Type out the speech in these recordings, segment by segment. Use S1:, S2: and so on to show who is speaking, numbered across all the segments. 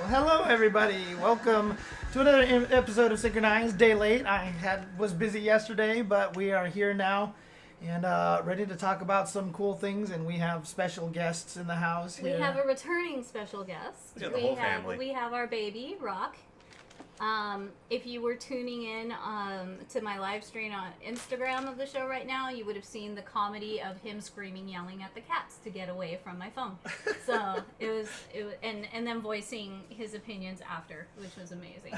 S1: Hello, everybody. Welcome to another episode of SNKronize. Day late. Was busy yesterday, but we are here now and ready to talk about some cool things. And we have special guests in the house here.
S2: We have a returning special guest.
S3: We got the whole family.
S2: We have our baby, Rock. If you were tuning in to my live stream on Instagram of the show right now, you would have seen the comedy of him screaming, yelling at the cats to get away from my phone. So it was and then voicing his opinions after, which was amazing.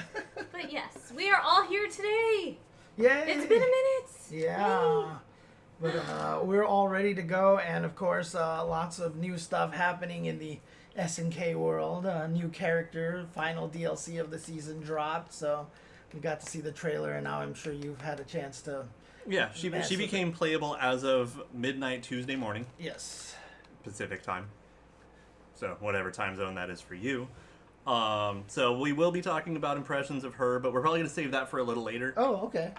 S2: But yes, we are all here today.
S1: Yay!
S2: It's been a minute.
S1: Yeah. But we're all ready to go, and of course, lots of new stuff happening in the SNK world. A new character, final DLC of the season dropped, so we got to see the trailer, and now I'm sure you've had a chance to.
S3: Yeah, she became playable as of midnight Tuesday morning.
S1: Yes.
S3: Pacific time. So whatever time zone that is for you. So we will be talking about impressions of her, but we're probably going to save that for a little later.
S1: Oh, okay.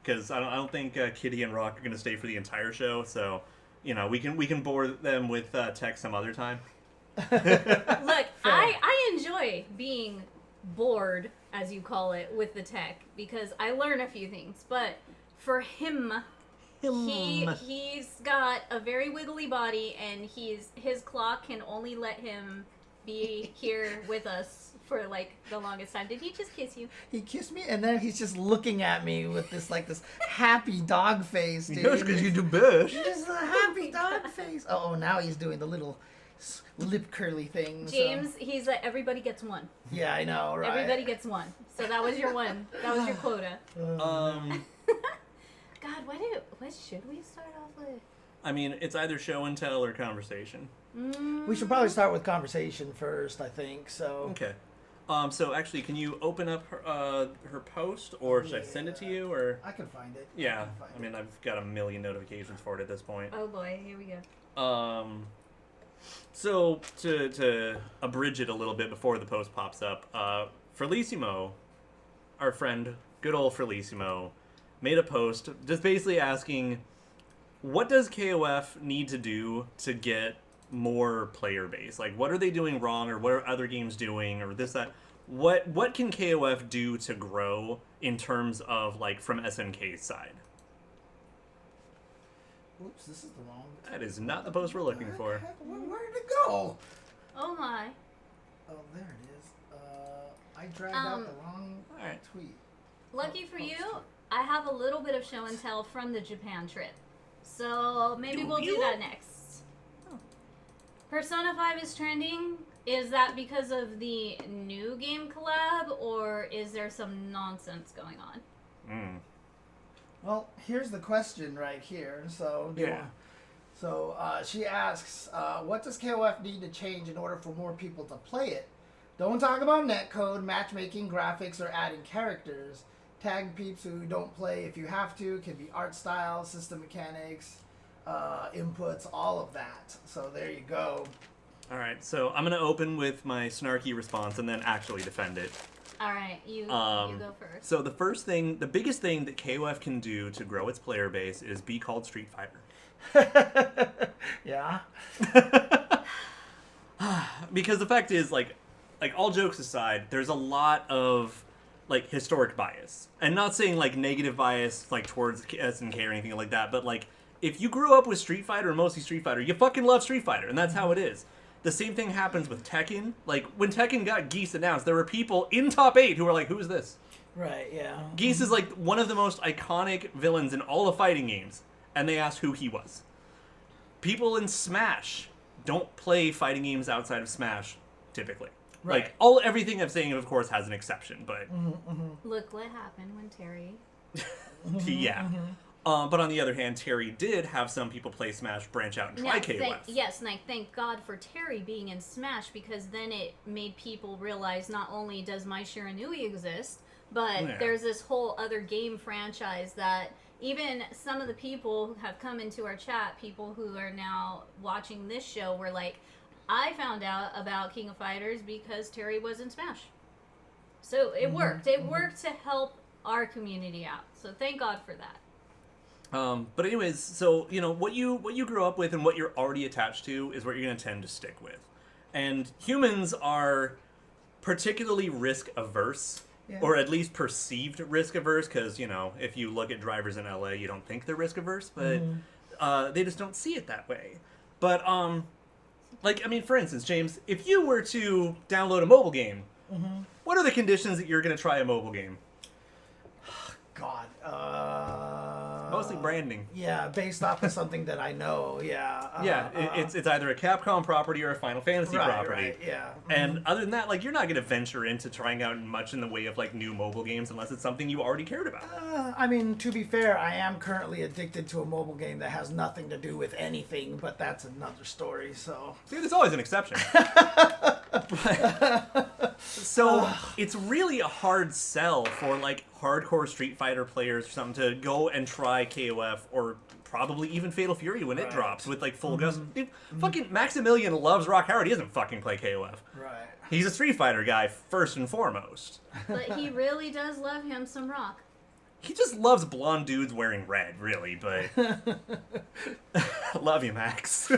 S3: Because I don't think Kitty and Rock are going to stay for the entire show, so we can bore them with tech some other time.
S2: Look, I enjoy being bored, as you call it, with the tech because I learn a few things. But for him, he's got a very wiggly body, and his clock can only let him be here with us for like the longest time. Did he just kiss you?
S1: He kissed me, and then he's just looking at me with this happy dog face, dude.
S3: Yes, because you do best.
S1: Just a happy dog face. Oh, now he's doing the little lip curly thing.
S2: James, he's like, everybody gets one.
S1: Yeah, I know, right?
S2: Everybody gets one. So that was your one. That was your quota. God, what should we start off with?
S3: I mean, it's either show and tell or conversation.
S1: We should probably start with conversation first, I think. So.
S3: Okay. So actually, can you open up her post, or should I send it to you, or?
S1: I can find it.
S3: Yeah. I mean, I've got a million notifications for it at this point.
S2: Oh boy, here we go.
S3: So to abridge it a little bit before the post pops up, Felicimo, our friend, good old Felicimo, made a post just basically asking, what does KOF need to do to get more player base? Like, what are they doing wrong, or what are other games doing, or this, that? What can KOF do to grow in terms of, like, from SNK's side?
S1: Oops, this is the wrong.
S3: That is not the post we're looking for.
S1: Where did it go?
S2: Oh my.
S1: Oh, there it is. I dragged out the wrong tweet.
S2: Lucky for you, I have a little bit of show and tell from the Japan trip. So maybe we'll do that next. Oh. Persona 5 is trending. Is that because of the new game collab, or is there some nonsense going on?
S1: Well, here's the question right here. So she asks, what does KOF need to change in order for more people to play it? Don't talk about netcode, matchmaking, graphics, or adding characters. Tag peeps who don't play if you have to. Can be art style, system mechanics, inputs, all of that. So there you go.
S3: All right, so I'm going to open with my snarky response and then actually defend it.
S2: All right, you go first.
S3: So the biggest thing that KOF can do to grow its player base is be called Street Fighter.
S1: Yeah.
S3: Because the fact is, like all jokes aside, there's a lot of like historic bias, and not saying like negative bias like towards SNK or anything like that, but like if you grew up with Street Fighter or mostly Street Fighter, you fucking love Street Fighter, and that's how it is. The same thing happens with Tekken. Like, when Tekken got Geese announced, there were people in top 8 who were like, who is this?
S1: Right, yeah.
S3: Geese is, like, one of the most iconic villains in all of fighting games, and they asked who he was. People in Smash don't play fighting games outside of Smash, typically.
S1: Right.
S3: Like, everything I'm saying, of course, has an exception, but...
S2: Look what happened when Terry...
S3: Yeah. But on the other hand, Terry did have some people play Smash branch out and try KOF.
S2: Yes, and I thank God for Terry being in Smash, because then it made people realize not only does My Shiranui exist, but there's this whole other game franchise that even some of the people who have come into our chat, people who are now watching this show, were like, I found out about King of Fighters because Terry was in Smash. So it worked. It worked to help our community out. So thank God for that.
S3: But anyways, so, what you grew up with and what you're already attached to is what you're going to tend to stick with. And humans are particularly risk averse.
S1: Yeah.
S3: Or at least perceived risk averse, because, you know, if you look at drivers in LA, you don't think they're risk averse, but they just don't see it that way. But, like, I mean, for instance, James, if you were to download a mobile game, what are the conditions that you're going to try a mobile game?
S1: God.
S3: Mostly branding.
S1: Yeah, based off of something that I know. Yeah.
S3: It's either a Capcom property or a Final Fantasy property.
S1: Right, yeah.
S3: And other than that, like, you're not going to venture into trying out much in the way of, like, new mobile games unless it's something you already cared about.
S1: I mean, to be fair, I am currently addicted to a mobile game that has nothing to do with anything, but that's another story, so...
S3: See, there's always an exception. So, it's really a hard sell for, like, hardcore Street Fighter players or something to go and try KOF or probably even Fatal Fury when it drops with, like, full gusto. Dude, fucking Maximilian loves Rock Howard. He doesn't fucking play KOF.
S1: Right.
S3: He's a Street Fighter guy, first and foremost.
S2: But he really does love him some Rock.
S3: He just loves blonde dudes wearing red, really, but... Love you, Max.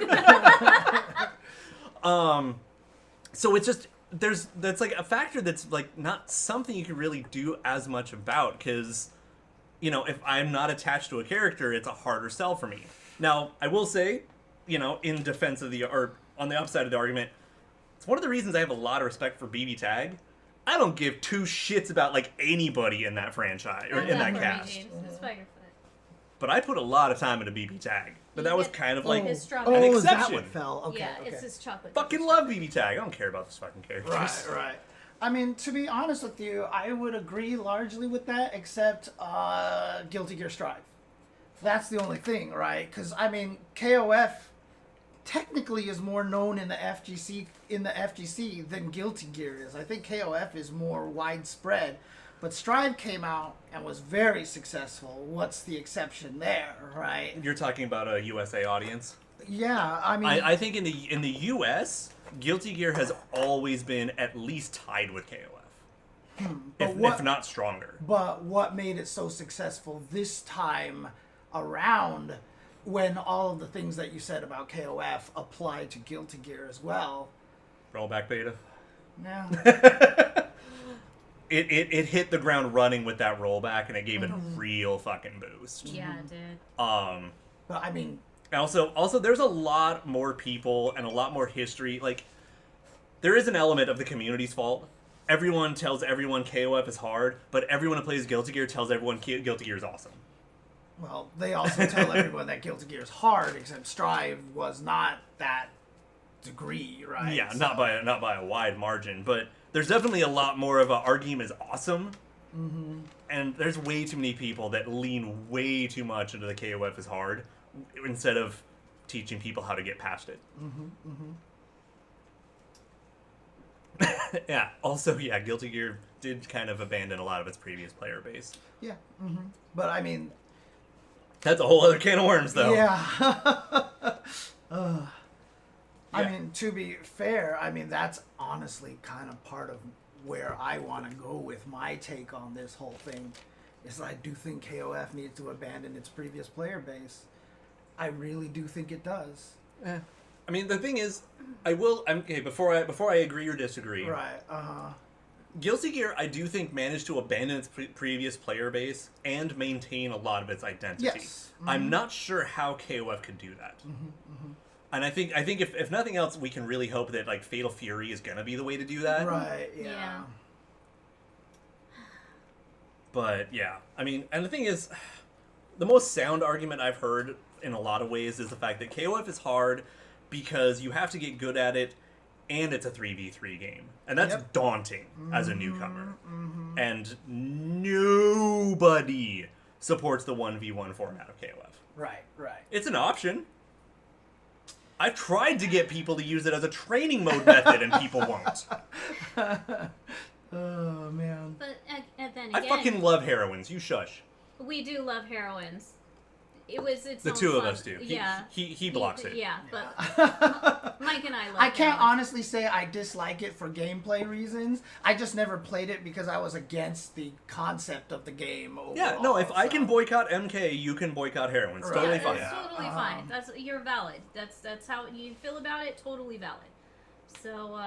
S3: So it's just... That's like a factor that's like not something you can really do as much about, because, you know, if I'm not attached to a character, it's a harder sell for me. Now, I will say, you know, in defense of or on the upside of the argument, it's one of the reasons I have a lot of respect for BB Tag. I don't give two shits about, like, anybody in that franchise, or in that cast. But I put a lot of time into BB Tag. But that was kind of like an exception.
S1: Is that what fell? Okay,
S2: yeah,
S1: okay.
S2: it's his chocolate.
S3: Fucking love BB Tag. I don't care about this fucking characters.
S1: Right. I mean, to be honest with you, I would agree largely with that, except Guilty Gear Strive. That's the only thing, right? Because, I mean, KOF technically is more known in the FGC than Guilty Gear is. I think KOF is more widespread. But Strive came out and was very successful. What's the exception there, right?
S3: You're talking about a USA audience?
S1: Yeah, I mean...
S3: I think in the US, Guilty Gear has always been at least tied with KOF. If not stronger.
S1: But what made it so successful this time around, when all of the things that you said about KOF apply to Guilty Gear as well?
S3: Rollback beta?
S1: Yeah.
S3: It hit the ground running with that rollback, and it gave it a real fucking boost.
S2: Yeah, it did.
S1: But I mean...
S3: Also, there's a lot more people and a lot more history. Like, there is an element of the community's fault. Everyone tells everyone KOF is hard, but everyone who plays Guilty Gear tells everyone Guilty Gear is awesome.
S1: Well, they also tell everyone that Guilty Gear is hard, except Strive was not that degree, right?
S3: Yeah, so... not by a wide margin, but there's definitely a lot more of our game is awesome. And there's way too many people that lean way too much into the KOF is hard instead of teaching people how to get past it. Yeah. Also, yeah, Guilty Gear did kind of abandon a lot of its previous player base.
S1: Yeah. But I mean,
S3: that's a whole other can of worms, though.
S1: Yeah. I mean, to be fair, I mean, that's honestly kind of part of where I want to go with my take on this whole thing. Is I do think KOF needs to abandon its previous player base. I really do think it does.
S3: I mean, the thing is, before I agree or disagree.
S1: Right.
S3: Guilty Gear, I do think, managed to abandon its previous player base and maintain a lot of its identity.
S1: Yes.
S3: I'm not sure how KOF could do that. And I think if nothing else, we can really hope that, like, Fatal Fury is gonna be the way to do that.
S1: Right. Yeah.
S3: But yeah, I mean, and the thing is, the most sound argument I've heard in a lot of ways is the fact that KOF is hard because you have to get good at it, and it's a 3v3 game, and that's daunting as a newcomer. And nobody supports the 1v1 format of KOF.
S1: Right.
S3: It's an option. I've tried to get people to use it as a training mode method, and people won't.
S1: Oh, man.
S2: But and then
S3: I
S2: again,
S3: fucking love heroines. You shush.
S2: we do love heroines. It's
S3: the
S2: own
S3: two of
S2: fun.
S3: us do.
S2: Yeah.
S3: He blocks it.
S2: Yeah, but Mike and I love
S1: I can't
S2: heroines.
S1: honestly say I dislike it for gameplay reasons. I just never played it because I was against the concept of the game overall.
S3: Yeah, no, if I can boycott MK, you can boycott heroin. It's totally fine.
S2: It's totally fine. You're valid. That's how you feel about it. Totally valid. So,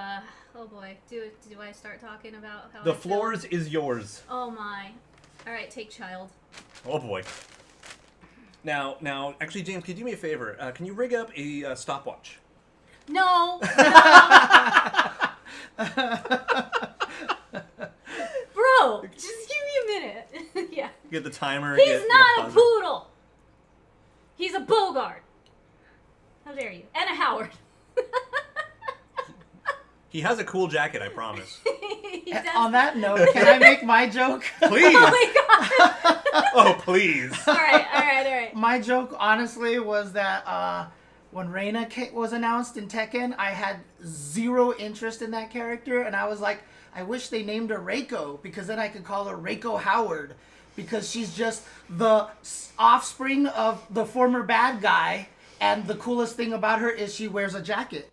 S2: oh boy, do I start talking about how
S3: The
S2: I feel?
S3: floors is yours.
S2: Oh my. All right, take child.
S3: Oh boy. Now, actually, James, can you do me a favor? Can you rig up a stopwatch?
S2: No. Bro, just give me a minute. Yeah.
S3: Get the timer.
S2: He's not a poodle. He's a Bogart. How dare you? And a Howard.
S3: He has a cool jacket, I promise.
S2: He does.
S1: On that note, can I make my joke?
S3: Please.
S2: Oh my god.
S3: Oh, please.
S2: All right.
S1: My joke, honestly, was that when Reina was announced in Tekken, I had zero interest in that character, and I was like, I wish they named her Reiko, because then I could call her Reiko Howard, because she's just the offspring of the former bad guy, and the coolest thing about her is she wears a jacket.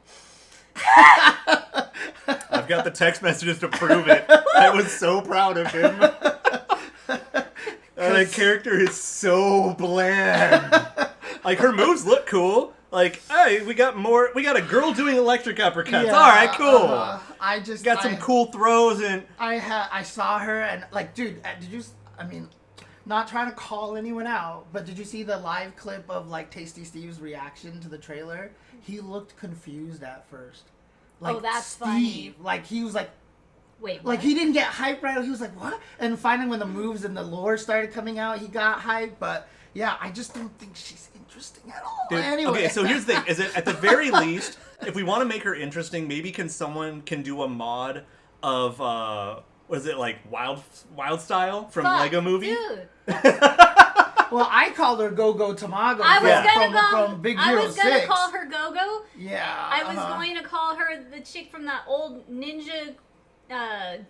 S3: I've got the text messages to prove it. I was so proud of him. That character is so bland. Like, her moves look cool. Like, hey, we got a girl doing electric uppercuts.
S1: Yeah,
S3: All right, cool.
S1: I just
S3: got some cool throws and
S1: I saw her and like, dude, did you? I mean, not trying to call anyone out, but did you see the live clip of like Tasty Steve's reaction to the trailer? He looked confused at first. Like,
S2: Oh, that's
S1: Steve,
S2: funny.
S1: like he was like,
S2: Wait, what?
S1: like he didn't get hyped right away. He was like, what? And finally, when the moves and the lore started coming out, he got hyped. But yeah, I just don't think she's interesting at all.
S3: Dude,
S1: anyway.
S3: okay, so here's the thing: is it at the very least, if we want to make her interesting, maybe someone can do a mod of was it like Wild Style from
S2: Fuck,
S3: Lego Movie?
S2: Dude.
S1: Well, I called her Go-Go Tamago
S2: I was
S1: from Big Hero 6.
S2: gonna call her Go-Go.
S1: Yeah.
S2: I was going to call her the chick from that old ninja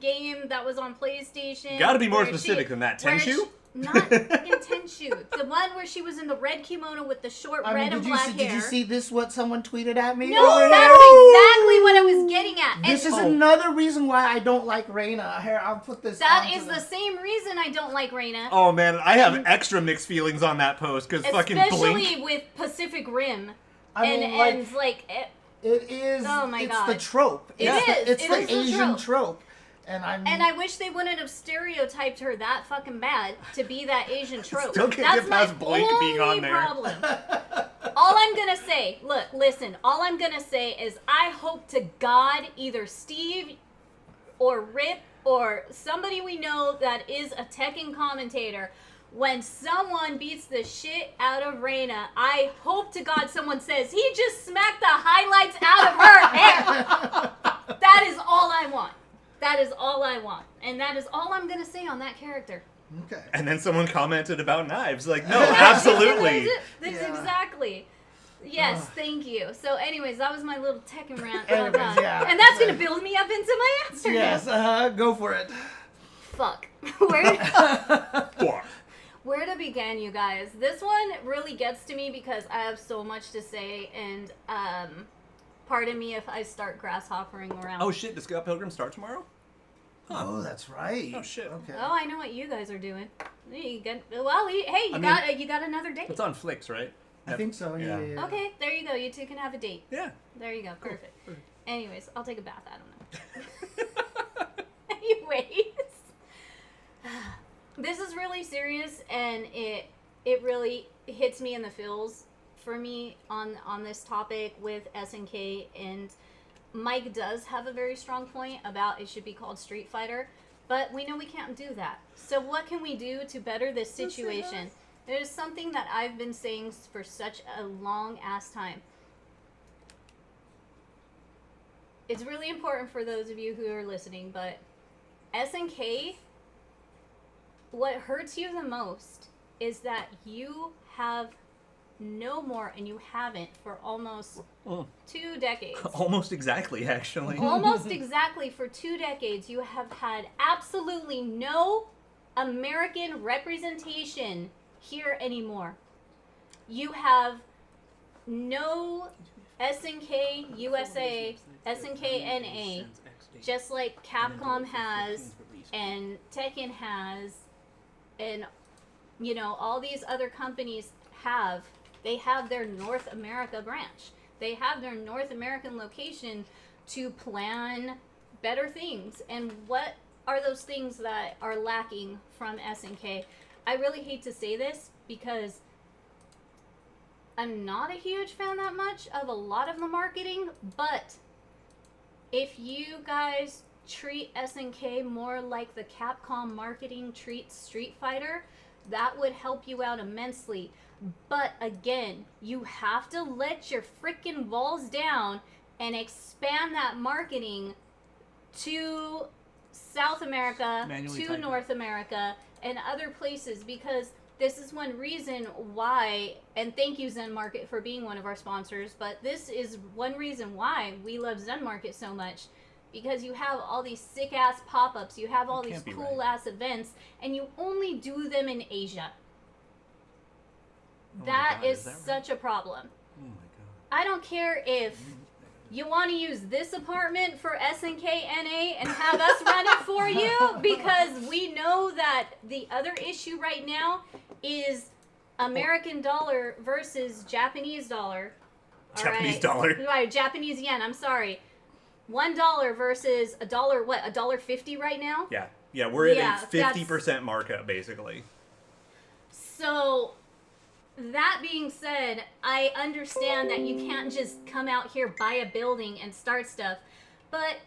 S2: game that was on PlayStation.
S3: Gotta be more
S2: where
S3: specific than that.
S2: where
S3: Tenshu?
S2: she- Not fucking Tenshu. The one where she was in the red kimono with the short red and black hair.
S1: Did you see this? What someone tweeted at me?
S2: No,
S1: over
S2: that's
S1: here?
S2: exactly what I was getting at.
S1: This
S2: And
S1: is another reason why I don't like Reina. Here, I'll put this.
S2: that
S1: onto
S2: is the same reason I don't like Reina.
S3: Oh man, I have extra mixed feelings on that post because fucking
S2: Especially
S3: Blink.
S2: with Pacific Rim.
S1: I mean, like,
S2: and like
S1: it is.
S2: Oh my
S1: it's
S2: God.
S1: the trope.
S2: It
S1: It's
S2: is.
S1: It's
S2: It
S1: the
S2: is the
S1: Asian
S2: trope.
S1: trope. And
S2: I wish they wouldn't have stereotyped her that fucking bad to be that Asian trope.
S3: Still can't
S2: That's
S3: get past
S2: my
S3: Blink being on
S2: only
S3: there.
S2: problem. All I'm gonna say, listen. All I'm gonna say is I hope to God either Steve or Rip or somebody we know that is a Tekken commentator, when someone beats the shit out of Reina, I hope to God someone says, he just smacked the highlights out of her hair. That is all I want. That is all I want. And that is all I'm going to say on that character.
S1: Okay.
S3: And then someone commented about knives. Like, no, absolutely.
S2: That's
S1: Yeah.
S2: exactly. Yes, thank you. So anyways, that was my little Tekken rant.
S1: Anyways,
S2: about that.
S1: yeah.
S2: And that's going to build me up into my answer.
S1: Yes. Go for it.
S2: Fuck. Where to begin, you guys? This one really gets to me because I have so much to say, and pardon me if I start grasshoppering around.
S3: Oh shit, does Scott Pilgrim start tomorrow?
S1: Oh, that's right.
S3: Oh shit.
S1: Okay.
S2: Oh, I know what you guys are doing. You got, well, hey, you got another date.
S3: It's on Flicks, right?
S1: I think so. Yeah. Yeah.
S2: Okay, there you go. You two can have a date.
S3: Yeah.
S2: There you go. Perfect.
S3: Perfect.
S2: Anyways, I'll take a bath. I don't know. Anyways, this is really serious, and it really hits me in the feels for me on this topic with SNK. And Mike does have a very strong point about it should be called Street Fighter, but we know we can't do that. So what can we do to better this situation? It is something that I've been saying for such a long ass time. It's really important for those of you who are listening, but SNK, what hurts you the most is that you have no more, and you haven't for almost 2 decades.
S3: Almost exactly, actually.
S2: Almost exactly for 2 decades, you have had absolutely no American representation here anymore. You have no SNK USA, SNK NA, just like Capcom has, and Tekken has, and all these other companies have. They have their North America branch. They have their North American location to plan better things. And what are those things that are lacking from SNK? I really hate to say this because I'm not a huge fan that much of a lot of the marketing, but if you guys treat SNK more like the Capcom marketing treats Street Fighter, that would help you out immensely. But again, you have to let your freaking balls down and expand that marketing to South America, to North America, and other places, because this is one reason why, and thank you Zen Market for being one of our sponsors, but this is one reason why we love Zen Market so much, because you have all these sick ass pop-ups, you have all these cool ass events, and you only do them in Asia. That is such a problem.
S3: Oh my god.
S2: I don't care if you want to use this apartment for SNK NA and have us run it for you, because we know that the other issue right now is American dollar versus Japanese dollar.
S3: Japanese dollar.
S2: Right, Japanese yen, I'm sorry. $1 versus $1.50 right now?
S3: Yeah. Yeah, we're at a 50% markup, basically.
S2: So, that being said, I understand that you can't just come out here, buy a building, and start stuff. But,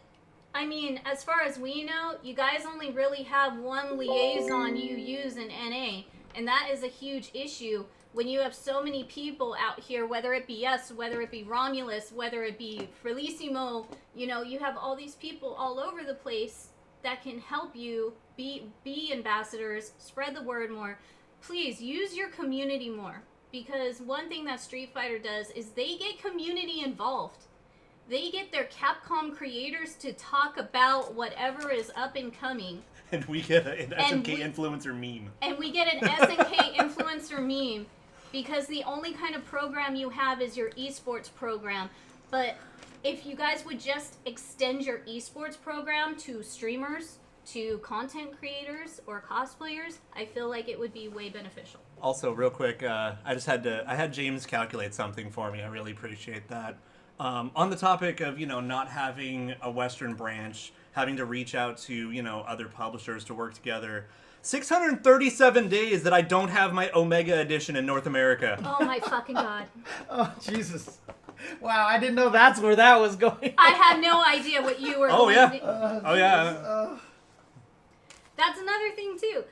S2: I mean, as far as we know, you guys only really have one liaison you use in NA. And that is a huge issue when you have so many people out here, whether it be us, whether it be Romulus, whether it be Felicimo, you know, you have all these people all over the place that can help you be ambassadors, spread the word more. Please use your community more, because one thing that Street Fighter does is they get community involved. They get their Capcom creators to talk about whatever is up and coming.
S3: And we get an SNK influencer meme.
S2: And we get an SNK influencer meme, because the only kind of program you have is your esports program. But if you guys would just extend your esports program to streamers, to content creators or cosplayers, I feel like it would be way beneficial.
S3: Also, real quick, I had James calculate something for me. I really appreciate that. On the topic of, not having a Western branch, having to reach out to, other publishers to work together. 637 days that I don't have my Omega edition in North America.
S2: Oh my fucking god.
S1: Oh, Jesus. Wow, I didn't know that's where that was going.
S2: I had no idea what you were
S3: going
S2: to... That's another thing, too.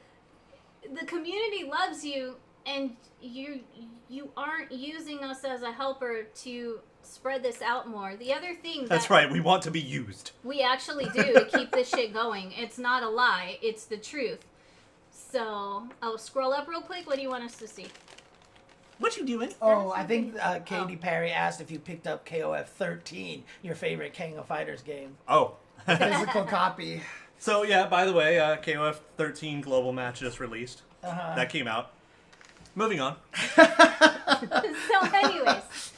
S2: The community loves you, and you aren't using us as a helper to spread this out more. The other thing
S3: That's right, we want to be used.
S2: We actually do to keep this shit going. It's not a lie, it's the truth. So, scroll up real quick. What do you want us to see?
S3: What you doing?
S1: Oh, I think Katy Perry asked if you picked up KOF13, your favorite King of Fighters game.
S3: Oh.
S1: Physical copy.
S3: So, yeah, by the way, KOF 13 Global Match just released. That came out. Moving on.
S2: So, anyways.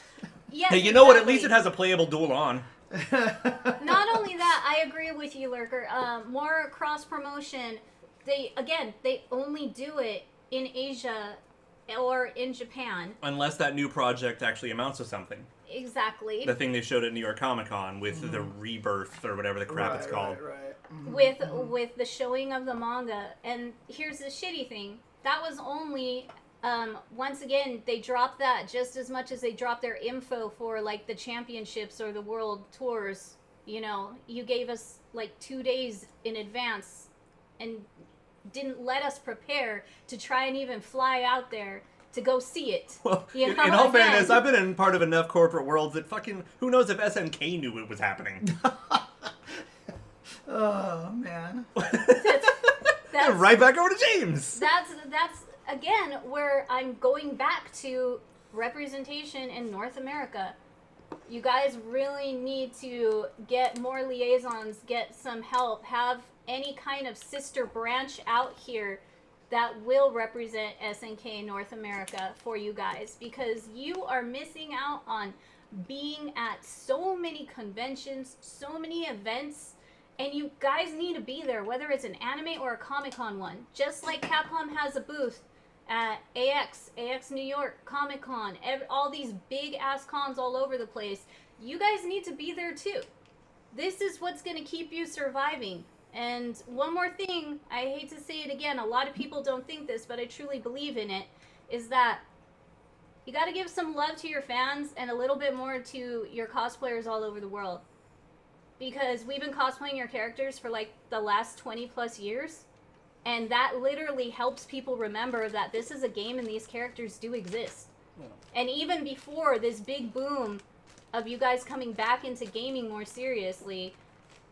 S2: Yes,
S3: hey, you know what? At least it has a playable duel on.
S2: Not only that, I agree with you, Lurker. More cross-promotion. They only do it in Asia or in Japan.
S3: Unless that new project actually amounts to something.
S2: Exactly.
S3: The thing they showed at New York Comic Con with the Rebirth or whatever the crap it's called.
S1: Right.
S2: With the showing of the manga. And here's the shitty thing. That was only, once again, they dropped that just as much as they dropped their info for, like, the championships or the world tours. You gave us, like, 2 days in advance and didn't let us prepare to try and even fly out there to go see it.
S3: Well, in all fairness, I've been in part of enough corporate worlds that fucking, who knows if SNK knew it was happening.
S1: Oh, man.
S2: That's
S3: right back over to James.
S2: That's again where I'm going back to representation in North America. You guys really need to get more liaisons, get some help, have any kind of sister branch out here that will represent SNK North America for you guys, because you are missing out on being at so many conventions, so many events, and you guys need to be there, whether it's an anime or a Comic-Con one. Just like Capcom has a booth at AX New York, Comic-Con, all these big-ass cons all over the place. You guys need to be there too. This is what's going to keep you surviving. And one more thing, I hate to say it again, a lot of people don't think this, but I truly believe in it, is that you got to give some love to your fans and a little bit more to your cosplayers all over the world. Because we've been cosplaying your characters for like the last 20 plus years. And that literally helps people remember that this is a game and these characters do exist. Yeah. And even before this big boom of you guys coming back into gaming more seriously,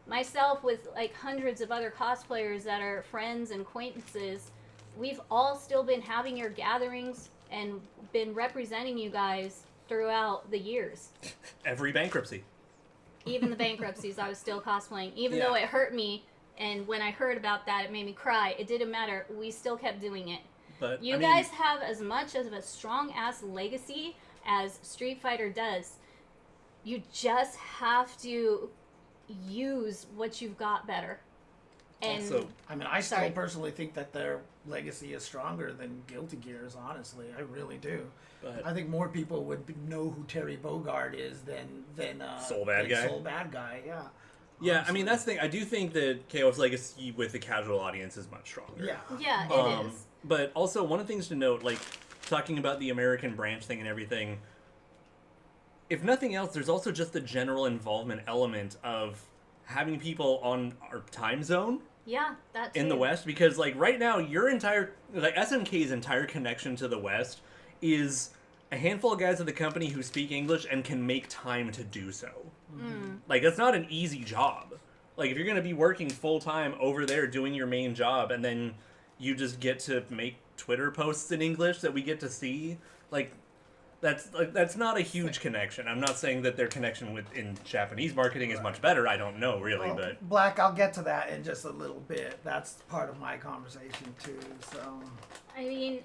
S2: myself with like hundreds of other cosplayers that are friends and acquaintances, we've all still been having your gatherings and been representing you guys throughout the years.
S3: Every bankruptcy.
S2: Even the bankruptcies, I was still cosplaying. Even though it hurt me, and when I heard about that, it made me cry. It didn't matter. We still kept doing it. But you guys have as much of a strong-ass legacy as Street Fighter does. You just have to use what you've got better. And
S1: also, I mean, I still personally think that their legacy is stronger than Guilty Gear's, honestly. I really do. But I think more people would know who Terry Bogard is than
S3: Soul Bad Guy.
S1: Soul Bad Guy, yeah.
S3: Yeah, honestly. I mean, that's the thing. I do think that KOF's legacy with the casual audience is much stronger.
S1: Yeah.
S2: Yeah, it is.
S3: But also, one of the things to note, like, talking about the American branch thing and everything, if nothing else, there's also just the general involvement element of having people on our time zone.
S2: Yeah, that too.
S3: In the West, because, like, right now, SNK's entire connection to the West is a handful of guys at the company who speak English and can make time to do so. Mm. Like, that's not an easy job. Like, if you're going to be working full-time over there doing your main job, and then you just get to make Twitter posts in English that we get to see, that's not a huge connection. I'm not saying that their connection in Japanese marketing is much better. I don't know, really, but...
S1: Black, I'll get to that in just a little bit. That's part of my conversation, too, so...
S2: I mean...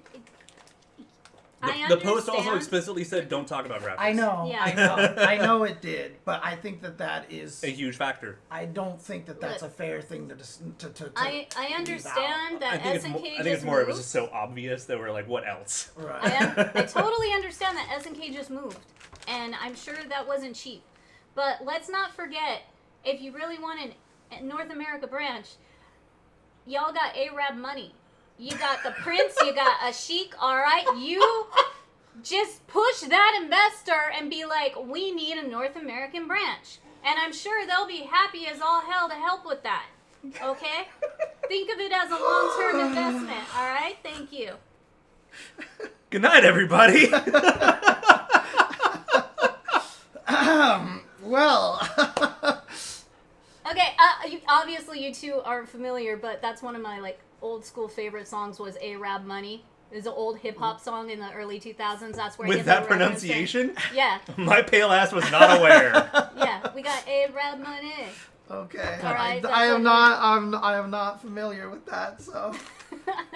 S3: The post also explicitly said, don't talk about graphics.
S1: I know, yeah. I know it did, but I think that is...
S3: a huge factor.
S1: I don't think that's a fair thing to
S2: I understand that SNK just moved.
S3: I think it's more, it was just so obvious that we're like, what else?
S1: Right.
S2: I totally understand that SNK just moved, and I'm sure that wasn't cheap. But let's not forget, if you really want a North America branch, y'all got Arab money. You got the Prince, you got a Sheik, alright? You just push that investor and be like, we need a North American branch. And I'm sure they'll be happy as all hell to help with that. Okay? Think of it as a long-term investment, alright? Thank you.
S3: Good night, everybody!
S1: Well...
S2: Okay, obviously you two are familiar, but that's one of my, old school favorite songs was Arab Money. It was an old hip hop song in the early 2000s. That's where I
S3: with
S2: get
S3: that
S2: the
S3: pronunciation?
S2: Yeah.
S3: My pale ass was not aware.
S2: Yeah, we got Arab Money.
S1: Okay.
S2: All right,
S1: I am not familiar with that, so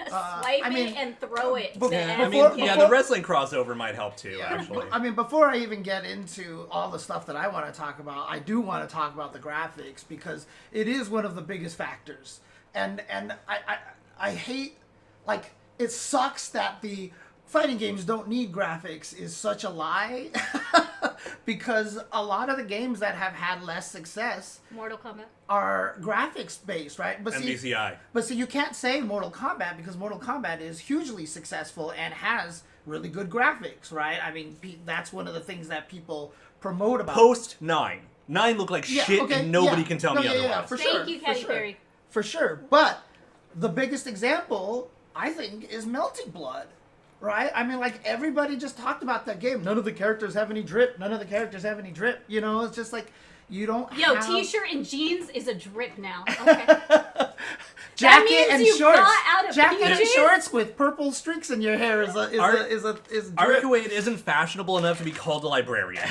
S2: swipe it and throw it.
S3: The wrestling crossover might help too, actually.
S1: I mean, before I even get into all the stuff that I want to talk about, I do want to talk about the graphics because it is one of the biggest factors. And I hate, it sucks that the fighting games don't need graphics is such a lie because a lot of the games that have had less success
S2: Mortal Kombat
S1: are graphics based, right? But
S3: MVCI.
S1: See, you can't say Mortal Kombat because Mortal Kombat is hugely successful and has really good graphics, right? I mean, that's one of the things that people promote about.
S3: Post 9. 9 looked like shit and nobody can tell me otherwise.
S1: Yeah, for sure.
S2: Thank you, Katy Perry.
S1: For sure. But the biggest example, I think, is Melting Blood. Right? I mean, everybody just talked about that game. None of the characters have any drip. You know, it's just you don't have...
S2: T-shirt and jeans is a drip now. Okay.
S1: Jacket and shorts.
S2: Got out of
S1: Jacket and shorts with purple streaks in your hair is drip.
S3: Arcuade isn't fashionable enough to be called a librarian.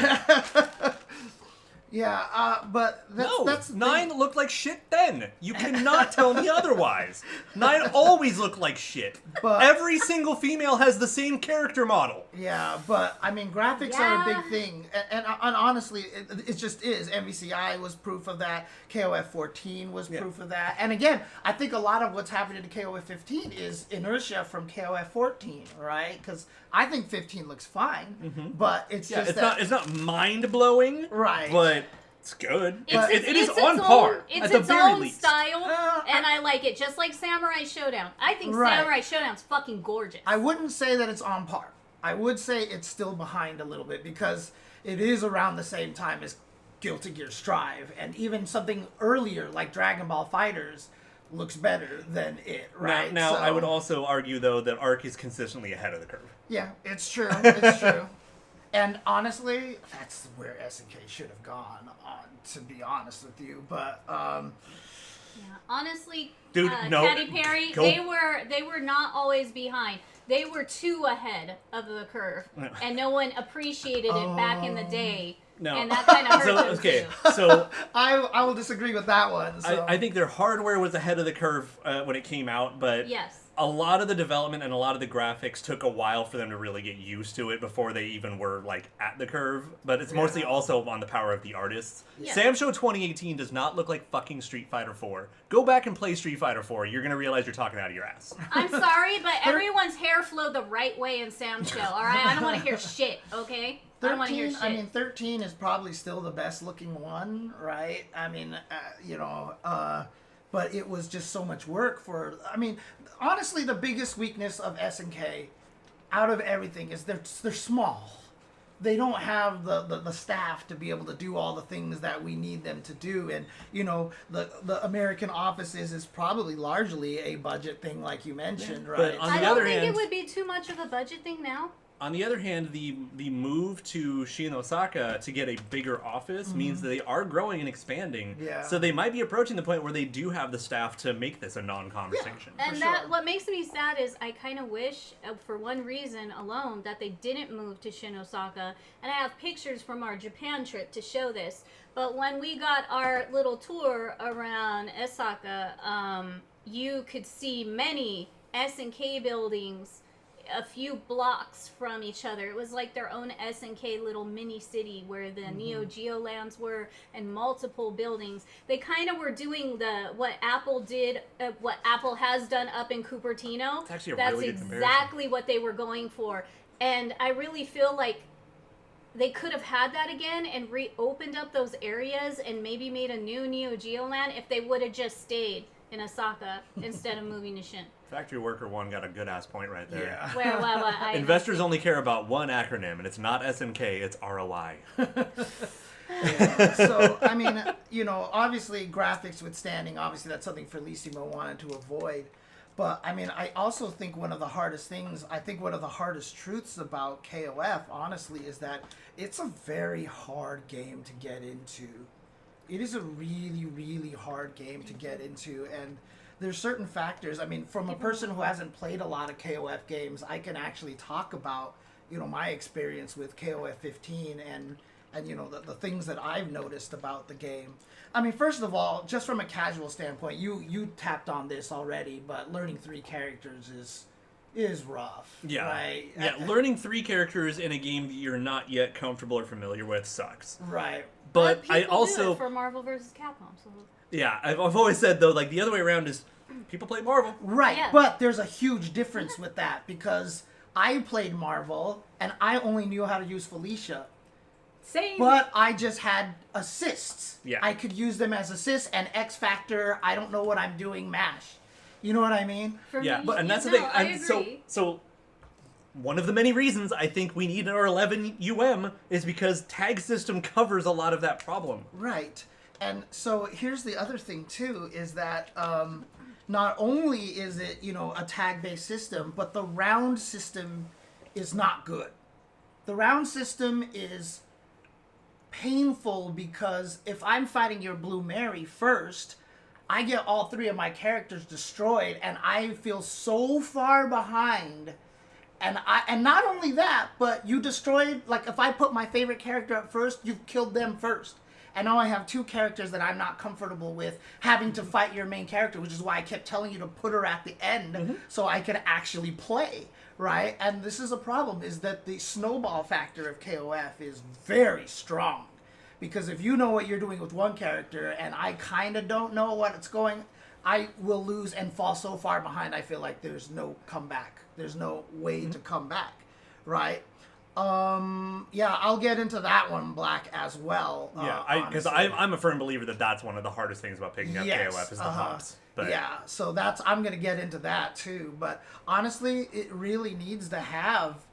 S1: Yeah, but that's
S3: 9 looked like shit then. You cannot tell me otherwise. 9 always looked like shit.
S1: But
S3: every single female has the same character model.
S1: Yeah, but I mean, graphics are a big thing, and honestly, it just is. MVCI was proof of that. KOF14 was proof of that. And again, I think a lot of what's happening to KOF15 is inertia from KOF14, right? Because I think 15 looks fine, but it's just
S3: it's not mind blowing,
S1: right?
S3: But it's good. It is
S2: it's
S3: on par.
S2: It's
S3: at the
S2: its
S3: very
S2: own
S3: least.
S2: style, and I like it. Just like Samurai Showdown. I think Samurai Showdown's fucking gorgeous.
S1: I wouldn't say that it's on par. I would say it's still behind a little bit because it is around the same time as Guilty Gear Strive, and even something earlier like Dragon Ball FighterZ looks better than it, right?
S3: Now I would also argue, though, that Arc is consistently ahead of the curve.
S1: Yeah, it's true. It's true. And honestly, that's where SNK should have gone on, to be honest with you. But,
S2: yeah, honestly,
S3: dude, no,
S2: Katy Perry, they were not always behind. They were too ahead of the curve, and no one appreciated it back in the day.
S3: No.
S2: And that kind of hurt them too.
S3: So
S1: I will disagree with that one. So.
S3: I think their hardware was ahead of the curve when it came out, but a lot of the development and a lot of the graphics took a while for them to really get used to it before they even were like at the curve. But it's mostly also on the power of the artists.
S2: Yeah.
S3: Sam Show 2018 does not look like fucking Street Fighter 4. Go back and play Street Fighter 4. You're gonna realize you're talking out of your ass.
S2: I'm sorry, but everyone's hair flowed the right way in Sam Show. All right, I don't want to hear shit. Okay.
S1: 13 is probably still the best looking one, right? I mean, but it was just so much work for, I mean, honestly, the biggest weakness of SNK out of everything is they're small. They don't have the staff to be able to do all the things that we need them to do. And, the American offices is probably largely a budget thing, like you mentioned, right?
S3: But on
S2: I
S3: the
S2: don't
S3: other
S2: think
S3: hand,
S2: it would be too much of a budget thing now.
S3: On the other hand, the move to Shin Osaka to get a bigger office means that they are growing and expanding.
S1: Yeah.
S3: So they might be approaching the point where they do have the staff to make this a non-conversation.
S2: Yeah. And what makes me sad is I kind of wish, for one reason alone, that they didn't move to Shin Osaka. And I have pictures from our Japan trip to show this. But when we got our little tour around Osaka, you could see many SNK buildings a few blocks from each other. It was like their own SNK little mini city where the Neo Geo lands were, and multiple buildings. They kind of were doing what Apple did, what Apple has done up in Cupertino.
S3: That's actually
S2: That's
S3: really good
S2: exactly what they were going for. And I really feel like they could have had that again and reopened up those areas and maybe made a new Neo Geo land if they would have just stayed in Osaka instead of moving to Shin.
S3: Factory Worker 1 got a good ass point right there.
S1: Yeah.
S2: Where
S3: Investors only care about one acronym, and it's not SNK, it's ROI.
S1: Yeah. So, I mean, obviously graphics withstanding, obviously that's something Felicimo wanted to avoid. But, I mean, I also think one of the hardest truths about KOF, honestly, is that it's a very hard game to get into. It is a really, really hard game to get into, and there's certain factors. I mean, from a person who hasn't played a lot of KOF games, I can actually talk about, my experience with KOF 15 and the things that I've noticed about the game. I mean, first of all, just from a casual standpoint, you tapped on this already, but learning 3 characters is rough.
S3: Yeah.
S1: Right?
S3: Yeah, learning 3 characters in a game that you're not yet comfortable or familiar with sucks.
S1: Right.
S3: But
S2: people
S3: I also
S2: do it for Marvel vs. Capcom. So.
S3: Yeah, I've always said, though, like, the other way around is people play Marvel.
S1: Right,
S2: Yeah.
S1: But there's a huge difference with that because I played Marvel and I only knew how to use Felicia.
S2: Same.
S1: But I just had assists.
S3: Yeah.
S1: I could use them as assists, and X Factor, I don't know what I'm doing, MASH. You know what I mean?
S2: For
S3: Yeah,
S2: me,
S3: but and that's the
S2: no,
S3: thing.
S2: I
S3: And
S2: agree.
S3: so one of the many reasons I think we need our 11 is because tag system covers a lot of that problem.
S1: Right. And so here's the other thing, too, is that not only is it, a tag-based system, but the round system is not good. The round system is painful because if I'm fighting your Blue Mary first, I get all 3 of my characters destroyed, and I feel so far behind. And not only that, but you destroyed, like, if I put my favorite character up first, you've killed them first. and now I have two characters that I'm not comfortable with having to fight your main character, which is why I kept telling you to put her at the end so I could actually play, right? And this is a problem, is that the snowball factor of KOF is very strong. Because if you know what you're doing with one character and I kind of don't know what it's going, I will lose and fall so far behind I feel like there's no comeback. There's no way to come back, right? Yeah, I'll get into that one, Black, as well.
S3: Yeah, because I'm a firm believer that that's one of the hardest things about picking up KOF is the hops. But
S1: yeah, so I'm going to get into that too. But honestly, it really needs to have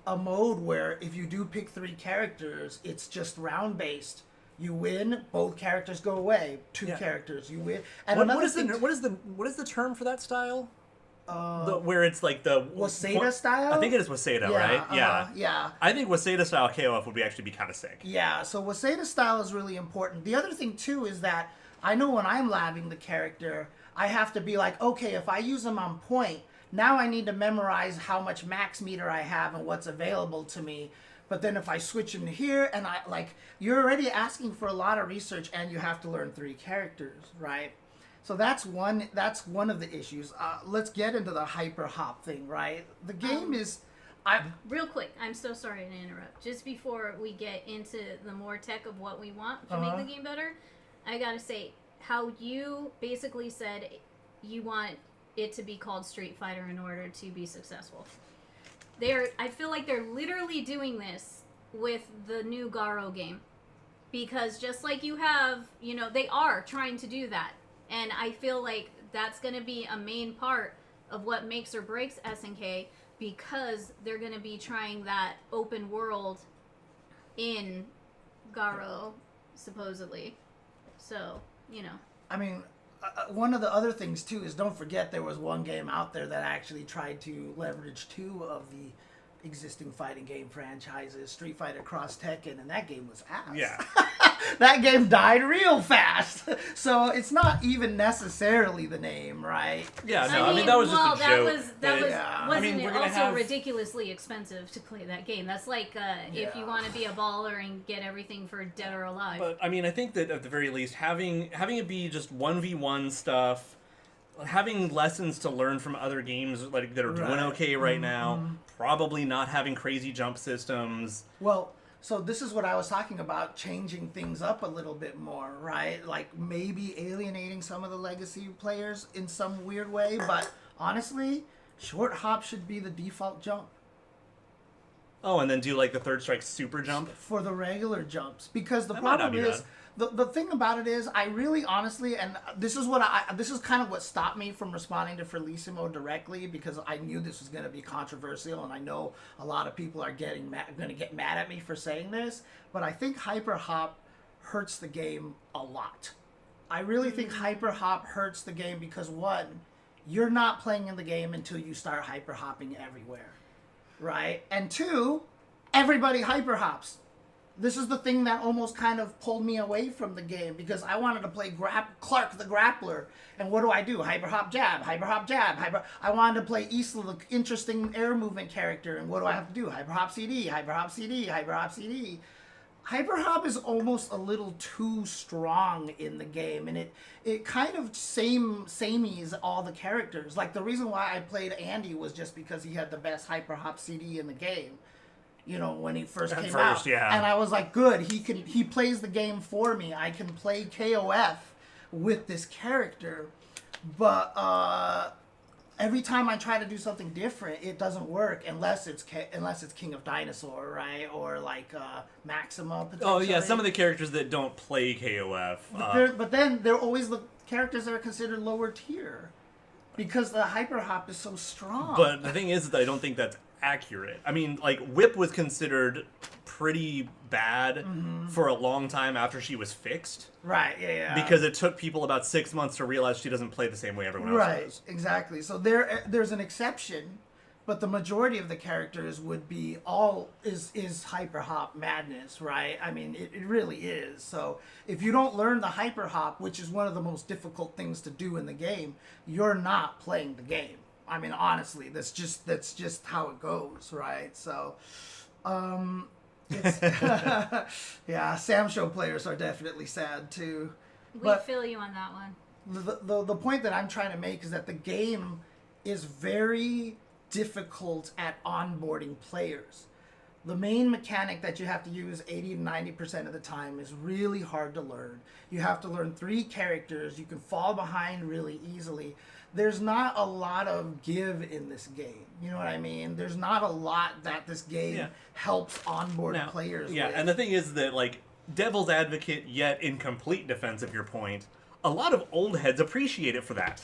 S1: a mode where if you do pick 3 characters, it's just round based. You win, both characters go away. 2 characters, you win. And
S3: what is the term for that style? Where it's like the
S1: Waseda style?
S3: I think it is Waseda, right?
S1: Yeah.
S3: I think Waseda style KOF would actually be kind of sick.
S1: Yeah, so Waseda style is really important. The other thing too is that I know when I'm labbing the character, I have to be like, okay, if I use him on point, now I need to memorize how much max meter I have and what's available to me. But then if I switch him to here, and you're already asking for a lot of research, and you have to learn 3 characters, right? So that's one of the issues. Let's get into the hyper hop thing, right? The game is...
S2: Real quick, I'm so sorry to interrupt. Just before we get into the more tech of what we want to make the game better, I gotta say, how you basically said you want it to be called Street Fighter in order to be successful. I feel like they're literally doing this with the new Garo game. Because just like you have, they are trying to do that. And I feel like that's going to be a main part of what makes or breaks SNK, because they're going to be trying that open world in Garo, supposedly. So,
S1: I mean, one of the other things, too, is don't forget there was one game out there that actually tried to leverage 2 of the existing fighting game franchises, Street Fighter Cross Tekken, and that game was ass.
S3: Yeah.
S1: That game died real fast. So it's not even necessarily the name, right?
S3: Yeah, no, I mean that was just a joke.
S2: Wasn't it also ridiculously expensive to play that game? That's like if you want to be a baller and get everything for Dead or Alive.
S3: But I mean, I think that at the very least, having it be just 1v1 stuff, having lessons to learn from other games that are doing okay right now, probably not having crazy jump systems.
S1: Well, so this is what I was talking about, changing things up a little bit more, right? Like maybe alienating some of the legacy players in some weird way, but honestly, short hop should be the default jump.
S3: Oh, and then do like the third strike super jump?
S1: For the regular jumps. Because the problem is, the thing about it is, I really honestly, and this is kind of what stopped me from responding to Felicimo directly, because I knew this was going to be controversial, and I know a lot of people are going to get mad at me for saying this, but I think hyper hop hurts the game a lot. I really think hyper hop hurts the game because, one, you're not playing in the game until you start hyper hopping everywhere, right? And 2, everybody hyper hops. This is the thing that almost kind of pulled me away from the game, because I wanted to play Clark the Grappler. And what do? Hyper hop jab, hyper hop jab, I wanted to play Isla, the interesting air movement character. And what do I have to do? Hyper hop CD, hyper hop CD, hyper hop CD. Hyper hop is almost a little too strong in the game, and it kind of samies all the characters. Like the reason why I played Andy was just because he had the best hyper hop CD in the game. When he first came out.
S3: Yeah.
S1: And I was like, good, he plays the game for me. I can play KOF with this character. But every time I try to do something different, it doesn't work unless it's King of Dinosaur, right? Or like Maxima, potentially.
S3: Oh, yeah, some of the characters that don't play KOF.
S1: But then they're always the characters that are considered lower tier. Because the hyper hop is so strong.
S3: But the thing is that I don't think that's accurate. I mean, like, Whip was considered pretty bad for a long time after she was fixed.
S1: Right, yeah.
S3: Because it took people about 6 months to realize she doesn't play the same way everyone else does.
S1: Right, exactly. So there's an exception, but the majority of the characters would be is hyper hop madness, right? I mean, it really is. So if you don't learn the hyper hop, which is one of the most difficult things to do in the game, you're not playing the game. I mean, honestly, that's just how it goes, right? So, It's yeah, Sam Show players are definitely sad too.
S2: We feel you on that one.
S1: The point that I'm trying to make is that the game is very difficult at onboarding players. The main mechanic that you have to use 80 to 90% of the time is really hard to learn. You have to learn 3 characters. You can fall behind really easily. There's not a lot of give in this game. You know what I mean? There's not a lot that this game helps onboard players with.
S3: And the thing is that, like, devil's advocate, yet in complete defense of your point, a lot of old heads appreciate it for that.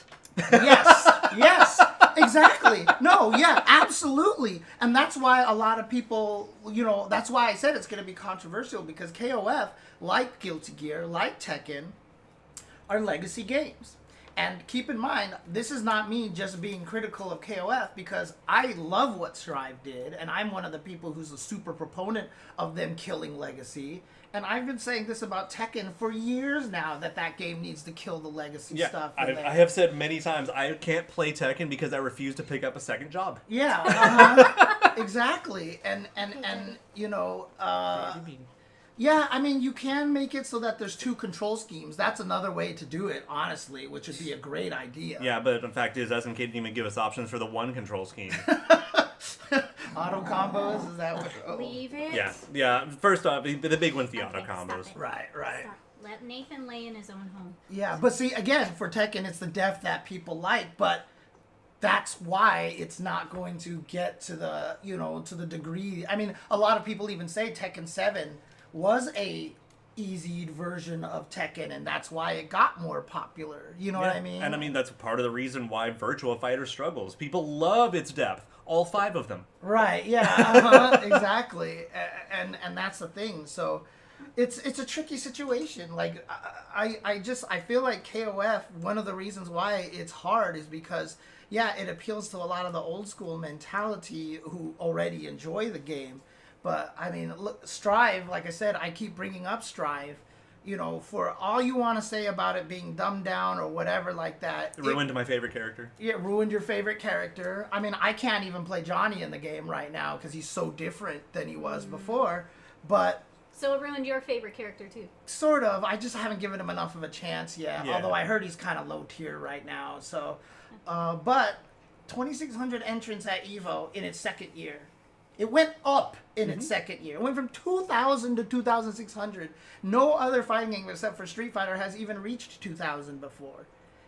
S1: Yes, exactly. No, yeah, absolutely. And that's why a lot of people, you know, that's why I said it's going to be controversial, because KOF, like Guilty Gear, like Tekken, are legacy games. And keep in mind, this is not me just being critical of KOF, because I love what Strive did, and I'm one of the people who's a super proponent of them killing legacy. And I've been saying this about Tekken for years now, that game needs to kill the legacy stuff.
S3: I have said many times, I can't play Tekken because I refuse to pick up a second job.
S1: Yeah, exactly. And you know, yeah, I mean, you can make it so that there's 2 control schemes. That's another way to do it, honestly, which would be a great idea.
S3: Yeah, but the fact is, SNK didn't even give us options for the 1 control scheme.
S1: Auto combos, is that what? Oh.
S2: Leave it.
S3: Yeah. First off, the big one's the auto combos.
S1: Right.
S2: Stop. Let Nathan lay in his own home.
S1: Yeah, but see, again, for Tekken, it's the depth that people like, but that's why it's not going to get to the, you know, to the degree. I mean, a lot of people even say Tekken 7 was a easied version of Tekken, and that's why it got more popular. You know what I mean?
S3: And I mean, that's part of the reason why Virtua Fighter struggles. People love its depth. All 5 of them.
S1: Right, yeah, exactly. And that's the thing. So it's a tricky situation. Like, I feel like KOF, one of the reasons why it's hard is because, yeah, it appeals to a lot of the old school mentality who already enjoy the game. But, I mean, look, Strive, like I said, I keep bringing up Strive. You know, for all you want to say about it being dumbed down or whatever like that.
S3: It ruined my favorite character.
S1: It ruined your favorite character. I mean, I can't even play Johnny in the game right now because he's so different than he was before. But...
S2: So it ruined your favorite character, too.
S1: Sort of. I just haven't given him enough of a chance yet. Yeah. Although I heard he's kind of low tier right now. So, but 2,600 entrants at EVO in its second year. It went up in its second year. It went from 2,000 to 2,600. No other fighting game except for Street Fighter has even reached 2,000 before.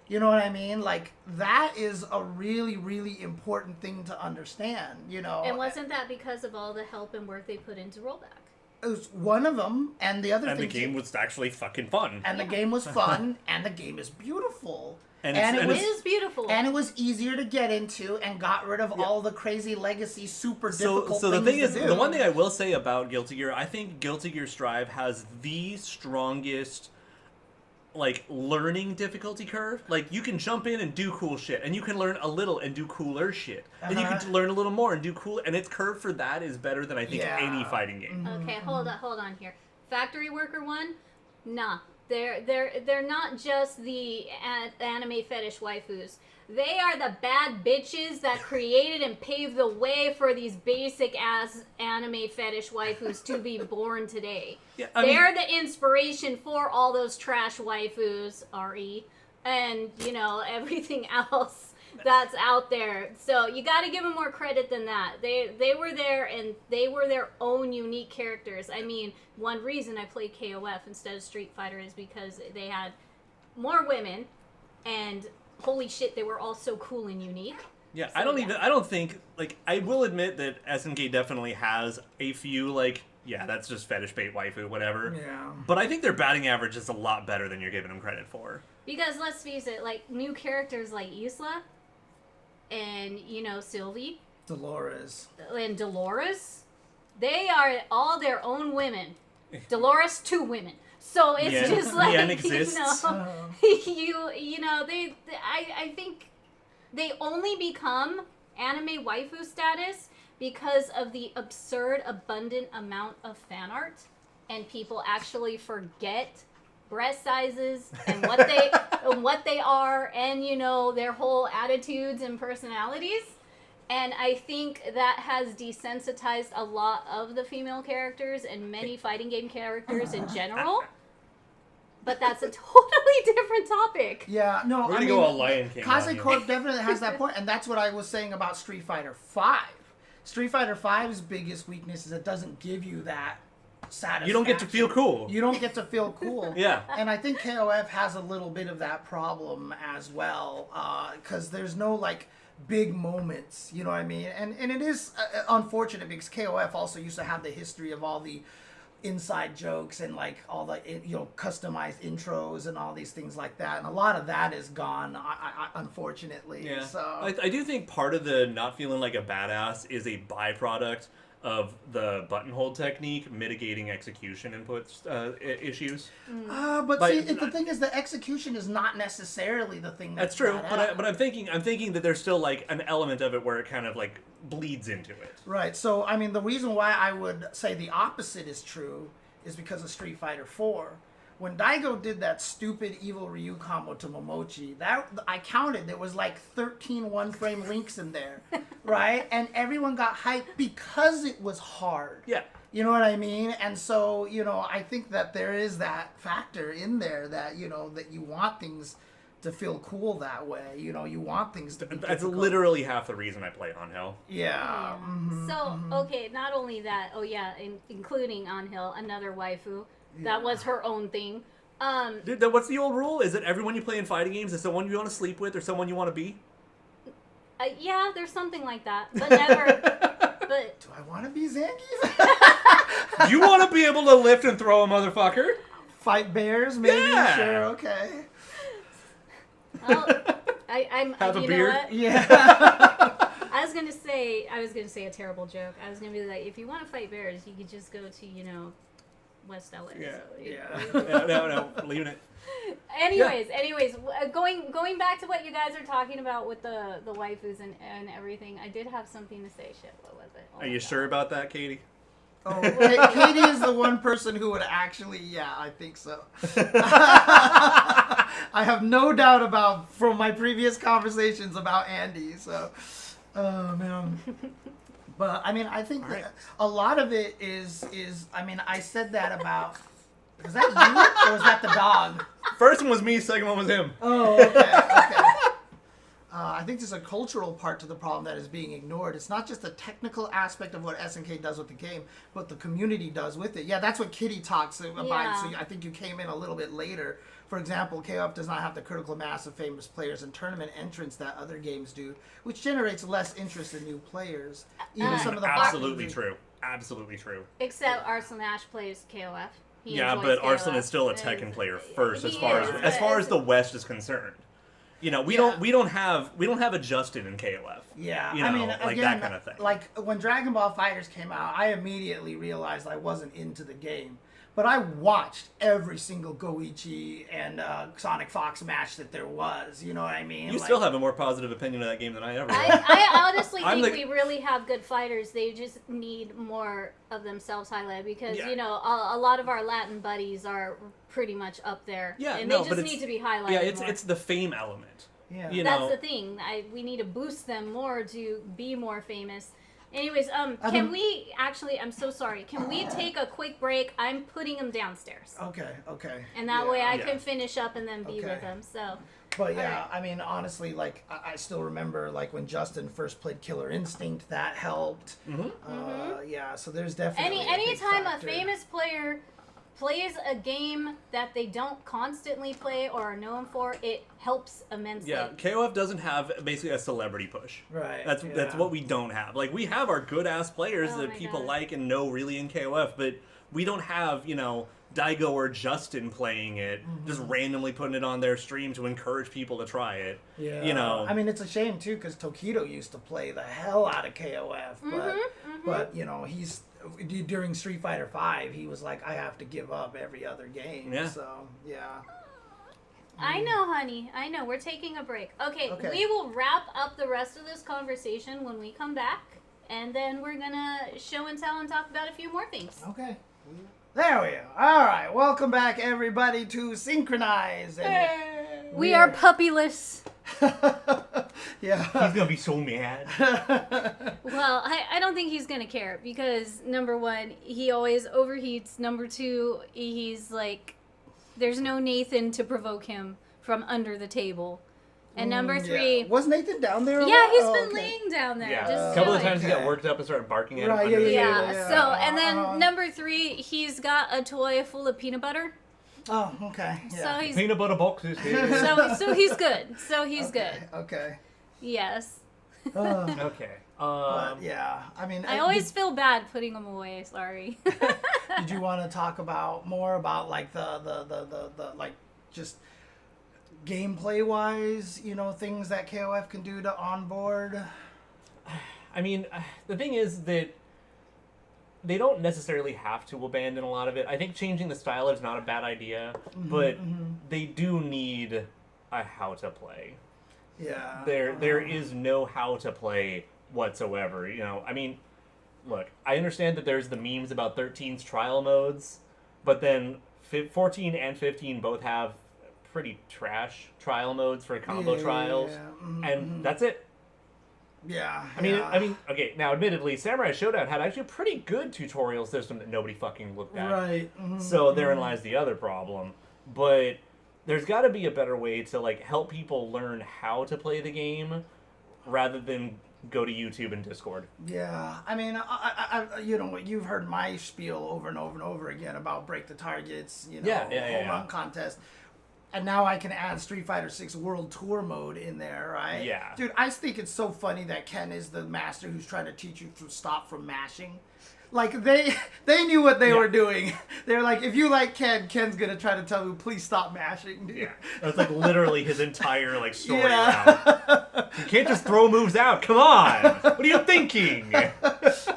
S1: You know what I mean? Like, that is a really, really important thing to understand, you know.
S2: And wasn't that because of all the help and work they put into rollback?
S1: It was one of them, and the other thing...
S3: And the game was actually fucking fun.
S1: And the game was fun, and the game is beautiful.
S2: And it is beautiful.
S1: And it was easier to get into and got rid of all the crazy legacy, super difficult things.
S3: So the thing is,
S1: do.
S3: the one thing I will say about Guilty Gear, I think Guilty Gear Strive has the strongest, like, learning difficulty curve. Like, you can jump in and do cool shit, and you can learn a little and do cooler shit. And you can learn a little more and do cool, and its curve for that is better than I think any fighting game.
S2: Okay, hold on here. Factory Worker 1? Nah. They're not just the anime fetish waifus. They are the bad bitches that created and paved the way for these basic ass anime fetish waifus to be born today. Yeah, they're the inspiration for all those trash waifus, RE, and you know everything else that's out there. So you got to give them more credit than that. They were there and they were their own unique characters. I mean, one reason I played KOF instead of Street Fighter is because they had more women, and holy shit, they were all so cool and unique.
S3: Yeah, so, I don't think, like, I will admit that SNK definitely has a few, like, yeah, that's just fetish bait waifu, whatever.
S1: Yeah.
S3: But I think their batting average is a lot better than you're giving them credit for.
S2: Because let's face it, like, new characters like Isla and, you know, Sylvie.
S1: Dolores.
S2: And Dolores. They are all their own women. Dolores, 2 women. So it's just like,
S3: exists.
S2: you know, I think they only become anime waifu status because of the absurd, abundant amount of fan art, and people actually forget breast sizes and what they are, and you know their whole attitudes and personalities. And I think that has desensitized a lot of the female characters and many fighting game characters in general. But that's a totally different topic.
S1: Yeah, no,
S3: We're gonna go all Lion King.
S1: Kaze Corp definitely has that point, and that's what I was saying about Street Fighter V. Street Fighter V's biggest weakness is it doesn't give you that satisfaction.
S3: You don't get to feel cool.
S1: You don't get to feel cool.
S3: Yeah.
S1: And I think KOF has a little bit of that problem as well, because there's no, like, big moments, you know what I mean? And it is unfortunate because KOF also used to have the history of all the inside jokes and like all the customized intros and all these things like that, and a lot of that is gone, unfortunately.
S3: Yeah.
S1: So
S3: I do think part of the not feeling like a badass is a byproduct of the button hold technique mitigating execution inputs issues.
S1: But see, the thing is, the execution is not necessarily the thing that's
S3: true.
S1: badass.
S3: But I'm thinking that there's still like an element of it where it kind of like bleeds into it.
S1: Right. So I mean, the reason why I would say the opposite is true is because of Street Fighter 4. When Daigo did that stupid evil Ryu combo to Momochi, that I counted, there was like 13 one-frame links in there, right? And everyone got hyped because it was hard.
S3: Yeah.
S1: You know what I mean? And so, I think that there is that factor in there that, that you want things to feel cool that way. You want things to be
S3: That's
S1: difficult.
S3: literally half the reason I play Angel.
S1: Yeah. Mm-hmm,
S2: So, okay, not only that, including Angel, another waifu. That was her own thing.
S3: Dude, what's the old rule? Is it everyone you play in fighting games is someone you want to sleep with or someone you want to be?
S2: Yeah, there's something like that, but never. But
S1: do I want to be Zangief?
S3: You want to be able to lift and throw a motherfucker?
S1: Fight bears, maybe.
S3: Yeah.
S1: Sure, okay.
S2: Well, I'm.
S3: Have a
S2: you
S3: beard?
S2: know what?
S1: Yeah.
S2: I was gonna say a terrible joke. I was gonna be like, if you want to fight bears, you could just go to West LA.
S3: Yeah.
S1: Yeah.
S3: No, leaving it.
S2: Anyways, going back to what you guys are talking about with the waifus and everything, I did have something to say. Shit, what was it? Oh
S3: Are you
S2: my
S3: sure
S2: God.
S3: about that, Katie?
S1: Oh, Katie is the one person who would actually, I think so. I have no doubt from my previous conversations about Andy, so, oh man. But, I mean, I think that a lot of it is, I mean, I said that about, was that you or was that the dog?
S3: First one was me, second one was him.
S1: Oh, okay. I think there's a cultural part to the problem that is being ignored. It's not just the technical aspect of what SNK does with the game, but the community does with it. Yeah, that's what Kitty talks about.
S2: Yeah.
S1: So I think you came in a little bit later. For example, KOF does not have the critical mass of famous players and tournament entrants that other games do, which generates less interest in new players. Even some of the
S3: Absolutely true. Absolutely true.
S2: Except Arslan Ash plays KOF. He
S3: Yeah,
S2: enjoys
S3: but Arslan
S2: KOF.
S3: is still a Tekken player first, as
S2: He
S3: far
S2: is,
S3: as far as the West is concerned. We don't have a Justin in KOF.
S1: Yeah,
S3: I mean, like
S1: again,
S3: that kind of thing.
S1: Like when Dragon Ball FighterZ came out, I immediately realized I wasn't into the game. But I watched every single Goichi and Sonic Fox match that there was. You know what I mean?
S3: You still have a more positive opinion of that game than I ever did.
S2: I honestly think we really have good fighters. They just need more of themselves highlighted because, a lot of our Latin buddies are pretty much up there.
S3: Yeah,
S2: and they just need to be highlighted more.
S3: It's the fame element.
S1: Yeah.
S2: That's the thing. We need to boost them more to be more famous. Anyways, can we actually, I'm so sorry, can we take a quick break? I'm putting them downstairs.
S1: Okay.
S2: And that way I can finish up and then be with them, so.
S1: But yeah, I mean, honestly, like, I still remember, like, when Justin first played Killer Instinct, that helped. Yeah, so there's definitely
S2: Anytime a famous player plays a game that they don't constantly play or are known for, it helps immensely.
S3: Yeah, KOF doesn't have basically a celebrity push.
S1: Right.
S3: That's what we don't have. Like, we have our good-ass players that people like and know really in KOF, but we don't have, Daigo or Justin playing it, just randomly putting it on their stream to encourage people to try it.
S1: Yeah. I mean, it's a shame, too, because Tokido used to play the hell out of KOF, but he's... During Street Fighter V, he was like, I have to give up every other game. Yeah. So, yeah.
S2: I know, honey. I know. We're taking a break. Okay, we will wrap up the rest of this conversation when we come back. And then we're going to show and tell and talk about a few more things.
S1: Okay. There we go. All right. Welcome back, everybody, to SNKronize.
S2: We are puppyless.
S1: Yeah.
S3: He's gonna be so mad.
S2: Well, I don't think he's gonna care because number one, he always overheats. Number two, he's like, there's no Nathan to provoke him from under the table. And number three,
S1: yeah. Was Nathan down there?
S2: Yeah, he's been laying down there.
S3: Yeah,
S2: Just
S3: a couple of
S2: chilling.
S3: times he got worked up and started barking at him.
S1: Right,
S3: under the
S1: yeah.
S3: table.
S2: Yeah. So, and then number three, he's got a toy full of peanut butter.
S1: Oh, okay. Yeah.
S2: So he's
S3: Peanut butter box is here.
S2: so he's good. So he's good.
S1: Okay.
S2: Yes.
S3: Okay.
S1: But yeah, I mean,
S2: I always feel bad putting him away. Sorry.
S1: Did you want to talk about more about like the like just gameplay wise, you know, things that KOF can do to onboard?
S3: I mean, the thing is that they don't necessarily have to abandon a lot of it. I think changing the style is not a bad idea, but they do need a how to play.
S1: Yeah.
S3: There is no how to play whatsoever. You know, I mean, look, I understand that there's the memes about 13's trial modes, but then 14 and 15 both have pretty trash trial modes for combo trials, and that's it.
S1: Yeah.
S3: I mean, okay. Now, admittedly, Samurai Showdown had actually a pretty good tutorial system that nobody fucking looked at.
S1: Right.
S3: So therein lies the other problem. But there's got to be a better way to like help people learn how to play the game, rather than go to YouTube and Discord.
S1: Yeah. I mean, I you know, you've heard my spiel over and over and over again about break the targets. You know, home run contest. And now I can add Street Fighter 6 World Tour mode in there, right?
S3: Yeah.
S1: Dude, I think it's so funny that Ken is the master who's trying to teach you to stop from mashing. Like, they knew what they were doing. They're like, if you like Ken, Ken's going to try to tell you, please stop mashing, dude.
S3: Yeah. That's like literally his entire like story
S1: Yeah.
S3: around. You can't just throw moves out. Come on. What are you thinking?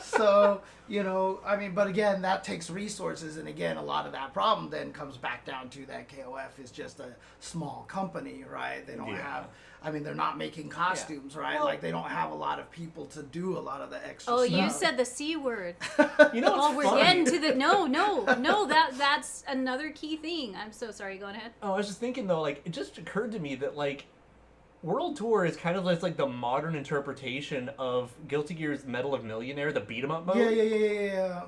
S1: So, you know, I mean, but again, that takes resources, and again, a lot of that problem then comes back down to that KOF is just a small company, right? They don't have, I mean, they're not making costumes, right? Like, they don't have a lot of people to do a lot of the extra stuff.
S2: You said the C word.
S3: You know what's
S2: we're
S3: funny?
S2: getting to the no, that's another key thing. I'm so sorry, go ahead.
S3: Oh, I was just thinking though, like, it just occurred to me that like World Tour is kind of like the modern interpretation of Guilty Gear's Medal of Millionaire, the beat 'em up mode.
S1: Yeah.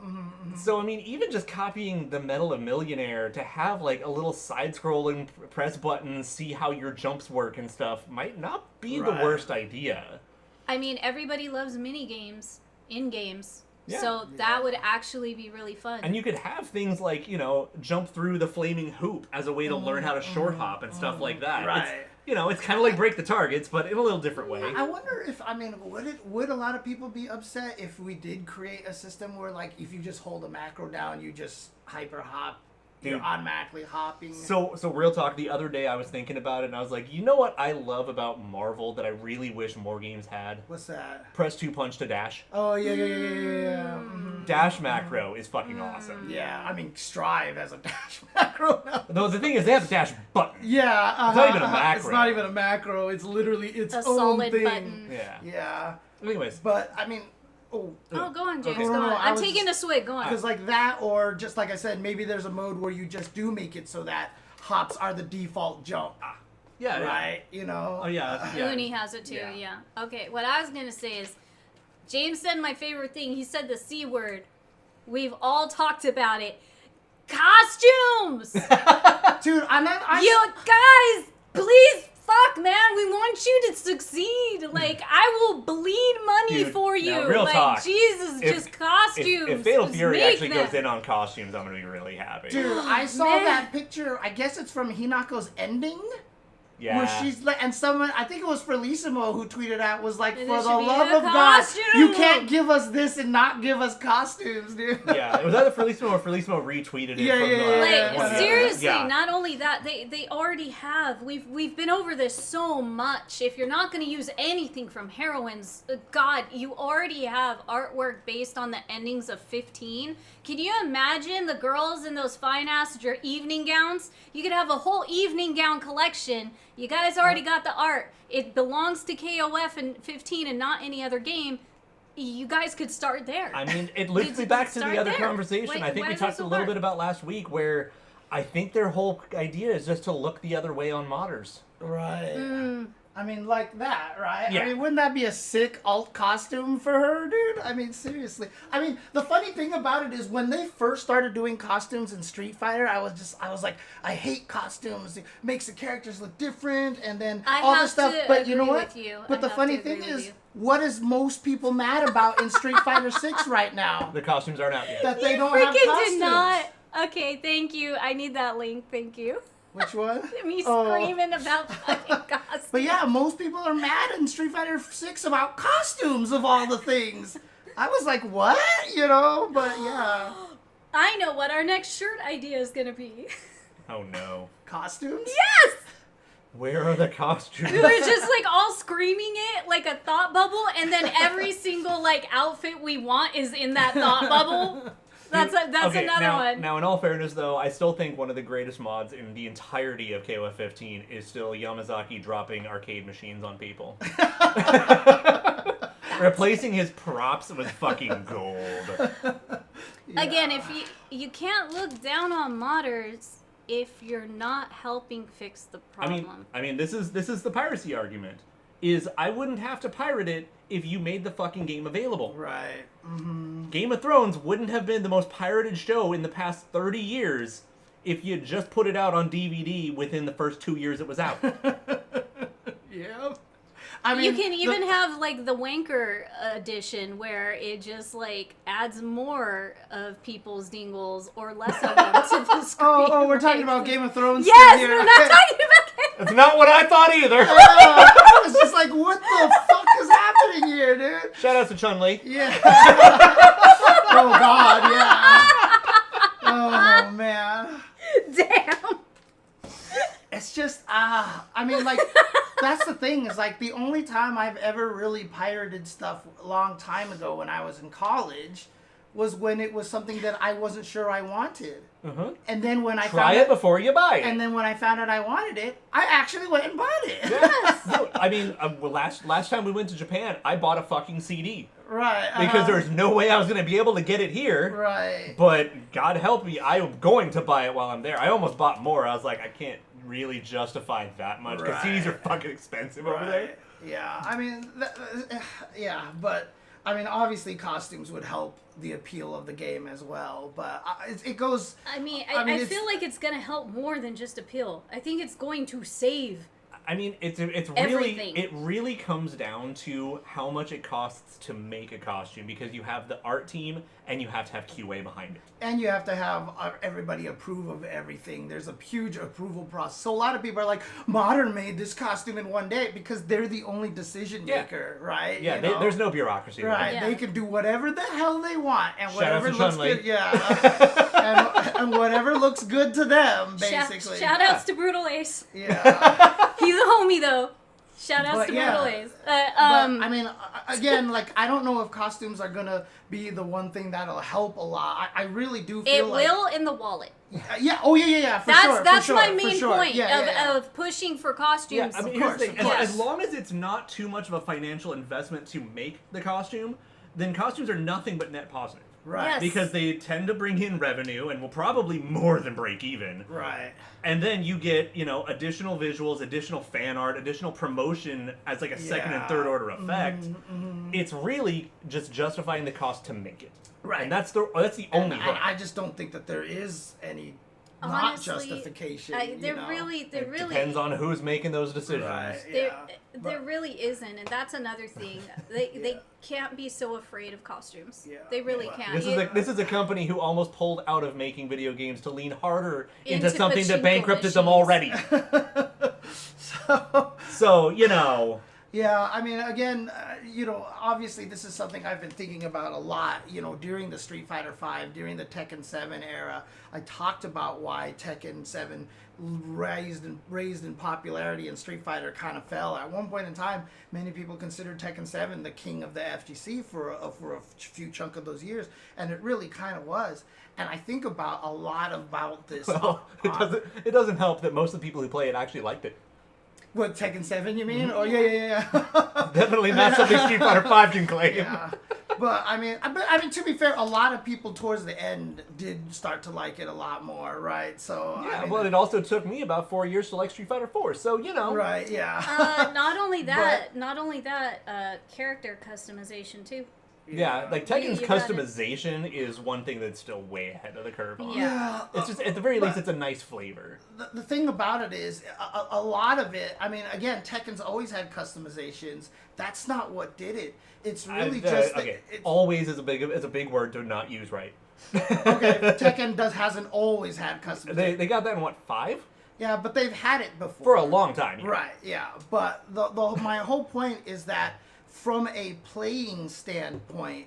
S3: So I mean, even just copying the Medal of Millionaire to have like a little side-scrolling press button, see how your jumps work and stuff might not be the worst idea.
S2: I mean, everybody loves mini games in games.
S3: Yeah.
S2: So that would actually be really fun.
S3: And you could have things like, you know, jump through the flaming hoop as a way to learn how to short hop and stuff like that.
S1: Right.
S3: You know, it's kind of like break the targets, but in a little different way.
S1: I wonder if, I mean, would a lot of people be upset if we did create a system where, like, if you just hold a macro down, you just hyper hop, you're automatically hopping?
S3: So real talk, the other day I was thinking about it, and I was like, you know what I love about Marvel that I really wish more games had?
S1: What's that?
S3: Press 2 punch to dash.
S1: Oh, yeah.
S3: Dash macro is fucking awesome.
S1: Yeah, I mean, Strive has a dash macro now.
S3: No, the thing is, they have a dash button.
S1: Yeah.
S3: It's not even a macro.
S1: It's not even a macro. It's literally its
S2: a
S1: own
S2: solid
S1: thing.
S2: button.
S3: Yeah.
S1: Yeah.
S3: Anyways.
S1: But, I mean...
S2: Oh, go on, James.
S3: Okay.
S2: Go on.
S1: I
S2: I'm
S1: was
S2: taking a swig. Go on.
S1: Because like that, or just like I said, maybe there's a mode where you just do make it so that hops are the default jump.
S3: Yeah.
S1: Right? You know?
S3: Oh, yeah.
S2: Uni has it too, yeah. Okay, what I was going to say is, James said my favorite thing. He said the C word. We've all talked about it. Costumes!
S1: Dude,
S2: You guys, please, fuck, man. We want you to succeed. Like, I will bleed money for you.
S3: Now, real
S2: like,
S3: talk.
S2: Jesus, just costumes.
S3: If Fatal
S2: Just
S3: Fury
S2: make
S3: actually
S2: them.
S3: goes in on costumes, I'm going to be really happy.
S1: Dude, I saw
S2: Man.
S1: that picture. I guess it's from Hinako's ending.
S3: Yeah.
S1: Where she's like, and someone, I think it was Felicimo who tweeted out, was like,
S2: And
S1: for
S2: there
S1: the
S2: should be
S1: love
S2: a
S1: of God,
S2: costume.
S1: you can't give us this and not give us costumes, dude.
S3: Yeah, it was either Felicimo or Felicimo retweeted it
S1: Yeah,
S3: from
S1: yeah,
S3: the...
S1: yeah,
S2: Like,
S1: yeah,
S3: one of the-
S2: seriously,
S3: Yeah.
S2: not only that, they already have. We've been over this so much. If you're not going to use anything from Heroines, God, you already have artwork based on the endings of 15. Can you imagine the girls in those fine-ass evening gowns? You could have a whole evening gown collection. You guys already got the art. It belongs to KOF and 15 and not any other game. You guys could start there.
S3: I mean, it leads me back to the other conversation
S2: Like,
S3: I think
S2: why
S3: we
S2: is that
S3: talked
S2: so
S3: a little
S2: hard?
S3: bit about last week, where I think their whole idea is just to look the other way on modders.
S1: Right. I mean, like that, right?
S3: Yeah.
S1: I mean, wouldn't that be a sick alt costume for her, dude? I mean, seriously. I mean, the funny thing about it is when they first started doing costumes in Street Fighter, I was like, I hate costumes. It makes the characters look different, and then all this stuff. But you know what? But the funny thing is, what is most people mad about in Street Fighter 6 right now?
S3: The costumes aren't out yet.
S1: That they don't have costumes.
S2: Did not. Okay, thank you. I need that link. Thank you.
S1: Which one?
S2: Me screaming about fucking costumes.
S1: But yeah, most people are mad in Street Fighter 6 about costumes of all the things. I was like, what? You know, but yeah.
S2: I know what our next shirt idea is going to be.
S3: Oh no.
S1: Costumes?
S2: Yes!
S3: Where are the costumes?
S2: We were just like all screaming it like a thought bubble, and then every single like outfit we want is in that thought bubble. That's another one.
S3: Now, in all fairness, though, I still think one of the greatest mods in the entirety of KOF15 is still Yamazaki dropping arcade machines on people. Replacing his props with fucking gold.
S2: Yeah. Again, if you can't look down on modders if you're not helping fix the problem.
S3: I mean, this is the piracy argument. Is I wouldn't have to pirate it if you made the fucking game available.
S1: Right. Mm-hmm.
S3: Game of Thrones wouldn't have been the most pirated show in the past 30 years if you just put it out on DVD within the first 2 years it was out.
S1: Yeah. I mean,
S2: you can even have like the wanker edition where it just like adds more of people's dingles or less of them to the screen.
S1: Oh, we're talking about Game of Thrones.
S2: Yes, we're not talking about Game of
S3: That's not what I thought either.
S1: I was just like, what the fuck is happening here, dude?
S3: Shout out to Chun-Li.
S1: Yeah. Oh, God, yeah. Oh, man.
S2: Damn.
S1: It's just, I mean, like, that's the thing, is, like, the only time I've ever really pirated stuff a long time ago when I was in college was when it was something that I wasn't sure I wanted.
S3: Uh-huh.
S1: And then when I
S3: Try it before you buy it.
S1: And then when I found out I wanted it, I actually went and bought it.
S3: Yes. No, I mean, last time we went to Japan, I bought a fucking CD.
S1: Right.
S3: Because there's no way I was going to be able to get it here.
S1: Right.
S3: But God help me, I am going to buy it while I'm there. I almost bought more. I was like, I can't really justify that much because CDs are fucking expensive over there.
S1: Yeah. I mean, yeah, but I mean, obviously costumes would help the appeal of the game as well, but it goes...
S2: I mean, I feel like it's going to help more than just appeal. I think it's going to save
S3: I mean, it's
S2: everything.
S3: It really comes down to how much it costs to make a costume, because you have the art team and you have to have QA behind it.
S1: And you have to have everybody approve of everything. There's a huge approval process. So a lot of people are like, Modern made this costume in one day because they're the only decision maker, right?
S3: Yeah, there's no bureaucracy.
S1: Right,
S2: yeah.
S1: They can do whatever the hell they want, and whatever
S3: Shout out to
S1: looks
S3: Chun-Li.
S1: good, yeah, and whatever looks good to them, basically.
S2: Shout outs to Brutal Ace.
S1: Yeah.
S2: He's a homie though. Shout outs to Brutal Ace.
S1: But, I mean, again, like, I don't know if costumes are gonna be the one thing that'll help a lot. I really do feel
S2: it
S1: like...
S2: will in the wallet.
S1: Yeah, oh yeah, for sure.
S2: That's my main point
S1: of
S2: pushing for costumes.
S3: Yeah, I mean,
S1: Of course,
S3: here's the thing.
S1: of course.
S3: As long as it's not too much of a financial investment to make the costume, then costumes are nothing but net positive.
S1: Right.
S2: Yes.
S3: Because they tend to bring in revenue and will probably more than break even.
S1: Right.
S3: And then you get, additional visuals, additional fan art, additional promotion as like a second and third order effect.
S1: Mm-hmm.
S3: It's really just justifying the cost to make it.
S1: Right.
S3: And that's the only
S1: And
S3: hook.
S1: I just don't think that there is any
S2: Honestly,
S1: justification.
S2: There really
S3: Depends on who's making those decisions.
S1: Right.
S2: There really isn't, and that's another thing. They can't be so afraid of costumes.
S1: Yeah.
S2: They really can't.
S3: This is a company who almost pulled out of making video games to lean harder into something that
S2: pachinko
S3: bankrupted them
S2: machines.
S3: already.
S1: So,
S3: Yeah,
S1: I mean, again, obviously this is something I've been thinking about a lot, during the Street Fighter V, during the Tekken 7 era. I talked about why Tekken 7 raised in popularity and Street Fighter kind of fell. At one point in time, many people considered Tekken 7 the king of the FGC for a few chunk of those years, and it really kind of was. And I think about a lot about this.
S3: well, it doesn't help that most of the people who play it actually liked it.
S1: What, Tekken 7 you mean? Oh, yeah.
S3: Definitely not something Street Fighter V can claim.
S1: Yeah. But I mean, to be fair, a lot of people towards the end did start to like it a lot more, right? So
S4: Yeah,
S1: I mean,
S4: but it also took me about 4 years to like Street Fighter 4, so you know.
S1: right? Yeah.
S2: Not only that, character customization too.
S4: Yeah, like Tekken's
S2: You gotta-
S4: customization is one thing that's still way ahead of the curve on.
S2: Yeah.
S4: It's just, at the very least, it's a nice flavor.
S1: The thing about it is, a lot of it, I mean, again, Tekken's always had customizations. That's not what did it. It's really just...
S4: Okay, always is a big word to not use right.
S1: Okay, Tekken hasn't always had customization.
S4: They got that in, what, 5?
S1: Yeah, but they've had it before.
S4: For a long time. Yeah.
S1: Right, yeah. But my whole point is that from a playing standpoint,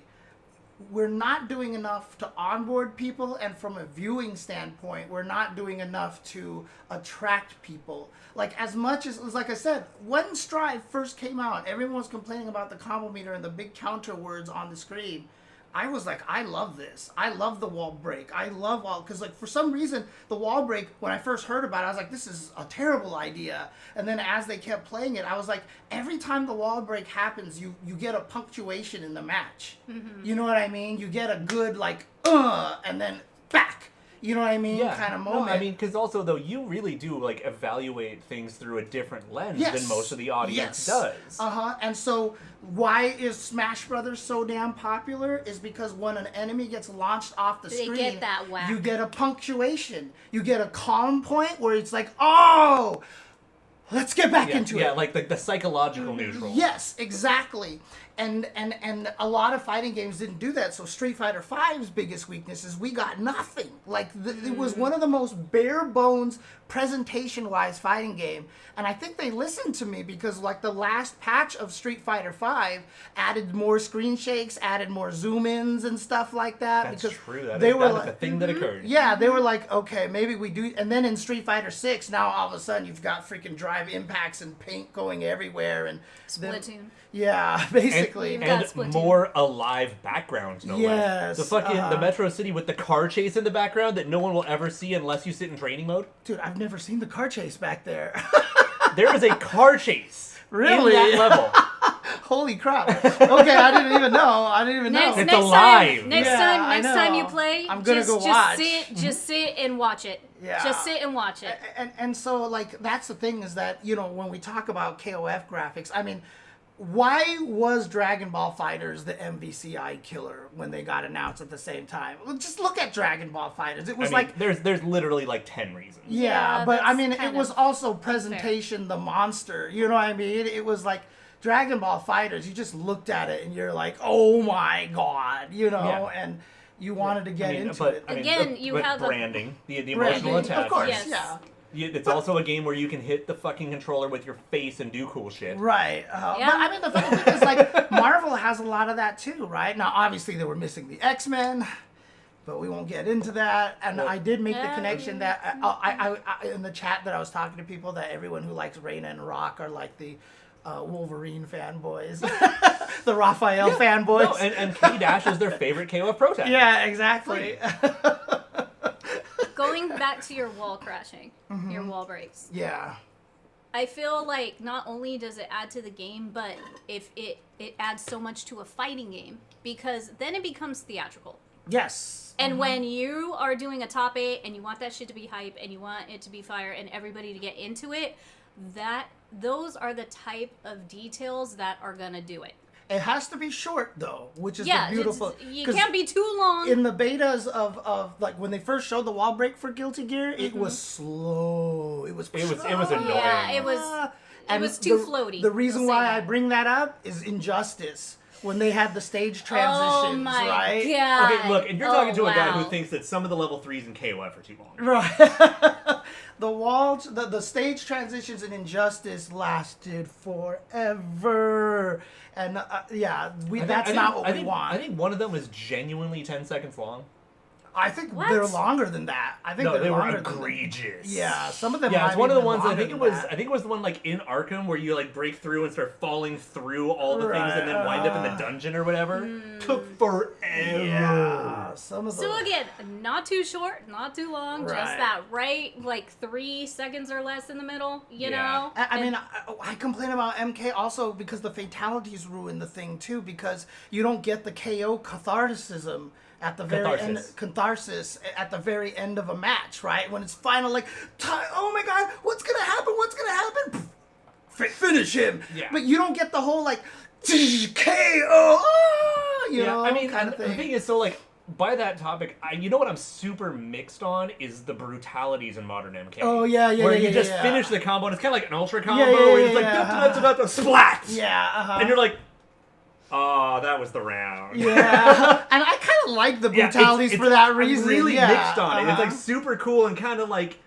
S1: we're not doing enough to onboard people, and from a viewing standpoint, we're not doing enough to attract people. Like, as much as, like I said, when Strive first came out, everyone was complaining about the combo meter and the big counter words on the screen. I was like, I love this. I love the wall break. I love all, because like for some reason, the wall break, when I first heard about it, I was like, this is a terrible idea. And then as they kept playing it, I was like, every time the wall break happens, you get a punctuation in the match. Mm-hmm. You know what I mean? You get a good like, and then back. You know what I mean?
S4: Yeah.
S1: Kind of moment.
S4: No, I mean, because also, though, you really do, like, evaluate things through a different lens than most of the audience does.
S1: Uh-huh. And so, why is Smash Brothers so damn popular? Is because when an enemy gets launched off the screen,
S2: get that whack.
S1: You get a punctuation. You get a calm point where it's like, oh, let's get back into it.
S4: Yeah, like the psychological neutral.
S1: Yes, exactly. And a lot of fighting games didn't do that. So Street Fighter V's biggest weakness is we got nothing. Like it was one of the most bare bones presentation-wise fighting game. And I think they listened to me because like the last patch of Street Fighter V added more screen shakes, added more zoom-ins and stuff like that.
S4: That's
S1: because
S4: true. That
S1: they
S4: is,
S1: were
S4: that
S1: like,
S4: is a thing that occurred.
S1: yeah, they were like, okay, maybe we do. And then in Street Fighter 6, now all of a sudden you've got freaking drive impacts and paint going everywhere. And
S2: Splatoon.
S1: Yeah, basically.
S4: And more alive backgrounds, no less. The fucking the Metro City with the car chase in the background that no one will ever see unless you sit in training mode.
S1: Dude, I've never seen the car chase back there.
S4: There is a car chase.
S1: Really?
S4: In that level.
S1: Holy crap. Okay, I didn't even know.
S4: It's alive.
S2: Next time you play,
S1: I'm gonna go watch.
S2: Just sit and watch it.
S1: Yeah.
S2: Just sit and watch it.
S1: And so, like, that's the thing is that, you know, when we talk about KOF graphics, I mean, why was Dragon Ball FighterZ the MVCI killer when they got announced at the same time? Just look at Dragon Ball FighterZ. It was
S4: there's literally like 10 reasons.
S1: Yeah, but I mean, it was also presentation the monster. You know what I mean? It was like Dragon Ball FighterZ. You just looked at it and you're like, oh my god, you know, and you wanted to get into it.
S2: Again, you have
S4: branding, the emotional attachment.
S1: Of course,
S2: Yes.
S1: yeah.
S4: It's also a game where you can hit the fucking controller with your face and do cool shit.
S1: Right. But I mean, the funny thing is, like, Marvel has a lot of that too, right? Now, obviously, they were missing the X-Men, but we won't get into that. And I did make the connection that I in the chat that I was talking to people that everyone who likes Reina and Rock are like the Wolverine fanboys, the Raphael fanboys.
S4: No, and K-Dash is their favorite KOF protagonist.
S1: Yeah, exactly.
S2: Going back to your wall crashing, your wall breaks.
S1: Yeah.
S2: I feel like not only does it add to the game, but if it adds so much to a fighting game, because then it becomes theatrical.
S1: Yes.
S2: And when you are doing a top 8 and you want that shit to be hype and you want it to be fire and everybody to get into it, those are the type of details that are gonna do it.
S1: It has to be short though, which is the beautiful.
S2: You can't be too long.
S1: In the betas of like when they first showed the wall break for Guilty Gear, it was slow. It was
S4: annoying.
S2: Yeah, it was too floaty.
S1: The reason why I bring that up is Injustice. When they had the stage transitions, right?
S2: God.
S4: Okay, look, and you're talking to a guy who thinks that some of the level 3s in KOF are too long.
S1: Right. The stage transitions in Injustice lasted forever. And that's not what we want.
S4: I think one of them was genuinely 10 seconds long.
S1: I think
S2: What?
S1: they're longer than that. I think
S4: No, they were
S1: longer than that.
S4: egregious.
S1: Yeah, some of them.
S4: Yeah,
S1: might
S4: it's one of the
S1: even
S4: ones. I
S1: longer
S4: think it
S1: than
S4: was.
S1: that.
S4: I think it was the one like in Arkham where you like break through and start falling through all the things and then wind up in the dungeon or whatever. Took forever.
S1: Yeah, some of
S2: So
S1: those.
S2: again, not too short, not too long, just
S1: Right.
S2: that right, like 3 seconds or less in the middle, you know?
S1: I mean, I complain about MK also because the fatalities ruin the thing too, because you don't get the KO catharticism at the very end, catharsis at the very end of a match, right? When it's final, like, oh my god, what's gonna happen? What's gonna happen? Finish him.
S4: Yeah.
S1: But you don't get the whole like KO, you know,
S4: I mean,
S1: kind of thing.
S4: the thing is, so like by that topic, you know what I'm super mixed on is the brutalities in modern MK.
S1: Oh yeah,
S4: where you just finish the combo and it's kind of like an ultra combo where it's like da splat.
S1: Yeah.
S4: And you're like, oh, that was the round.
S1: Yeah, and I kind of like the brutalities for that reason.
S4: I'm really mixed on it. It's
S1: Uh-huh.
S4: like super cool and kind of like,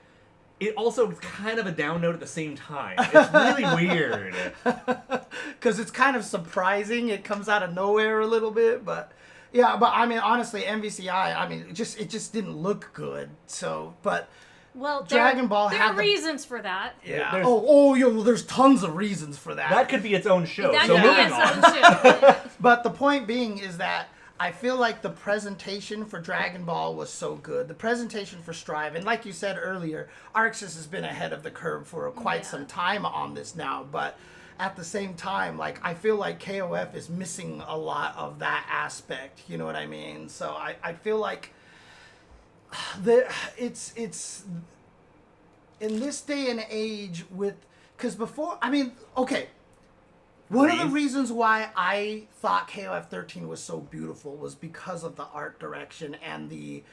S4: it also is kind of a down note at the same time. It's really weird.
S1: Because it's kind of surprising. It comes out of nowhere a little bit, but yeah. But I mean, honestly, MVCI. I mean, it just didn't look good. So, but
S2: Well,
S1: Dragon Ball
S2: there
S1: had
S2: are
S1: the-
S2: reasons for that.
S1: yeah.
S4: There's-
S1: There's tons of reasons for that.
S4: That could be its own show.
S2: That
S4: So
S2: could be
S4: moving
S2: its
S4: on.
S2: own show.
S1: But the point being is that I feel like the presentation for Dragon Ball was so good. The presentation for Strive, and like you said earlier, Arxis has been ahead of the curve for quite some time on this now. But at the same time, like I feel like KOF is missing a lot of that aspect. You know what I mean? So I feel like it's in this day and age with, because before, I mean, okay. One of the reasons why I thought KOF 13 was so beautiful was because of the art direction and the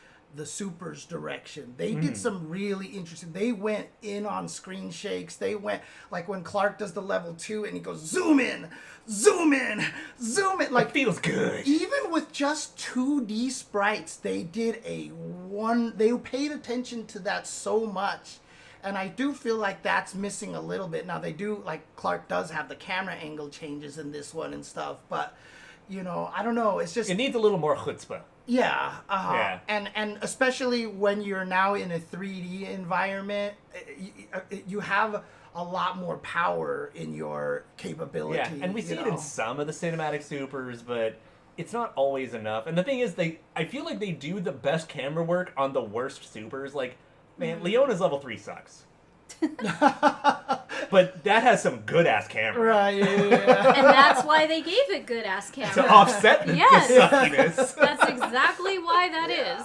S1: supers direction. They did some really interesting. They went in on screen shakes. They went like when Clark does the level 2 and he goes zoom in, zoom in, zoom in. Like
S4: It feels good.
S1: even with just 2D sprites, they did they paid attention to that so much. And I do feel like that's missing a little bit. Now, they do, like, Clark does have the camera angle changes in this one and stuff. But, you know, I don't know. It's just...
S4: It needs a little more chutzpah.
S1: Yeah.
S4: Yeah.
S1: And especially when you're now in a 3D environment, you have a lot more power in your capability.
S4: Yeah, and we see it in some of the cinematic supers, but it's not always enough. And the thing is, I feel like they do the best camera work on the worst supers. Like, man, Leona's level 3 sucks. But that has some good-ass camera.
S1: Right, yeah.
S2: And that's why they gave it good ass camera.
S4: To offset the
S2: Yes.
S4: suckiness.
S2: That's exactly why that is.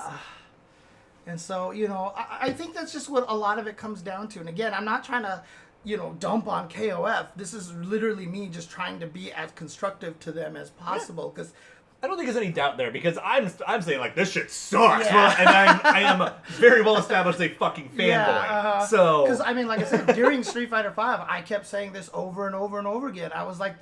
S1: And so, you know, I think that's just what a lot of it comes down to. And again, I'm not trying to, you know, dump on KOF. This is literally me just trying to be as constructive to them as possible. Because
S4: I don't think there's any doubt there, because I'm saying, like, this shit sucks.
S1: Yeah.
S4: And I am very well established a fucking fanboy. So...
S1: Because, I mean, like I said, during Street Fighter V, I kept saying this over and over and over again. I was like,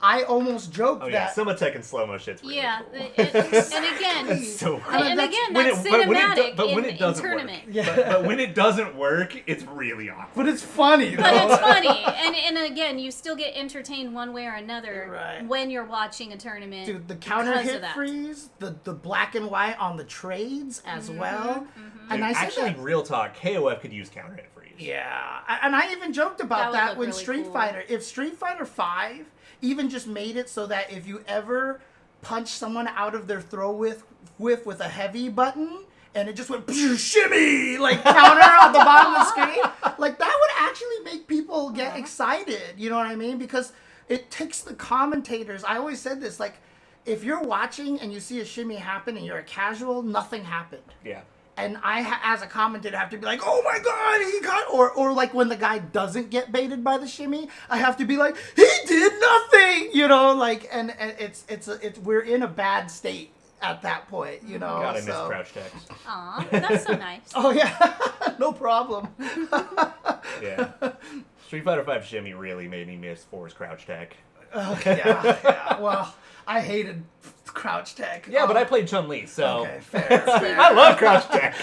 S1: I almost joked
S4: Oh, yeah,
S1: that...
S4: some of Tekken slow-mo shit's really
S2: Yeah,
S4: cool.
S2: and again,
S4: So
S2: and again,
S4: when
S2: that's
S4: it- but when it
S2: cinematic
S4: do- but when
S2: in
S4: it doesn't
S2: tournament.
S4: work. But when it doesn't work, it's really awkward.
S1: But it's funny, though.
S2: But it's funny, and again, you still get entertained one way or another
S1: Right.
S2: when you're watching a tournament.
S1: Dude, the counter
S2: because
S1: hit
S2: of that.
S1: freeze, the black and white on the trades as well. And I said
S4: Actually,
S1: that,
S4: real talk, KOF could use counter hit freeze.
S1: yeah, and I even joked
S2: That
S1: about
S2: would
S1: that
S2: look
S1: when
S2: really
S1: Street
S2: cool.
S1: Fighter. If Street Fighter V even just made it so that if you ever punch someone out of their throw with a heavy button and it just went shimmy like counter on the bottom of the screen, like that would actually make people get excited. You know what I mean? Because it takes the commentators. I always said this, like, if you're watching and you see a shimmy happen and you're a casual, nothing happened.
S4: Yeah.
S1: And I, as a commentator, have to be like, oh my god, he got... Or like when the guy doesn't get baited by the shimmy, I have to be like, he did nothing! You know, like, and it's we're in a bad state at that point, you know?
S4: God, I miss crouch text.
S2: Aw, that's so nice.
S1: Oh, yeah. No problem.
S4: Yeah. Street Fighter V Shimmy really made me miss 4's crouch tech.
S1: Yeah. Well, I hated crouch tech.
S4: Yeah, but I played Chun-Li, so...
S1: Okay, fair.
S4: I love crouch tech!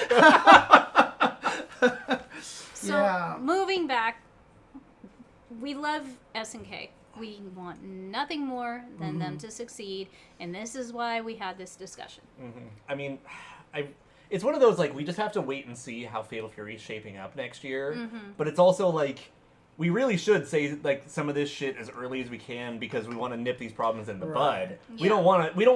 S2: So
S1: Yeah.
S2: moving back, we love SNK. We want nothing more than them to succeed, and this is why we had this discussion.
S4: I mean, it's one of those, like, we just have to wait and see how Fatal Fury is shaping up next year. But it's also, like, we really should say, like, some of this shit as early as we can because we want to nip these problems in the bud.
S2: Yeah.
S4: We don't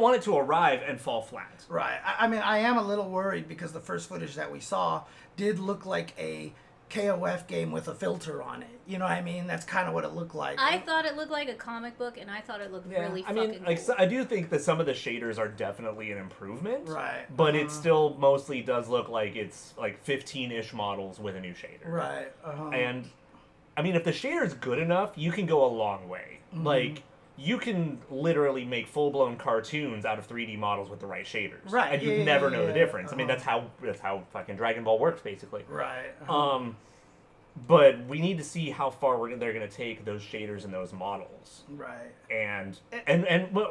S4: want it to arrive and fall flat.
S1: Right. I mean, I am a little worried because the first footage that we saw did look like a KOF game with a filter on it. You know what I mean? That's kind of what it looked like.
S2: I thought it looked like a comic book, and I thought it looked really fucking cool.
S4: Like, so I do think that some of the shaders are definitely an improvement.
S1: Right.
S4: But it still mostly does look like it's like 15-ish models with a new shader.
S1: Right.
S4: And, I mean, if the shader's good enough, you can go a long way. Like, you can literally make full-blown cartoons out of 3D models with the right shaders.
S1: Right.
S4: And you'd never know the difference. I mean, that's how fucking Dragon Ball works, basically.
S1: Right.
S4: But we need to see how far they're going to take those shaders and those models.
S1: Right.
S4: And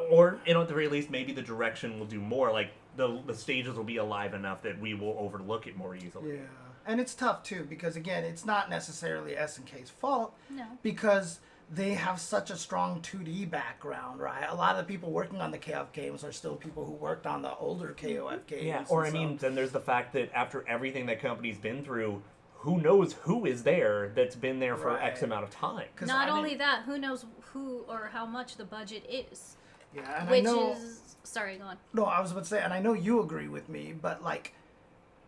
S4: or, you know, at the very least, maybe the direction will do more. Like, the stages will be alive enough that we will overlook it more easily.
S1: Yeah. And it's tough, too, because, again, it's not necessarily SNK's fault.
S2: No.
S1: Because they have such a strong 2D background, right? A lot of the people working on the KOF games are still people who worked on the older KOF games.
S4: Yeah, or, I mean, then there's the fact that after everything that company's been through, who knows who is there that's been there for X amount of time.
S2: Not only that, who knows who or how much the budget is.
S1: Yeah, and
S2: which
S1: I know,
S2: is... Sorry, go on.
S1: No, I was about to say, and I know you agree with me, but, like,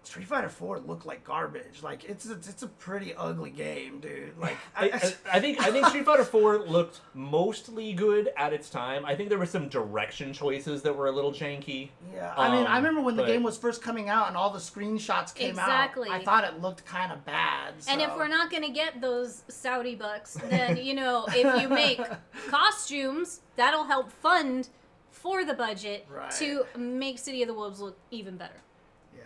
S1: Street Fighter 4 looked like garbage. Like, it's a pretty ugly game, dude. Like,
S4: I think Street Fighter 4 looked mostly good at its time. I think there were some direction choices that were a little janky.
S1: Yeah, I mean, I remember when the game was first coming out and all the screenshots came out. I thought it looked kind of bad. So.
S2: And if we're not going to get those Saudi bucks, then, you know, if you make costumes, that'll help fund for the budget to make City of the Wolves look even better.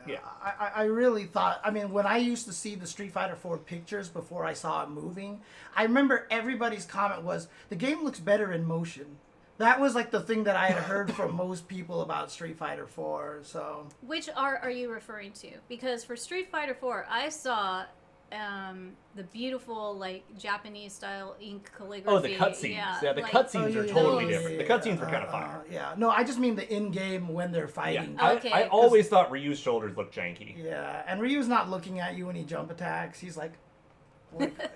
S1: Yeah. I really thought, I mean, when I used to see the Street Fighter 4 pictures before I saw it moving, I remember everybody's comment was, the game looks better in motion. That was like the thing that I had heard from most people about Street Fighter 4, so.
S2: Which are you referring to? Because for Street Fighter 4, I saw the beautiful, like, Japanese-style ink calligraphy.
S4: Oh, the cutscenes. Yeah, the
S2: like,
S4: cutscenes are totally different. The cutscenes were kind of fire.
S1: Yeah, no, I just mean the in-game when they're fighting.
S4: Yeah.
S2: Okay.
S4: I always thought Ryu's shoulders looked janky.
S1: Yeah, and Ryu's not looking at you when he jump attacks. He's like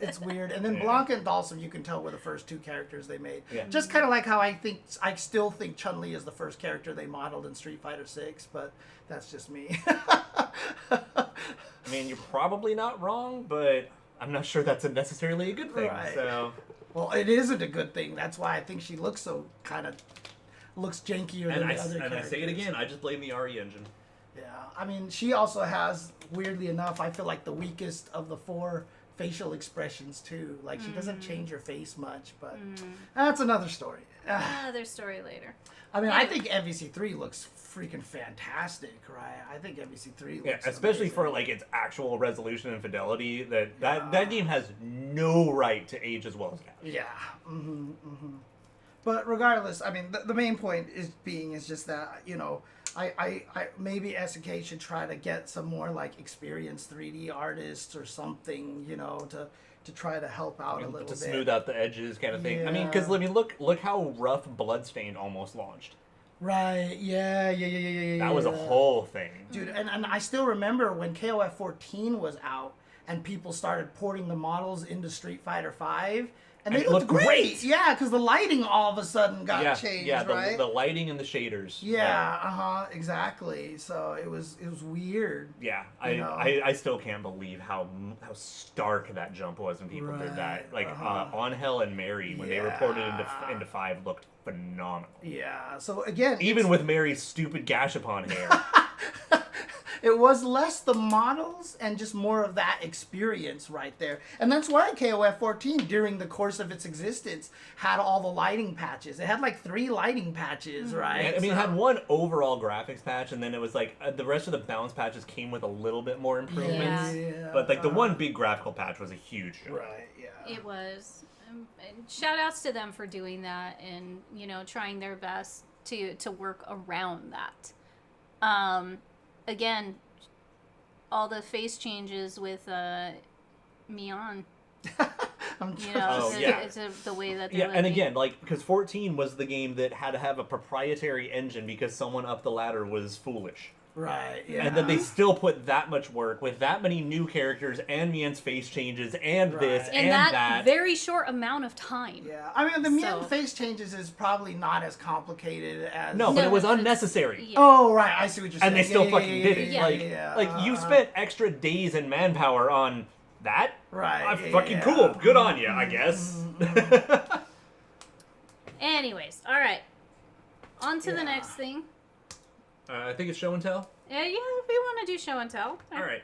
S1: it's weird. And then Blanca and Dhalsim, you can tell were the first two characters they made. Yeah. Just kind of like how I still think Chun-Li is the first character they modeled in Street Fighter 6, but that's just me.
S4: I mean, you're probably not wrong, but I'm not sure that's necessarily a good thing.
S1: Right.
S4: So,
S1: well, it isn't a good thing. That's why I think she looks so looks jankier than the other characters.
S4: And I say it again, I just blame the RE engine.
S1: Yeah, I mean, she also has, weirdly enough, I feel like the weakest of the four facial expressions too. Like, she doesn't change her face much, but that's another story.
S2: Another story later.
S1: I mean, I think MVC3 looks freaking fantastic, right? I think MVC3 looks
S4: especially
S1: amazing.
S4: for, like, its actual resolution and fidelity. That game has no right to age as well as it has.
S1: Yeah. But regardless, I mean, the main point is just that, you know, I maybe SNK should try to get some more, like, experienced 3D artists or something, you know, to try to help out a little bit.
S4: To smooth out the edges kind of thing.
S1: Yeah.
S4: I mean, because, look how rough Bloodstained almost launched.
S1: Right, yeah.
S4: That was a whole thing.
S1: Dude, and I still remember when KOF 14 was out and people started porting the models into Street Fighter 5. And they looked great. Yeah, because the lighting all of a sudden got changed, right?
S4: The lighting and the shaders.
S1: Yeah, exactly. So it was weird.
S4: Yeah, I still can't believe how stark that jump was when people did that. Like, Angel and Mary, when they reported into 5, looked phenomenal.
S1: Yeah, so again...
S4: Even with Mary's stupid Gashapon hair.
S1: It was less the models and just more of that experience right there. And that's why KOF 14, during the course of its existence, had all the lighting patches. It had like 3 lighting patches, right?
S4: I mean, it had one overall graphics patch, and then it was like the rest of the balance patches came with a little bit more improvements.
S1: Yeah.
S4: But like the one big graphical patch was a huge show.
S1: Right, yeah.
S2: It was. And shout outs to them for doing that and, you know, trying their best to work around that. Again, all the face changes with Mion. It's the way that they're
S4: and again, like, because 14 was the game that had to have a proprietary engine because someone up the ladder was foolish.
S1: Right, yeah.
S4: And then they still put that much work with that many new characters and Mien's face changes and this
S2: in
S4: and
S2: that very short amount of time.
S1: Yeah, I mean, the Mien face changes is probably not as complicated as...
S4: No, but it was unnecessary.
S1: Yeah. Oh, right, I see what you're saying.
S4: And they still fucking did it.
S2: Yeah.
S4: Like, you spent extra days and manpower on that?
S1: Right.
S4: Fucking cool. Good on you, I guess.
S2: Anyways, alright. On to the next thing.
S4: I think it's show and tell.
S2: Yeah, we want to do show and tell.
S4: All right.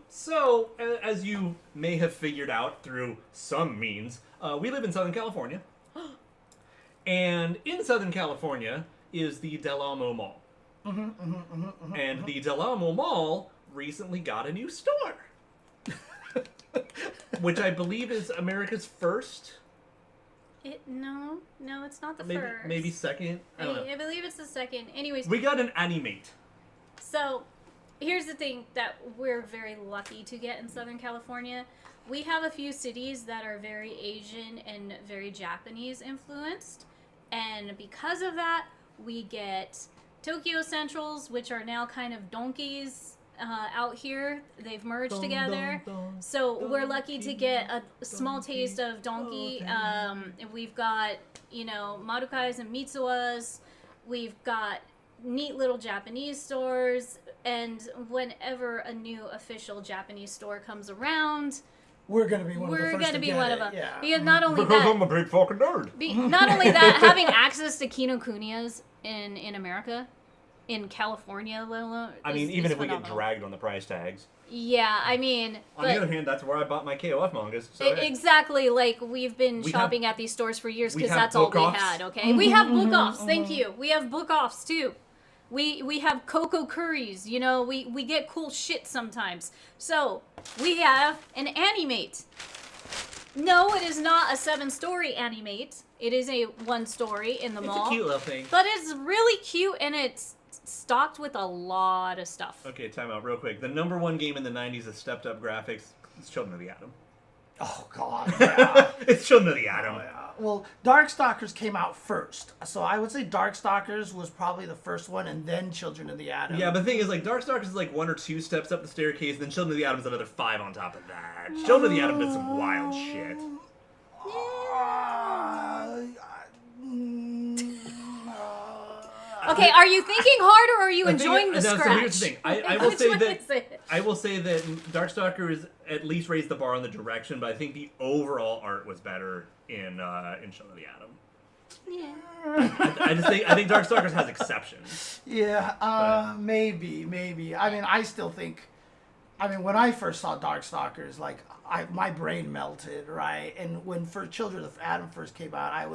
S4: So, as you may have figured out through some means, we live in Southern California. And in Southern California is the Del Amo Mall. And the Del Amo Mall recently got a new store. Which I believe is America's first.
S2: No, it's not the first.
S4: Maybe second. I don't know.
S2: I believe it's the second. Anyways,
S4: We got an Animate.
S2: so here's the thing that we're very lucky to get in Southern California. We have a few cities that are very Asian and very Japanese influenced, and because of that, we get Tokyo Centrals, which are now kind of donkeys out here. They've merged together. So we're lucky to get a small taste of donkey. We've got, Marukais and Mitsuwas. We've got neat little Japanese stores. And whenever a new official Japanese store comes around,
S1: we're going to be one of the first
S2: We're going to be one of them.
S1: Yeah.
S2: Because not only
S4: Because
S2: that...
S4: I'm a big fucking nerd.
S2: Not only that, having access to Kinokunias in America... in California, let alone.
S4: I mean, even if
S2: phenomenal.
S4: we get dragged on the price tags.
S2: Yeah, I mean.
S4: On the other hand, that's where I bought my KOF mangas. So
S2: exactly, like we've been shopping at these stores for years because that's all we had. Okay,
S1: Mm-hmm,
S2: we have book offs. Thank you. We have book offs too. We have cocoa curries. We get cool shit sometimes. So we have an Animate. No, it is not a 7-story Animate. It is a 1-story in the mall.
S4: It's a cute little thing.
S2: But it's really cute and it's stocked with a lot of stuff.
S4: Okay, time out real quick. The number one game in the 90s that stepped up graphics is Children of the Atom.
S1: Oh, God, yeah.
S4: It's Children of the Atom.
S1: Oh, yeah. Well, Darkstalkers came out first. So I would say Darkstalkers was probably the first one, and then Children of the Atom.
S4: Yeah, but the thing is, like, Darkstalkers is like 1 or 2 steps up the staircase, and then Children of the Atom is another 5 on top of that. Children of the Atom did some wild shit.
S2: Okay, are you thinking hard or are you enjoying the scratch?
S4: So here's the thing. I will say that Darkstalkers at least raised the bar on the direction, but I think the overall art was better in Children of the Atom.
S2: Yeah.
S4: I think Darkstalkers has exceptions.
S1: Yeah, maybe. I mean, I still think. I mean, when I first saw Darkstalkers, like my brain melted, right? And when Children of Atom first came out,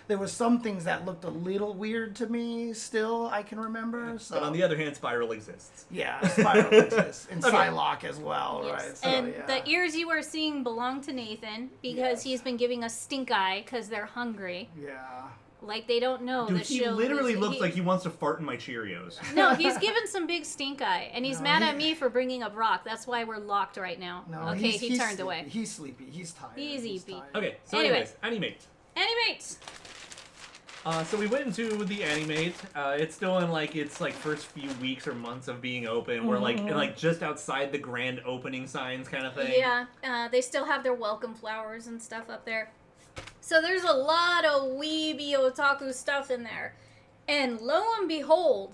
S1: there was some things that looked a little weird to me. Still, I can remember. So.
S4: But on the other hand, Spiral exists.
S1: Yeah, Spiral exists, and Psylocke as well,
S2: Yes.
S1: right? So,
S2: And the ears you are seeing belong to Nathan because he's been giving us stink eye because they're hungry.
S1: Yeah.
S2: Like they don't know.
S4: Dude,
S2: the
S4: he
S2: show
S4: literally looks like he wants to fart in my Cheerios.
S2: No, he's given some big stink eye, and he's mad at me for bringing up Rock. That's why we're locked right now.
S1: No,
S2: okay,
S1: he's
S2: he turned
S1: sleepy.
S2: away.
S1: He's sleepy. He's tired.
S2: Easy,
S1: He's
S2: Pete.
S1: tired.
S4: Okay, so
S2: Anyway.
S4: Animate.
S2: Animate!
S4: So we went into the Animate. It's still in its first few weeks or months of being open. We're like just outside the grand opening signs kind of thing.
S2: Yeah, they still have their welcome flowers and stuff up there. So there's a lot of weeby otaku stuff in there. And lo and behold,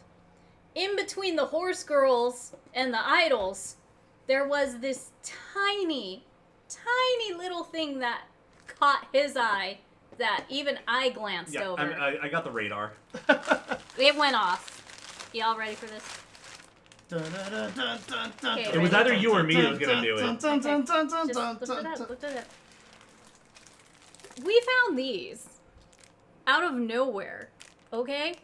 S2: in between the horse girls and the idols, there was this tiny little thing that caught his eye that even I glanced over.
S4: I got the radar.
S2: It went off. Y'all ready for this? Okay,
S4: It was either you or me that was going to do it.
S2: Just lift it up. We found these out of nowhere, okay?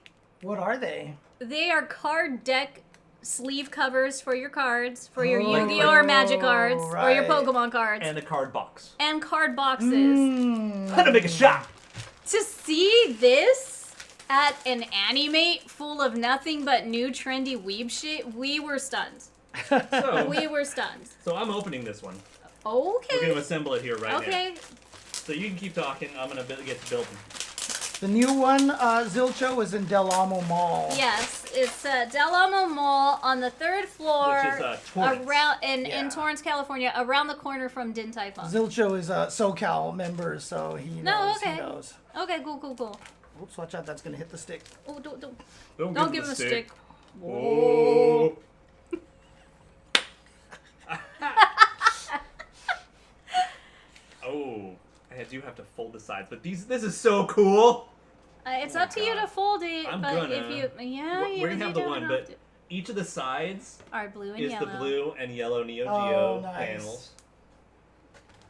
S1: What are they?
S2: They are card deck sleeve covers for your cards, for your Yu-Gi-Oh! Or Magic cards, or your Pokemon cards.
S4: And a card box.
S2: And card boxes.
S4: How to make a shot!
S2: To see this at an Animate full of nothing but new trendy weeb shit, we were stunned. We were stunned.
S4: So I'm opening this one.
S2: Okay.
S4: We're going to assemble it here right now.
S2: Okay.
S4: So you can keep talking. I'm going to get to building.
S1: The new one, Zilcho, is in Del Amo Mall.
S2: Yes, It's Del Amo Mall on the 3rd floor.
S4: Which is Torrance.
S2: Around in Torrance, California, around the corner from Din Tai Fung.
S1: Zilcho is a SoCal member, so he knows.
S2: No, okay.
S1: He knows.
S2: Okay, cool.
S1: Oops, watch out, that's gonna hit the stick.
S2: Oh, don't
S4: Don't
S2: give him a stick.
S4: Oh. Oh, I do have to fold the sides, but this is so cool.
S2: It's up to you to fold it,
S4: I'm
S2: but
S4: gonna.
S2: if you,
S4: We're gonna have the one, but each of the sides
S2: are blue and
S4: is
S2: yellow.
S4: the blue and yellow Neo Geo
S1: Oh, nice.
S4: panels.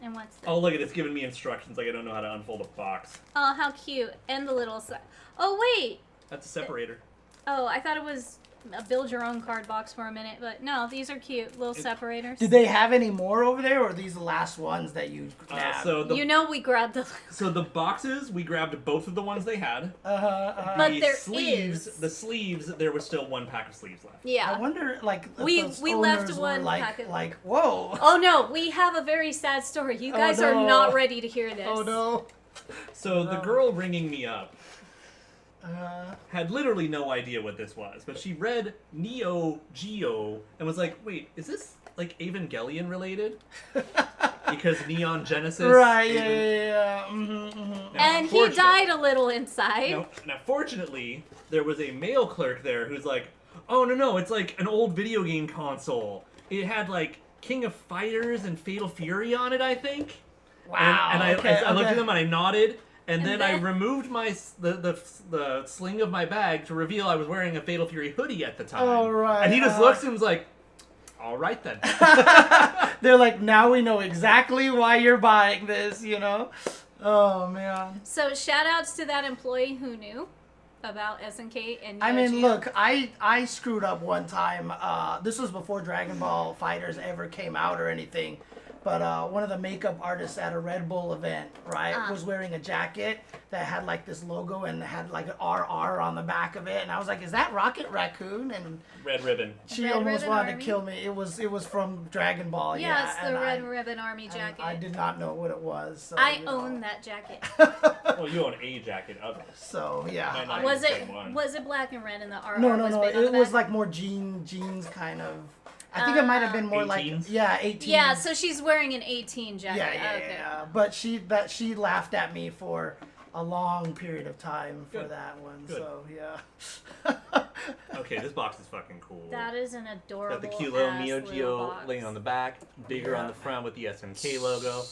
S2: And what's this?
S4: Oh, look at it! It's giving me instructions like I don't know how to unfold a box.
S2: Oh, how cute! And the little side. Oh wait.
S4: That's a separator.
S2: Oh, I thought it was a build your own card box for a minute, but no, these are cute little separators.
S1: Did they have any more over there, or are these the last ones that you grabbed?
S2: You know we grabbed the.
S4: So the boxes, we grabbed both of the ones they had.
S2: But
S4: The
S2: there
S4: sleeves,
S2: is.
S4: the sleeves, there was still one pack of sleeves left.
S2: Yeah.
S1: I wonder, like, if
S2: We
S1: those
S2: left
S1: owners
S2: one
S1: were like,
S2: packet.
S1: like, whoa.
S2: Oh no, we have a very sad story. You guys are
S1: no.
S2: not ready to hear this.
S1: Oh no.
S4: So the girl ringing me up had literally no idea what this was, but she read Neo Geo and was like, "Wait, is this like Evangelion related?" Because Neon Genesis.
S1: Right, yeah. Mm-hmm.
S2: And he died a little inside.
S4: Now, fortunately, there was a mail clerk there who's like, "Oh no, it's like an old video game console. It had like King of Fighters and Fatal Fury on it, I think."
S1: Wow.
S4: And I looked at
S1: okay.
S4: them and I nodded, and then I
S2: then-
S4: removed the sling of my bag to reveal I was wearing a Fatal Fury hoodie at the time.
S1: Oh, right.
S4: And he just looks and was like, "All right then."
S1: They're like, now we know exactly why you're buying this, you know? Oh, man.
S2: So shout outs to that employee who knew about SNK and
S1: I
S2: Neo
S1: mean,
S2: Geo.
S1: look, I screwed up one time. This was before Dragon Ball Fighters ever came out or anything. But one of the makeup artists at a Red Bull event, right, was wearing a jacket that had like this logo and had like an RR on the back of it. And I was like, is that Rocket Raccoon? And
S4: Red Ribbon.
S1: she
S2: Red
S1: almost
S2: Ribbon
S1: wanted
S2: Army?
S1: to kill me. It was from Dragon Ball.
S2: Yeah, it's the
S1: and
S2: Red Ribbon Army jacket.
S1: I did not know what it was. So,
S2: I
S1: you know.
S2: own that jacket.
S4: Well, you own a jacket of it.
S1: So yeah.
S4: Might not
S2: Was
S4: be the
S2: it
S4: same one.
S2: black and red and the RR
S1: No,
S2: was big on
S1: it
S2: the
S1: was
S2: back?
S1: like more jeans kind of. I think it might have been more
S4: 18s?
S1: 18.
S2: Yeah, so she's wearing an 18 jacket.
S1: Yeah.
S2: Okay.
S1: But she laughed at me for a long period of time for
S4: Good.
S1: that one.
S4: Good.
S1: So yeah.
S4: Okay, this box is fucking cool.
S2: That is an adorable
S4: Got the cute little
S2: ass
S4: Neo
S2: little
S4: Geo
S2: box.
S4: laying on the back, bigger on the front with the SNK logo.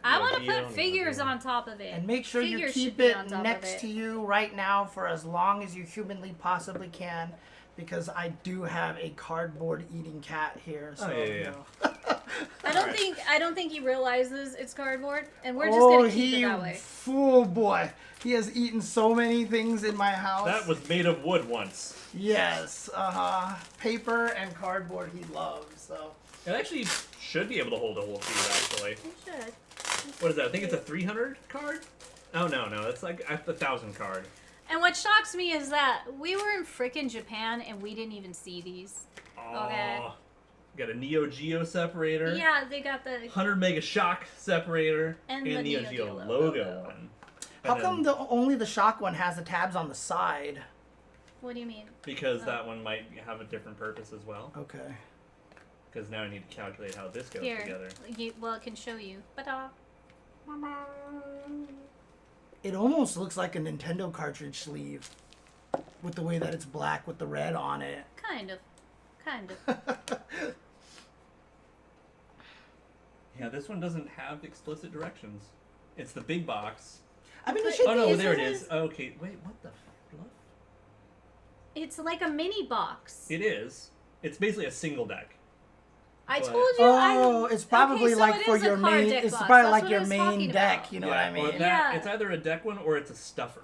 S2: I
S4: Neo
S2: want to
S4: Geo,
S2: put
S4: Neo
S2: figures
S4: Geo.
S2: on top of it.
S1: And make sure you
S2: Figures
S1: keep
S2: should be
S1: it
S2: on top of
S1: next
S2: it.
S1: to you right now for as long as you humanly possibly can, because I do have a cardboard eating cat here. So,
S4: yeah.
S1: you know.
S2: I don't think he realizes it's cardboard, and we're just
S1: Oh,
S2: gonna keep it that way.
S1: fool boy. He has eaten so many things in my house.
S4: That was made of wood once.
S1: Yes, paper and cardboard he loves. So
S4: It actually should be able to hold a whole cube, actually.
S2: We should.
S4: What is that? I think it's a 300 card? Oh, no, it's like a 1,000 card.
S2: And what shocks me is that we were in frickin' Japan and we didn't even see these. Okay.
S4: Aw. Got a Neo Geo separator.
S2: Yeah, they got the
S4: 100 Mega Shock separator.
S2: And the
S4: Neo
S2: Neo
S4: Geo
S2: Geo
S4: logo
S2: logo.
S4: one.
S1: how
S4: And
S1: come
S4: then-
S1: only the shock one has the tabs on the side?
S2: What do you mean?
S4: Because that one might have a different purpose as well.
S1: Okay.
S4: Because now I need to calculate how this goes
S2: Here.
S4: together.
S2: Well, it can show you. But
S1: It almost looks like a Nintendo cartridge sleeve, with the way that it's black with the red on it.
S2: kind of. Kind of.
S4: Yeah, this one doesn't have explicit directions. It's the big box.
S1: I mean, it should
S4: Oh no,
S1: be.
S4: there it is. Okay, wait, what the fluff?
S2: It's like a mini box.
S4: It is. It's basically a single deck.
S2: I
S4: But-
S2: told you.
S1: Oh, it's probably
S2: Okay, so
S1: like
S2: it
S1: for
S2: is a
S1: your
S2: card
S1: main.
S2: deck
S1: It's
S2: box.
S1: probably
S2: That's
S1: like
S2: what
S1: your
S2: I was
S1: main
S2: talking
S1: deck.
S2: about.
S1: You know what I
S4: Or
S1: mean?
S4: that,
S2: Yeah.
S4: It's either a deck one or it's a stuffer.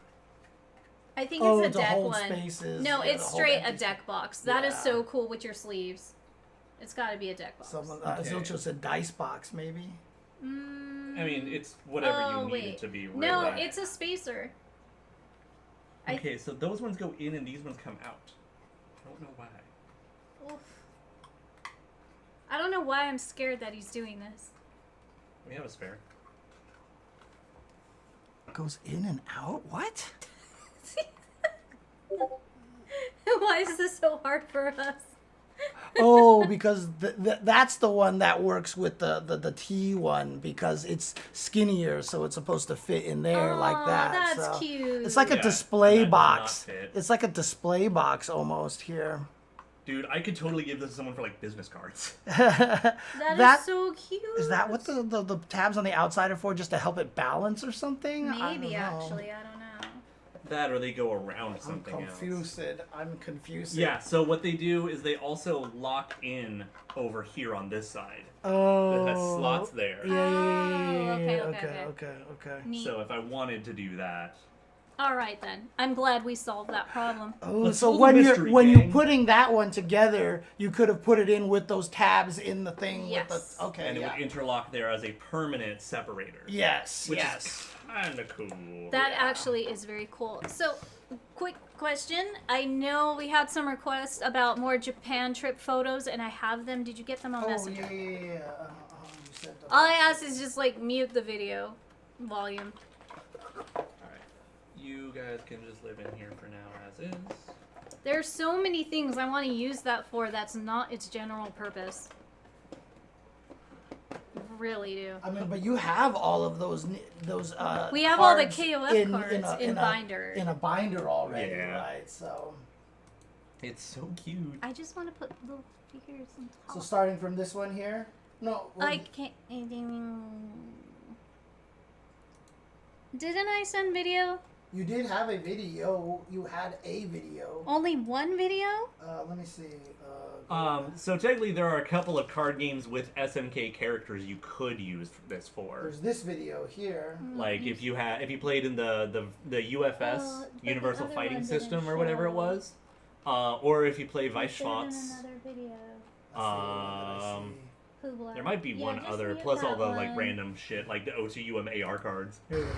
S2: I think
S1: Oh,
S2: it's a
S1: to
S2: deck
S1: hold
S2: one.
S1: spaces.
S2: No,
S1: Yeah,
S2: it's
S1: to hold
S2: straight a
S1: empty
S2: deck box. That is
S1: Yeah.
S2: so cool with your sleeves. It's got to be a deck box.
S1: Someone,
S4: Okay.
S1: Zilcho said dice box, maybe.
S4: I mean, it's whatever you need it to be. Really.
S2: No, it's a spacer.
S4: Okay, so those ones go in and these ones come out. I don't know why.
S2: Oof. I don't know why I'm scared that he's doing this.
S4: We have a spare.
S1: Goes in and out. What?
S2: Why is this so hard for us?
S1: Oh, because that's the one that works with the T one because it's skinnier, so it's supposed to fit in there like that.
S2: That's
S1: so
S2: cute.
S1: It's like a
S4: Yeah,
S1: display
S4: that does
S1: box.
S4: not fit.
S1: It's like a display box almost here.
S4: Dude, I could totally give this to someone for like business cards.
S2: That is so cute.
S1: Is that what the tabs on the outside are for? Just to help it balance or something? I don't
S2: Maybe,
S1: know.
S2: actually. I don't know.
S4: That or they go around something else.
S1: I'm confused.
S4: Yeah, so what they do is they also lock in over here on this side.
S1: Oh.
S4: It has slots there.
S1: Yeah.
S2: Okay. Neat.
S4: So if I wanted to do that.
S2: All right, then. I'm glad we solved that problem.
S1: Oh,
S4: Let's
S1: so
S4: solve the
S1: when
S4: mystery,
S1: you're
S4: gang.
S1: putting that one together, you could have put it in with those tabs in the thing.
S2: Yes.
S1: With the, okay.
S4: And it
S1: yeah.
S4: would interlock there as a permanent separator.
S1: Yes.
S4: Which
S1: yes.
S4: is kind of cool.
S2: That actually is very cool. So, quick question. I know we had some requests about more Japan trip photos, and I have them. Did you get them on
S1: Oh
S2: Messenger?
S1: yeah. You said that.
S2: All I ask is just like mute the video volume.
S4: Alright. You guys can just live in here for now as is.
S2: There's so many things I want to use that for that's not its general purpose. Really do.
S1: I mean, but you have all of those.
S2: We have all the
S1: cards
S2: KOF cards in binder.
S1: in a binder already,
S4: Yeah.
S1: right? So.
S4: It's so cute.
S2: I just want to put little figures on top.
S1: So starting from this one here. No. Well,
S2: I can't. Didn't I send video?
S1: You did have a video. You had a video.
S2: Only one video?
S1: Let me see.
S4: So technically there are a couple of card games with SNK characters you could use this for.
S1: There's this video here.
S4: Like if you played in the UFS
S2: but the
S4: Universal
S2: other
S4: Fighting
S2: one
S4: System
S2: didn't
S4: or whatever it
S2: show.
S4: was, or if you play
S2: I
S4: Vice
S2: showed it in
S4: Shots.
S2: another video.
S1: Let's see.
S2: Hoopla.
S4: There might be
S2: Yeah,
S4: one
S2: just
S4: other,
S2: mute
S4: plus
S2: that
S4: all the like
S2: one.
S4: random shit, like the O2UM AR cards.
S1: Here we go.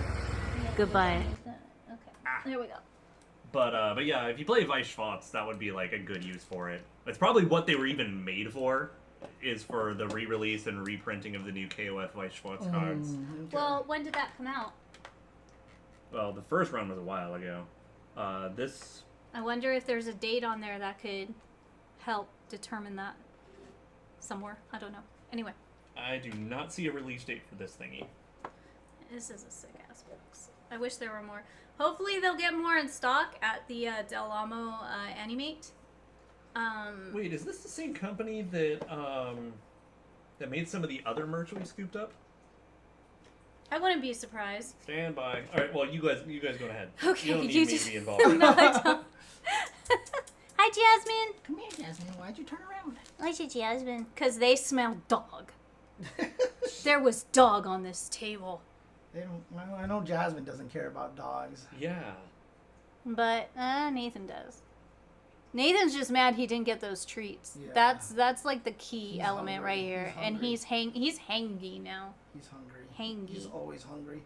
S2: Goodbye. Okay. There we go.
S4: But yeah, if you play Vice Shots, that would be like a good use for it. It's probably what they were even made for, is for the re-release and reprinting of the new KOF Vice Shots cards.
S1: Okay.
S2: Well, when did that come out?
S4: Well, the first run was a while ago. This
S2: I wonder if there's a date on there that could help determine that somewhere. I don't know. Anyway,
S4: I do not see a release date for this thingy.
S2: this is a sick ass box. I wish there were more. Hopefully they'll get more in stock at the Del Amo Animate.
S4: Wait, is this the same company that that made some of the other merch we scooped up?
S2: I wouldn't be surprised.
S4: Stand by. All right, well, you guys go ahead.
S2: Okay,
S4: you don't need
S2: you
S4: me
S2: just-
S4: to be involved.
S2: No, I don't. Hi, Jasmine.
S1: Come here, Jasmine. Why'd you turn around?
S2: Why's it Jasmine? Because they smell dog. There was dog on this table.
S1: They don't. Well, I know Jasmine doesn't care about dogs.
S4: Yeah.
S2: But Nathan does. Nathan's just mad he didn't get those treats.
S1: Yeah.
S2: That's like the key
S1: He's
S2: element
S1: hungry.
S2: right here.
S1: He's
S2: And
S1: hungry.
S2: he's hangy now.
S1: He's hungry.
S2: Hangy.
S1: He's always hungry.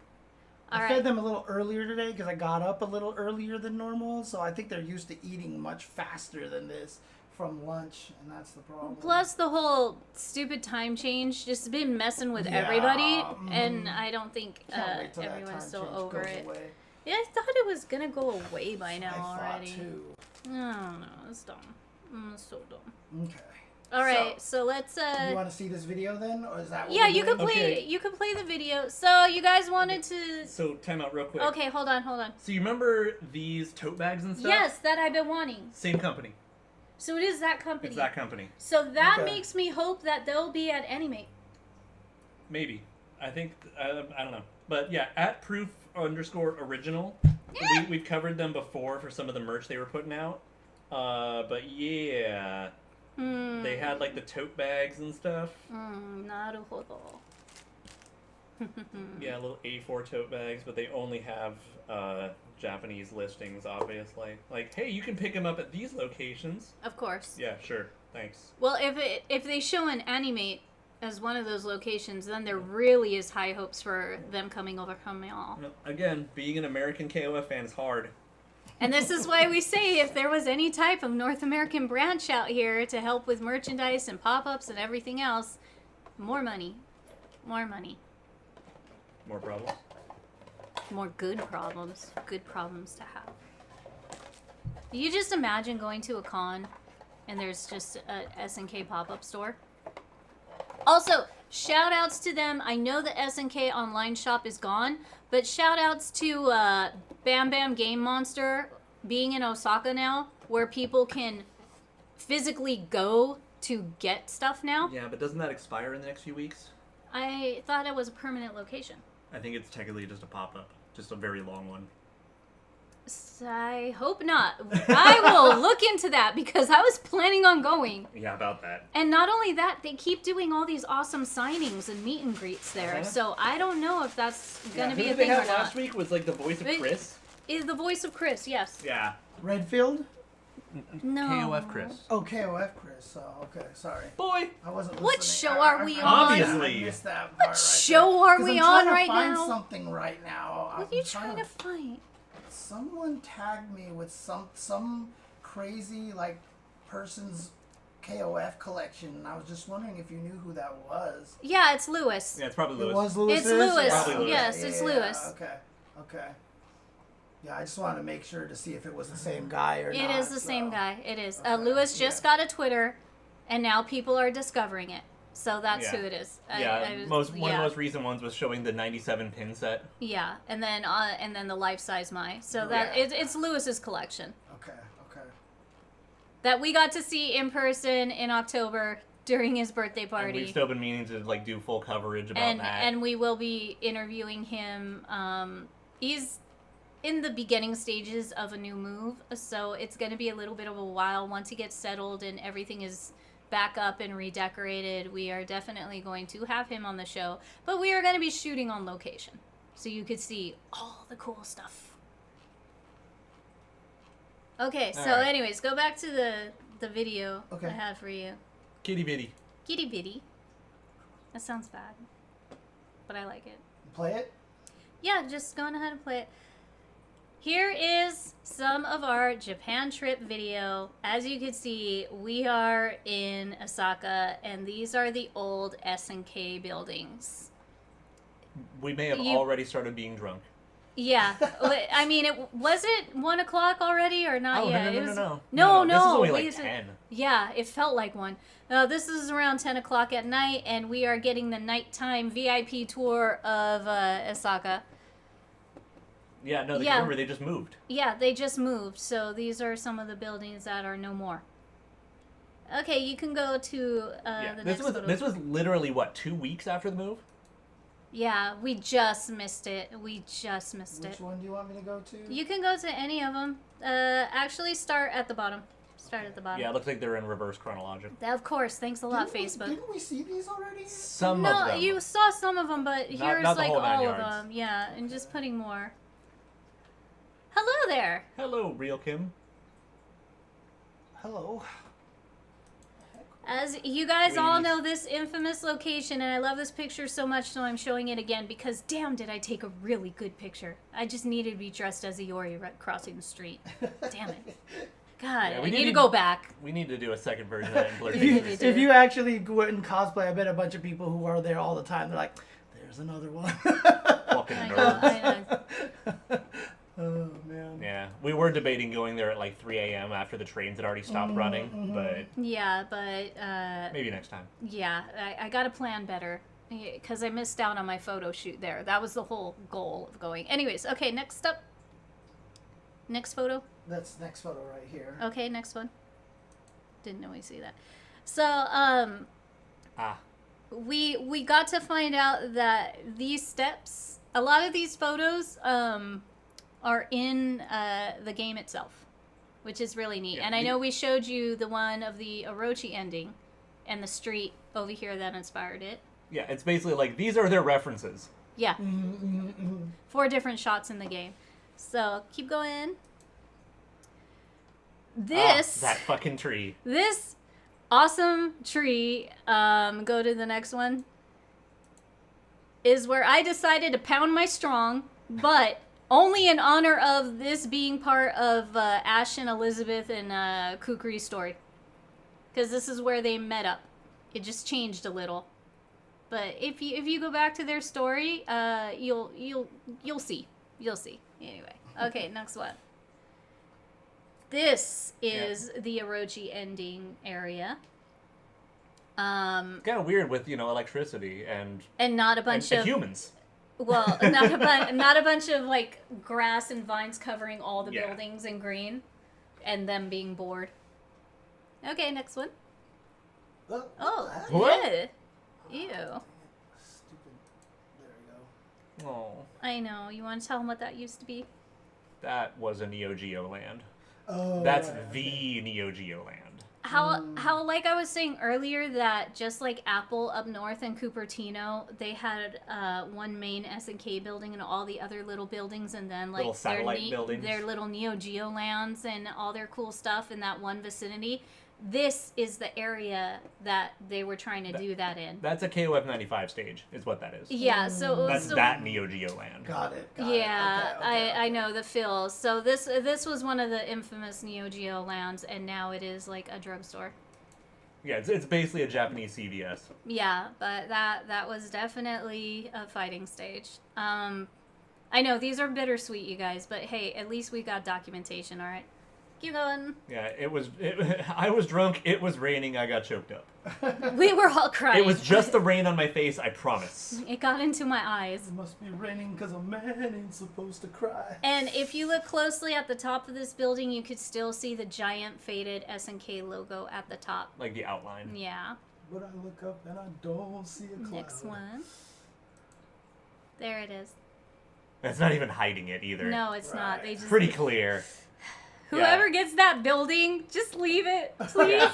S2: All
S1: I
S2: right.
S1: fed them a little earlier today because I got up a little earlier than normal, so I think they're used to eating much faster than this from lunch, and that's the problem.
S2: Plus the whole stupid time change just been messing with
S1: Yeah,
S2: everybody, and I don't think
S1: Can't wait till that
S2: everyone's
S1: time
S2: still
S1: change
S2: over
S1: goes
S2: it.
S1: away.
S2: Yeah, I thought it was gonna go away by now
S1: I thought
S2: already.
S1: too.
S2: I don't know. It's dumb. It's so dumb.
S1: Okay.
S2: All right, so let's
S1: You want to see this video then, or is that? What
S2: yeah,
S1: we're
S2: you can
S1: doing?
S2: play.
S4: Okay.
S2: You can play the video. So you guys wanted to.
S4: So time out real quick.
S2: Okay, hold on.
S4: So you remember these tote bags and stuff?
S2: Yes, that I've been wanting.
S4: Same company.
S2: So it is that company.
S4: It's that company.
S2: So that
S1: Okay.
S2: makes me hope that they'll be at Animate.
S4: Maybe. I think I don't know. But yeah, at proof_original.
S2: Yeah.
S4: We've covered them before for some of the merch they were putting out. But yeah, they had like the tote bags and stuff.
S2: なるほど。
S4: Yeah, little A4 tote bags, but they only have Japanese listings, obviously. Like, hey, you can pick them up at these locations.
S2: Of course.
S4: Yeah, sure. Thanks.
S2: Well, if they show an Animate as one of those locations, then there really is high hopes for them coming over from y'all.
S4: Again, being an American KOF fan is hard.
S2: And this is why we say if there was any type of North American branch out here to help with merchandise and pop-ups and everything else, more money. More money.
S4: More problems.
S2: More good problems. Good problems to have. You just imagine going to a con and there's just a SNK pop-up store. Also, shout outs to them. I know the SNK online shop is gone, but shout outs to Bam Bam Game Monster being in Osaka now, where people can physically go to get stuff now.
S4: Yeah, but doesn't that expire in the next few weeks?
S2: I thought it was a permanent location.
S4: I think it's technically just a pop-up. Just a very long one.
S2: I hope not. I will look into that because I was planning on going.
S4: Yeah, about that.
S2: And not only that, they keep doing all these awesome signings and meet and greets there. So I don't know if that's going to be a thing or not.
S4: Who did they have last week was like the voice of Chris?
S2: Is the voice of Chris, yes.
S4: Yeah.
S1: Redfield?
S2: No.
S4: KOF Chris.
S1: Oh, KOF Chris. Oh, okay. Sorry.
S4: Boy!
S1: I wasn't listening.
S2: What show are we on?
S4: Obviously.
S1: I missed that part
S2: What show are we on right
S1: I'm trying to
S2: now?
S1: find something right now.
S2: What are you trying to find?
S1: Someone tagged me with some crazy like person's KOF collection, and I was just wondering if you knew who that was.
S2: Yeah, it's Lewis.
S4: Yeah, it's probably Lewis.
S1: It was Lewis.
S2: It's Lewis.
S4: Probably Lewis.
S2: Yes, it's Lewis.
S1: Okay. Yeah, I just wanted to make sure to see if it was the same guy or not.
S2: It is the same guy. It is.
S1: Okay.
S2: Lewis just got a Twitter, and now people are discovering it. So that's who it is.
S4: One of the most recent ones was showing the 97 pin set.
S2: Yeah, and then the life-size Mai. So that it's Lewis's collection.
S1: Okay.
S2: That we got to see in person in October during his birthday party.
S4: And we've still been meaning to like do full coverage about that.
S2: And we will be interviewing him. He's in the beginning stages of a new move, so it's going to be a little bit of a while. Once he gets settled and everything is back up and redecorated, we are definitely going to have him on the show. But we are going to be shooting on location, so you could see all the cool stuff. Okay, so anyways, go back to the video I have for you.
S4: Kitty bitty.
S2: Kitty bitty. That sounds bad, but I like it.
S1: Play it?
S2: Yeah, just go on ahead and play it. Here is some of our Japan trip video. As you can see, we are in Osaka, and these are the old SNK buildings.
S4: We may have already started being drunk.
S2: Yeah. I mean, was it 1 o'clock already or not yet?
S4: No.
S2: No.
S4: This is only like 10.
S2: Yeah, it felt like 1. This is around 10 o'clock at night, and we are getting the nighttime VIP tour of Osaka.
S4: Yeah, no, remember, they just moved.
S2: Yeah, they just moved, so these are some of the buildings that are no more. Okay, you can go to the next photo.
S4: This was literally, 2 weeks after the move?
S2: Yeah, we just missed it. Which
S1: one do you want me to go to?
S2: You can go to any of them. Actually, start at the bottom.
S4: Yeah, it looks like they're in reverse chronological.
S2: Of course, thanks a lot, Facebook.
S1: Didn't we see these already?
S4: Some of them.
S2: No, you saw some of them, but here's
S4: not the
S2: like
S4: whole 9
S2: all
S4: yards.
S2: of them. Yeah, and just putting more. Hello there.
S4: Hello, Real Kim.
S1: Hello.
S2: As you guys all know this infamous location, and I love this picture so much, so I'm showing it again because damn did I take a really good picture. I just needed to be dressed as a Yori crossing the street. Damn it. God, I need to go back.
S4: We need to do a second version of that in Blur.
S1: If you actually went and cosplay, I bet a bunch of people who are there all the time, they're like, there's another one.
S4: Fucking nerds.
S2: I know.
S1: Oh, man.
S4: Yeah, we were debating going there at like 3 a.m. after the trains had already stopped running, but...
S2: Yeah, but...
S4: maybe next time.
S2: Yeah, I got to plan better, because I missed out on my photo shoot there. That was the whole goal of going. Anyways, okay, next up. Next photo.
S1: That's next photo right here.
S2: Okay, next one. Didn't know we see that. So, we got to find out that these steps, a lot of these photos, are in the game itself, which is really neat.
S4: Yeah,
S2: and I know we showed you the one of the Orochi ending and the street over here that inspired it.
S4: Yeah, it's basically like, these are their references.
S2: Yeah. 4 different shots in the game. So, keep going. This...
S4: that fucking tree.
S2: This awesome tree, go to the next one, is where I decided to pound my strong, but only in honor of this being part of Ash and Elizabeth and Kukri's story. Because this is where they met up. It just changed a little. But if you go back to their story, you'll see. You'll see. Anyway. Okay, next one. This is the Orochi ending area.
S4: It's kind of weird with, electricity and
S2: not a bunch
S4: and
S2: of
S4: humans.
S2: Well, not a bunch of like grass and vines covering all the
S4: Yeah.
S2: buildings in green, and them being bored. Okay, next one. Oh,
S4: What?
S2: good. Ew.
S1: Stupid. There we go.
S4: Oh,
S2: I know. You want to tell them what that used to be?
S4: that was a Neo Geo land.
S1: Oh,
S4: That's
S1: right,
S4: the Neo Geo land.
S2: How like I was saying earlier, that just like Apple up north in Cupertino, they had one main SNK building and all the other little buildings, and then like
S4: Little satellite buildings.
S2: their little Neo Geo lands and all their cool stuff in that one vicinity. This is the area that they were trying to do that in.
S4: That's a KOF 95 stage, is what that is.
S2: Yeah, so
S4: That's that Neo Geo land.
S1: Got it.
S2: yeah,
S1: Okay.
S2: I know the feel. So this was one of the infamous Neo Geo lands, and now it is like a drugstore.
S4: Yeah, it's basically a Japanese CVS.
S2: Yeah, but that was definitely a fighting stage. I know these are bittersweet, you guys, but hey, at least we got documentation. All right, keep going.
S4: Yeah, I was drunk, it was raining, I got choked up.
S2: We were all crying.
S4: It was just the rain on my face, I promise.
S2: It got into my eyes.
S1: It must be raining because a man ain't supposed to cry.
S2: And if you look closely at the top of this building, you could still see the giant faded SNK logo at the top.
S4: Like the outline.
S2: Yeah.
S1: But I look up and I don't see a cloud.
S2: Next one. There it is.
S4: It's not even hiding it either.
S2: No, it's not. They just
S4: Pretty clear.
S2: Whoever gets that building, just leave it, please.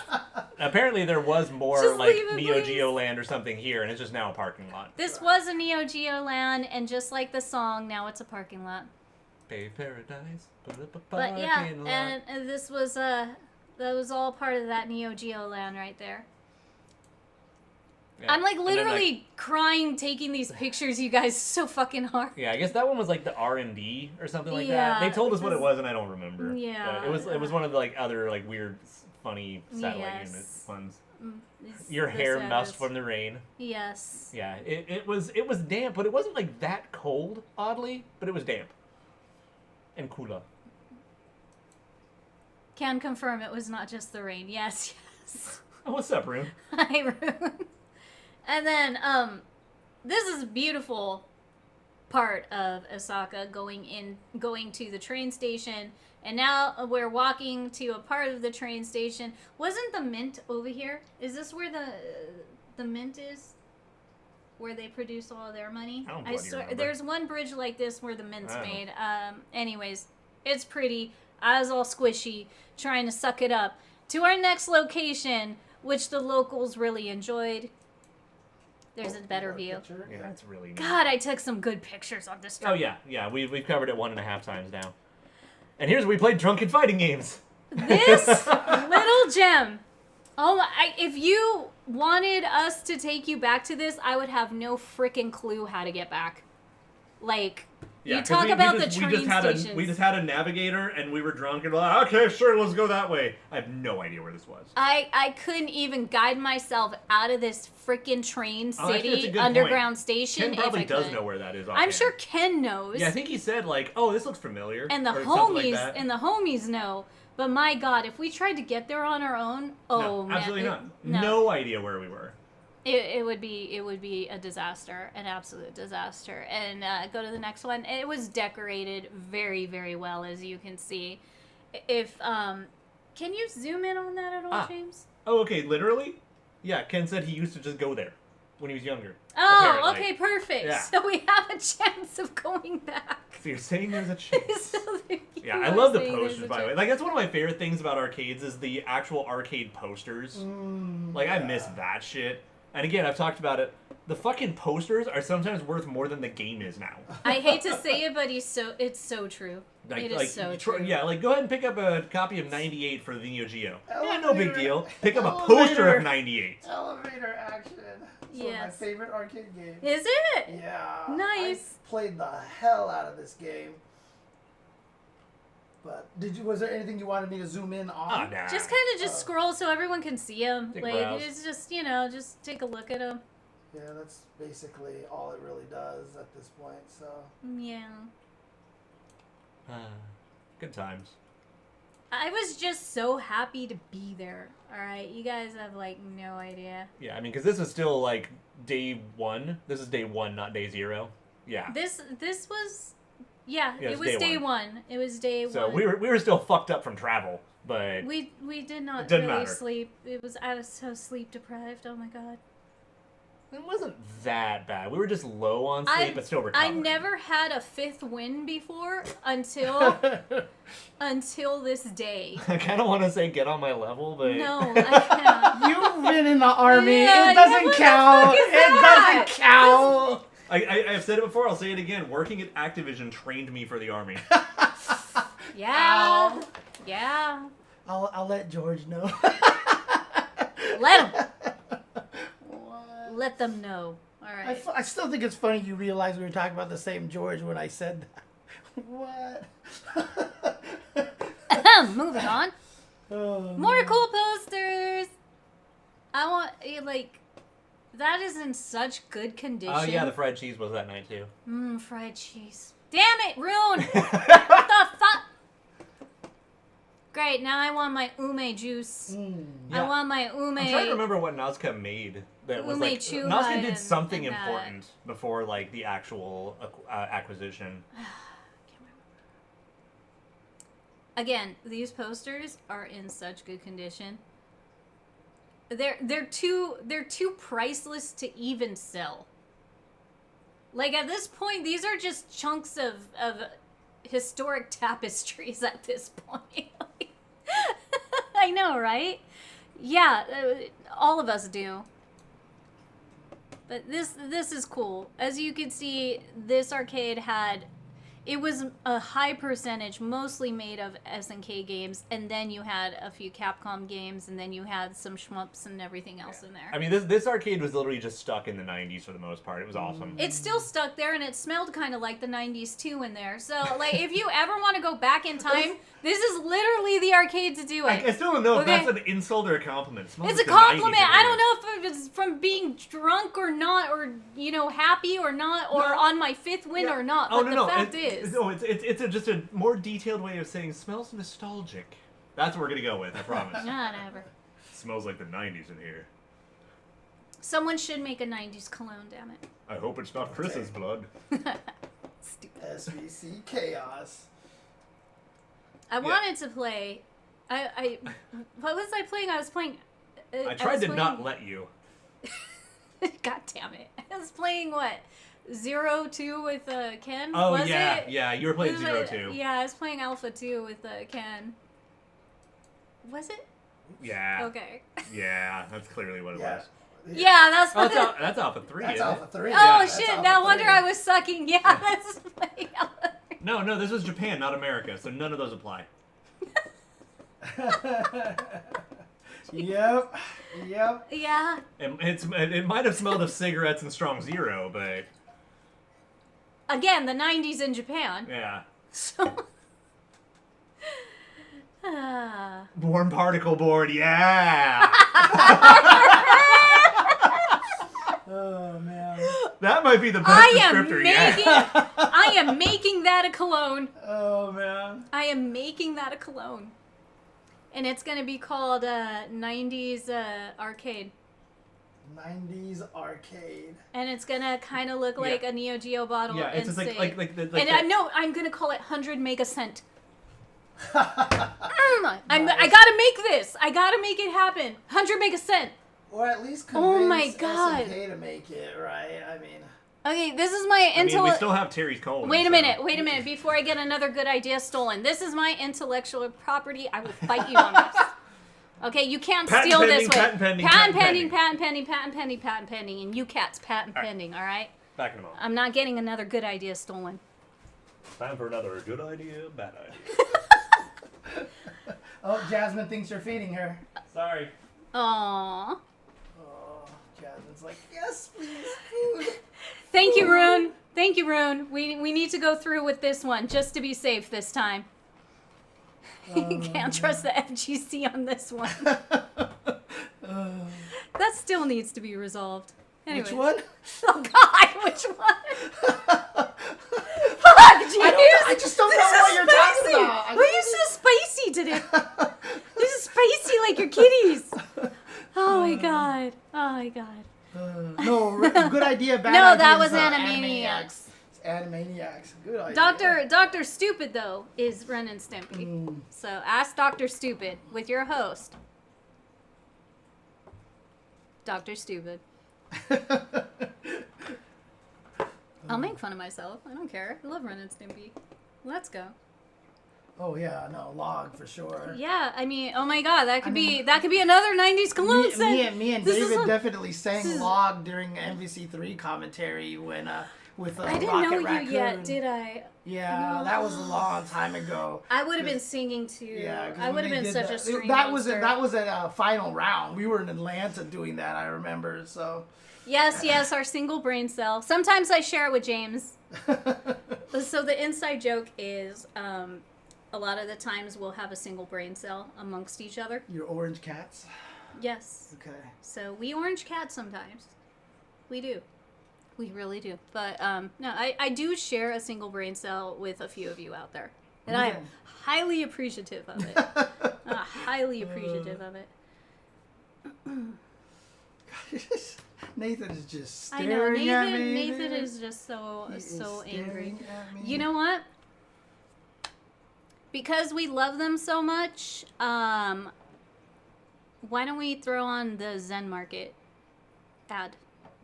S4: Apparently there was more
S2: Just
S4: like
S2: leave it,
S4: Neo
S2: please.
S4: Geo land or something here, and it's just now a parking lot.
S2: This was a Neo Geo land, and just like the song, now it's a parking lot.
S4: Bay Paradise.
S2: But yeah, and this was that was all part of that Neo Geo land right there.
S4: Yeah.
S2: I'm like
S4: And then,
S2: literally crying taking these pictures, you guys, so fucking hard.
S4: yeah, I guess that one was like the R&D or something like
S2: Yeah,
S4: that. They told us what it
S2: because-
S4: was, and I don't remember.
S2: Yeah.
S4: But it was one of the like other like weird, funny satellite
S2: Yes.
S4: unit ones.
S2: It's
S4: Your
S2: the
S4: hair
S2: saddest.
S4: mussed from the rain.
S2: Yes.
S4: Yeah, it was damp, but it wasn't like that cold, oddly. But it was damp and cooler.
S2: Can confirm it was not just the rain. Yes, yes.
S4: Oh, what's up, Rune?
S2: Hi, Rune. And then, this is a beautiful part of Osaka, going to the train station, and now we're walking to a part of the train station. Wasn't the Mint over here? Is this where the Mint is? Where they produce all of their money?
S4: I don't bloody remember.
S2: There's one bridge like this where the Mint's
S4: I don't know.
S2: made. Anyways, it's pretty. I was all squishy, trying to suck it up. To our next location, which the locals really enjoyed. There's a better view.
S1: Picture?
S4: Yeah, that's really neat.
S2: God, I took some good pictures on this trip.
S4: Oh yeah, we've covered it 1.5 times now. And here's where we played drunken fighting games.
S2: This little gem. Oh my! If you wanted us to take you back to this, I would have no freaking clue how to get back. Like,
S4: Yeah,
S2: you
S4: 'cause
S2: talk about the train stations.
S4: we just had a navigator, and we were drunk, and we're like, okay, sure, let's go that way. I have no idea where this was.
S2: I couldn't even guide myself out of this freaking train
S4: Oh, actually, that's a
S2: city
S4: good
S2: underground
S4: point.
S2: station.
S4: Ken probably
S2: if I
S4: does
S2: could.
S4: know where that is.
S2: I'm
S4: offhand.
S2: sure Ken knows.
S4: Yeah, I think he said like, "Oh, this looks familiar,"
S2: and the
S4: or something like
S2: homies
S4: that.
S2: and the homies know. But my God, if we tried to get there on our own,
S4: no,
S2: man,
S4: absolutely not. No idea where we were.
S2: It would be a disaster, an absolute disaster. And go to the next one. It was decorated very, very well, as you can see. If can you zoom in on that at all, James?
S4: Oh, okay, literally. Yeah, Ken said he used to just go there when he was younger.
S2: Oh,
S4: apparently.
S2: okay, perfect.
S4: Yeah.
S2: So we have a chance of going back.
S4: So you're saying there's a chance?
S2: So
S4: Yeah, I love the posters, by the way. Like, that's one of my favorite things about arcades is the actual arcade posters. Like, I miss that shit. And again, I've talked about it. The fucking posters are sometimes worth more than the game is now.
S2: I hate to say it, but it's so true.
S4: Like,
S2: it is so true.
S4: Yeah, like, go ahead and pick up a copy of 98 for the Neo Geo. Yeah, no
S1: Elevator.
S4: big deal. Pick up a
S1: Elevator.
S4: poster of 98.
S1: Elevator action. It's one of my
S2: Yes.
S1: favorite arcade games.
S2: Is it?
S1: Yeah.
S2: Nice.
S1: I played the hell out of this game. But was there anything you wanted me to zoom in on?
S4: Ah, nah.
S2: Just kind of scroll so everyone can see them.
S4: Take
S2: Like,
S4: browse.
S2: it's just, just take a look at them.
S1: Yeah, that's basically all it really does at this point. So
S2: Yeah.
S4: Good times.
S2: I was just so happy to be there. All right, you guys have like no idea.
S4: Yeah, I mean, because this is still like day 1. This is day 1, not day 0. Yeah.
S2: This was, yeah,
S4: Yeah,
S2: it
S4: it's
S2: was
S4: day
S2: day
S4: one.
S2: 1. It was day 1.
S4: So we were still fucked up from travel, but
S2: We did not
S4: It didn't
S2: really
S4: matter.
S2: sleep. I was so sleep deprived. Oh my god.
S4: it wasn't that bad. We were just low on sleep, but still recovering.
S2: I never had a 5th win before until this day.
S4: I kind of want to say get on my level, but
S2: No, I can't.
S1: You've been in the army.
S2: Yeah,
S1: it doesn't
S2: what the
S1: count.
S2: fuck is
S1: It
S2: that?
S1: doesn't count.
S4: I've said it before. I'll say it again. Working at Activision trained me for the army.
S2: Yeah.
S1: Ow.
S2: Yeah.
S1: I'll let George know.
S2: Let them.
S1: What?
S2: Let them know. All right.
S1: I still think it's funny you realize we were talking about the same George when I said that. What?
S2: Moving on.
S1: Oh,
S2: More
S1: man.
S2: cool posters. I want like that is in such good condition.
S4: Oh yeah, the fried cheese was that night too.
S2: Fried cheese. Damn it, Rune! What the fuck? Great, now I want my ume juice.
S4: Yeah.
S2: I want my ume.
S4: I'm trying to remember what Nazca made. That was like
S2: Ume
S4: Nazca
S2: chuha
S4: did something
S2: and that.
S4: important before like the actual acquisition.
S2: Again, these posters are in such good condition. They're too priceless to even sell. Like at this point, these are just chunks of historic tapestries at this point. I know, right? Yeah, all of us do. But this is cool. As you can see, this arcade it was a high percentage, mostly made of SNK games, and then you had a few Capcom games, and then you had some shmups and everything else in there.
S4: I mean, this arcade was literally just stuck in the 90s for the most part. It was awesome.
S2: It's still stuck there, and it smelled kind of like the 90s too in there. So, like, if you ever want to go back in time, this is literally the arcade to do it.
S4: I still don't know if
S2: Okay.
S4: that's an insult or a compliment. It smells
S2: It's
S4: like
S2: a
S4: the 90s
S2: compliment.
S4: in
S2: I
S4: here.
S2: don't know if it's from being drunk or not, or happy or not, or
S4: No.
S2: on my 5th win or not.
S4: Oh,
S2: But
S4: no,
S2: the
S4: no.
S2: fact is,
S4: It's just a more detailed way of saying smells nostalgic. That's what we're gonna go with. I promise.
S2: whatever.
S4: Smells like the 90s in here.
S2: Someone should make a 90s cologne. Damn it.
S4: I hope it's not Chris's blood.
S2: Stupid.
S1: SVC Chaos.
S2: I wanted to play. What was I playing? I was playing.
S4: I tried to not let you.
S2: God damn it! I was playing what? 0-2 with Ken.
S4: Oh
S2: was
S4: yeah,
S2: it?
S4: yeah. You were playing
S2: It was
S4: 0-2.
S2: Yeah, I was playing Alpha 2 with Ken. Was it?
S4: Yeah.
S2: Okay.
S4: Yeah, that's clearly what it
S1: Yeah.
S4: was.
S2: Yeah, that's
S4: Oh,
S2: what.
S4: that's Alpha 3.
S1: That's
S4: isn't
S1: Alpha
S4: it?
S1: 3.
S2: Oh
S1: That's
S2: shit!
S1: Alpha
S2: No wonder
S1: 3.
S2: I was sucking. Yeah, that's playing Alpha 3.
S4: No, this was Japan, not America, so none of those apply.
S1: Yep.
S2: Yeah.
S4: It might have smelled of cigarettes and Strong Zero, but
S2: Again, the 90s in Japan.
S4: yeah.
S2: So.
S4: Warm particle board, yeah.
S1: Oh man.
S4: That might be the best
S2: I
S4: descriptor yet.
S2: am making that a cologne.
S1: Oh man.
S2: I am making that a cologne. And it's going to be called 90s Arcade.
S1: 90s arcade.
S2: And it's going to kind of look like a Neo Geo bottle.
S4: Yeah, it's
S2: and
S4: just
S2: say, I'm going to call it 100 Megacent. I got to make this. I got to make it happen. 100 Megacent.
S1: Or at least
S2: Oh
S1: convince
S2: my God.
S1: SNK to make it, right? I mean...
S2: Okay, this is my
S4: I mean, we still have Terry's colon.
S2: Wait a
S4: so-
S2: minute, before I get another good idea stolen. This is my intellectual property. I will fight you on this. Okay, you can't
S4: Patent
S2: steal
S4: pending,
S2: this way.
S4: patent pending,
S2: patent
S4: patent
S2: pending,
S4: pending.
S2: patent pending, patent pending, patent pending, and you cats patent pending, all right?
S4: Back in a moment.
S2: I'm not getting another good idea stolen.
S4: Time for another good idea, bad idea.
S1: Oh, Jasmine thinks you're feeding her.
S4: Sorry.
S2: Aww.
S1: Oh, Jasmine's like, yes, please, food.
S2: Thank you, Rune. Thank you, Rune. We need to go through with this one just to be safe this time. You can't trust the FGC on this one. That still needs to be resolved. Anyways.
S1: Which one?
S2: Oh God, which one? Fuck, jeez.
S1: I just don't know what you're talking about.
S2: Why are you so spicy tasted it. This is spicy like your kitties. Oh my god. Oh my god.
S1: No, good idea. Bad
S2: No,
S1: idea
S2: that
S1: is,
S2: was
S1: Animaniacs. It's Animaniacs. Good idea.
S2: Dr. Stupid, though, is Ren and Stimpy. So ask Dr. Stupid with your host, Dr. Stupid. I'll make fun of myself. I don't care. I love Ren and Stimpy. Let's go.
S1: Oh yeah, no, log for sure.
S2: Yeah, I mean, oh my god, that could be another 90s cologne scent.
S1: Me and David definitely sang log during MVC3 commentary when with
S2: I didn't
S1: Rocket
S2: know
S1: Raccoon.
S2: you yet, did I?
S1: Yeah,
S2: No.
S1: that was a long time ago.
S2: I would have been singing too.
S1: Yeah, 'cause
S2: I
S1: when
S2: would have
S1: they
S2: been
S1: did
S2: such
S1: that,
S2: a stream
S1: that was
S2: monster.
S1: that was a final round. We were in Atlanta doing that. I remember. So
S2: Yes, our single brain cell. Sometimes I share it with James. So the inside joke is, a lot of the times we'll have a single brain cell amongst each other.
S1: your orange cats.
S2: Yes.
S1: Okay.
S2: So we orange cats sometimes. We do. We really do. But no, I do share a single brain cell with a few of you out there. And I am highly appreciative of it. Highly appreciative of it.
S1: Nathan is just
S2: I
S1: staring
S2: know,
S1: at me.
S2: Nathan
S1: dude.
S2: is just so
S1: He is
S2: angry.
S1: staring at me.
S2: You know what? Because we love them so much, why don't we throw on the Zen Market ad?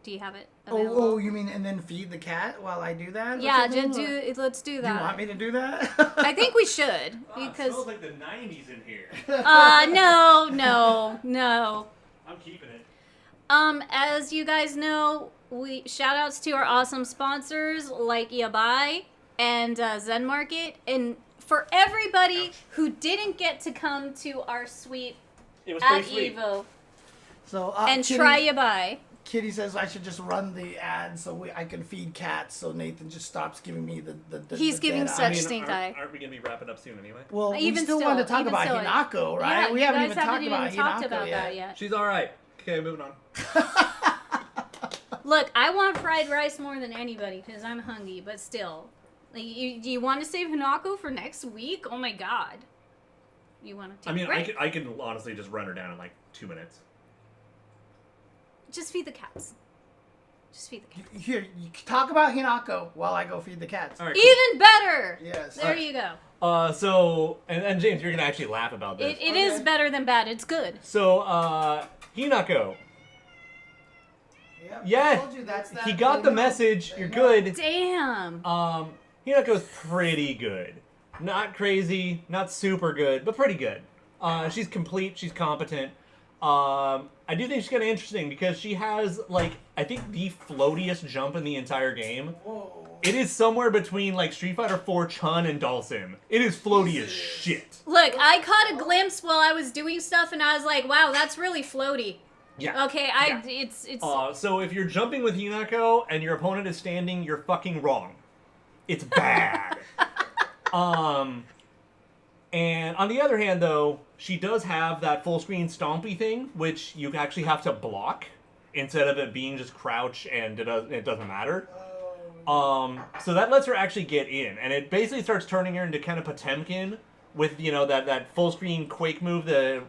S2: Do you have it available?
S1: Oh, you mean and then feed the cat while I do that? or
S2: Yeah,
S1: something,
S2: just
S1: or-
S2: let's do that.
S1: You want me to do that?
S2: I think we should
S3: It
S2: because
S3: smells like the 90s in here.
S2: no.
S3: I'm keeping it.
S2: As you guys know, we shout outs to our awesome sponsors like Yabai and Zen Market, and for everybody who didn't get to come to our sweep
S3: It was
S2: at
S3: pretty sweet.
S2: Evo
S1: So
S2: and
S1: Kitty,
S2: try Yabai.
S1: Kitty says I should just run the ad so I can feed cats. So Nathan just stops giving me the
S2: He's
S1: the
S2: giving
S1: dead
S2: such
S1: eye.
S2: stink eye.
S3: Aren't we going to be wrapping up soon anyway?
S1: Well, we
S2: Even
S1: still
S2: still,
S1: want to talk
S2: even
S1: about
S2: still.
S1: Hinako, right?
S2: Yeah,
S1: we
S2: you
S1: haven't
S2: guys
S1: even talked about
S2: talked
S1: Hinako
S2: about
S1: yet.
S2: that yet.
S3: She's all right. Okay, moving on.
S2: Look, I want fried rice more than anybody because I'm hungry, but still. Like, do you want to save Hinako for next week? Oh my god. You want to
S3: I mean,
S2: break?
S3: I can honestly just run her down in like 2 minutes.
S2: Just feed the cats. Just feed the cats.
S1: Here, you talk about Hinako while I go feed the cats.
S3: All right. Cool.
S2: Even better!
S1: Yes.
S2: There you go.
S3: So, and James, you're going to actually laugh about this.
S2: It is better than bad. It's good.
S3: So, Hinako.
S1: Yep,
S3: Yeah,
S1: I told you that's that.
S3: he got
S1: They
S3: the
S1: know.
S3: message.
S1: They
S3: You're
S1: know.
S3: good.
S2: Damn.
S3: Hinako's pretty good. Not crazy, not super good, but pretty good. She's complete. She's competent. I do think she's kind of interesting because she has, like, I think the floatiest jump in the entire game.
S1: Whoa.
S3: It is somewhere between, like, Street Fighter 4 Chun and Dhalsim. It is floaty as shit.
S2: Look, I caught a glimpse while I was doing stuff, and I was like, "Wow, that's really floaty."
S3: Yeah.
S2: Okay,
S3: Yeah.
S2: it's.
S3: So if you're jumping with Hinako and your opponent is standing, you're fucking wrong. It's bad. And on the other hand, though, she does have that full screen stompy thing, which you actually have to block instead of it being just crouch and it doesn't matter. So that lets her actually get in, and it basically starts turning her into kind of Potemkin with, you know, that full screen Quake move, the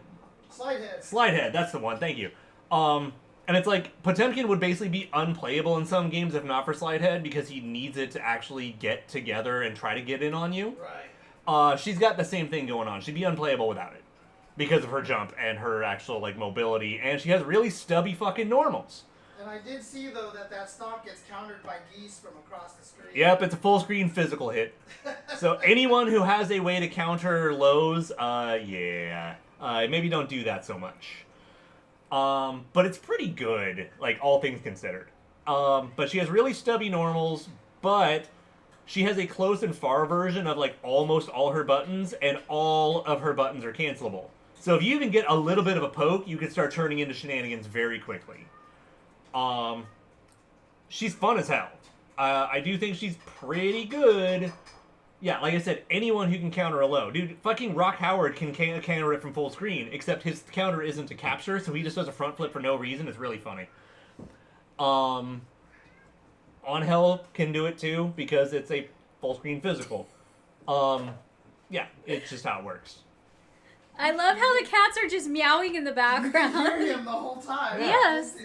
S3: Slide head, that's the one, thank you. And it's like, Potemkin would basically be unplayable in some games if not for Slide head because he needs it to actually get together and try to get in on you.
S1: Right.
S3: She's got the same thing going on. She'd be unplayable without it because of her jump and her actual, like, mobility, and she has really stubby fucking normals.
S1: And I did see, though, that stomp gets countered by geese from across the screen.
S3: Yep, it's a full screen physical hit. So anyone who has a way to counter lows, maybe don't do that so much. But it's pretty good, like, all things considered. But she has really stubby normals, but she has a close and far version of, like, almost all her buttons, and all of her buttons are cancelable. So if you even get a little bit of a poke, you can start turning into shenanigans very quickly. She's fun as hell. I do think she's pretty good. Yeah, like I said, anyone who can counter a low. Dude, fucking Rock Howard can counter it from full screen, except his counter isn't to capture, so he just does a front flip for no reason. It's really funny. Onhell can do it too, because it's a full screen physical. Yeah, it's just how it works.
S2: I love how the cats are just meowing in the
S1: You can
S2: background.
S1: hear him the whole time.
S2: Yes.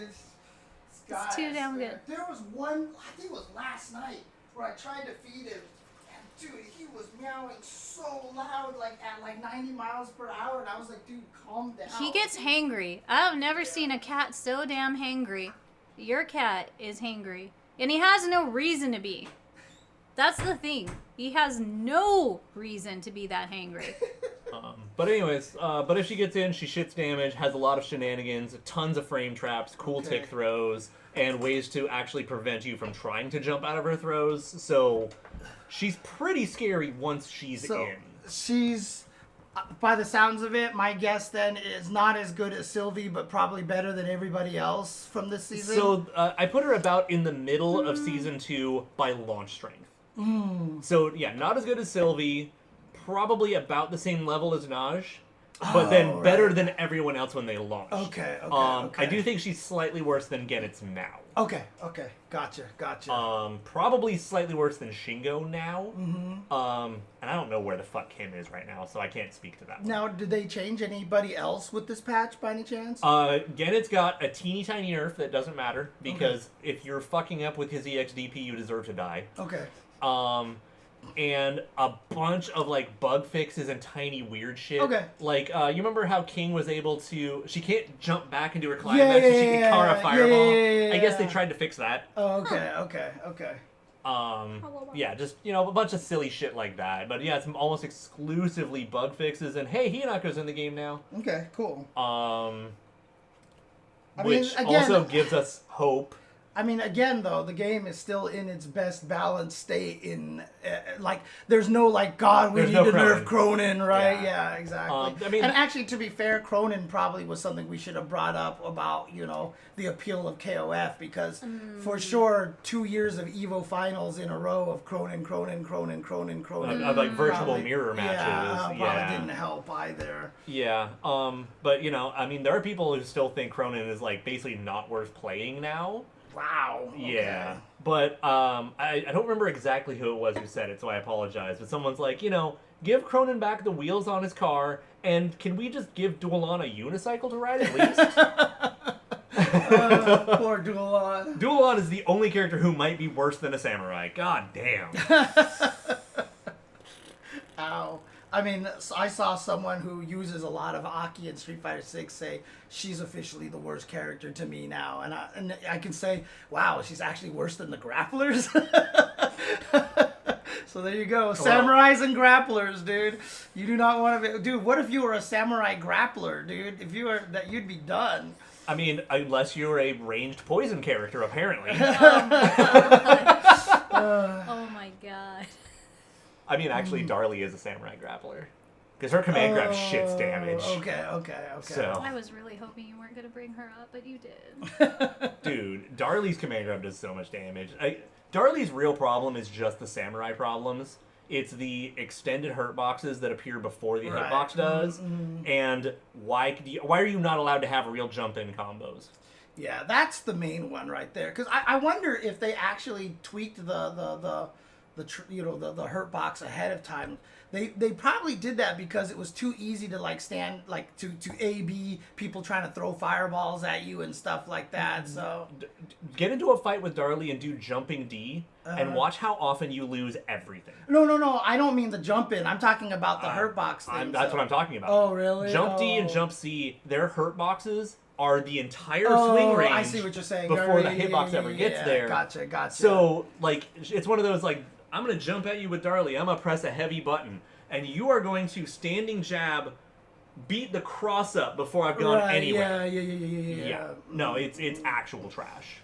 S1: It's
S2: too damn good.
S1: There was one, I think it was last night, where I tried to feed him, and dude, he was meowing so loud, like at like 90 miles per hour, and I was like, dude, calm down.
S2: He gets hangry. I've never seen a cat so damn hangry. Your cat is hangry. And he has no reason to be. That's the thing. He has no reason to be that hangry.
S4: But anyways, but if she gets in, she shits damage, has a lot of shenanigans, tons of frame traps, cool tick throws, and ways to actually prevent you from trying to jump out of her throws. So she's pretty scary once she's in.
S1: She's, by the sounds of it, my guess then is not as good as Sylvie, but probably better than everybody else from this season.
S4: So I put her about in the middle of season 2 by launch strength. So yeah, not as good as Sylvie, probably about the same level as Naj, but then better than everyone else when they launch.
S1: Okay.
S4: I do think she's slightly worse than Genet's now.
S1: Okay, gotcha.
S4: Probably slightly worse than Shingo now. And I don't know where the fuck Kim is right now, so I can't speak to that one.
S1: Now, did they change anybody else with this patch by any chance?
S4: Genet's got a teeny tiny nerf that doesn't matter, because if you're fucking up with his EXDP, you deserve to die.
S1: Okay.
S4: And a bunch of like bug fixes and tiny weird shit.
S1: Okay.
S4: Like, you remember how King was able to? She can't jump back into her climax, so she can Kara Fireball. I guess they tried to fix that.
S1: Oh, okay.
S4: Yeah, just a bunch of silly shit like that. But yeah, it's almost exclusively bug fixes. And hey, Hinako's in the game now.
S1: Okay, cool.
S4: Which also gives us hope.
S1: I mean, again, though, the game is still in its best balanced state. There's no God, we need to nerf Cronin, right? Yeah, exactly. And actually, to be fair, Cronin probably was something we should have brought up about, the appeal of KOF, because for sure, 2 years of EVO finals in a row of Cronin.
S4: Of like virtual mirror matches.
S1: Probably didn't help either.
S4: Yeah, but there are people who still think Cronin is basically not worth playing now.
S1: Wow. Okay.
S4: Yeah. But I don't remember exactly who it was who said it, so I apologize. But someone's like, give Cronin back the wheels on his car, and can we just give Dualon a unicycle to ride at least?
S1: Poor Dualon.
S4: Dualon is the only character who might be worse than a samurai. God damn.
S1: Ow. I mean, I saw someone who uses a lot of Aki in Street Fighter 6 say she's officially the worst character to me now, and I can say, wow, she's actually worse than the grapplers. So there you go, samurais and grapplers, dude. You do not want to be, dude. What if you were a samurai grappler, dude? If you were that, you'd be done.
S4: I mean, unless you're a ranged poison character, apparently.
S2: Oh my god.
S4: I mean, actually, Darlie is a samurai grappler. Because her command grab shits damage.
S1: Okay.
S4: So.
S2: I was really hoping you weren't going to bring her up, but you did.
S4: Dude, Darlie's command grab does so much damage. Darlie's real problem is just the samurai problems. It's the extended hurt boxes that appear before the hitbox does. And why are you not allowed to have real jump-in combos?
S1: Yeah, that's the main one right there. Because I wonder if they actually tweaked the hurt box ahead of time. They probably did that because it was too easy to stand to A-B people trying to throw fireballs at you and stuff like that. So
S4: get into a fight with Darlie and do jumping D and watch how often you lose everything.
S1: No, I don't mean the jump in. I'm talking about the hurt box thing.
S4: That's what I'm talking about.
S1: Oh, really?
S4: Jump D and jump C, their hurt boxes are the entire swing range.
S1: I see what you're saying.
S4: Before the hitbox ever gets there.
S1: Gotcha.
S4: So it's one of those I'm going to jump at you with Darlie. I'm going to press a heavy button. And you are going to standing jab beat the cross up before I've gone anywhere. Yeah. No, it's actual trash.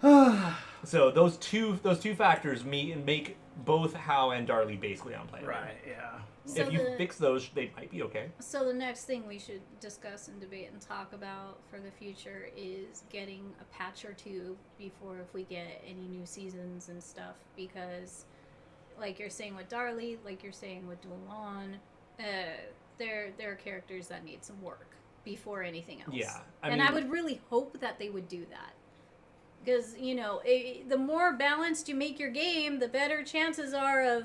S4: So those two factors make both Hao and Darlie basically unplayable.
S1: Right, yeah.
S2: So
S4: if you fix those, they might be okay.
S2: So the next thing we should discuss and debate and talk about for the future is getting a patch or two before if we get any new seasons and stuff, because like you're saying with Darlie, like you're saying with Dualon, there are characters that need some work before anything else.
S4: Yeah.
S2: I would really hope that they would do that. Because, the more balanced you make your game, the better chances are of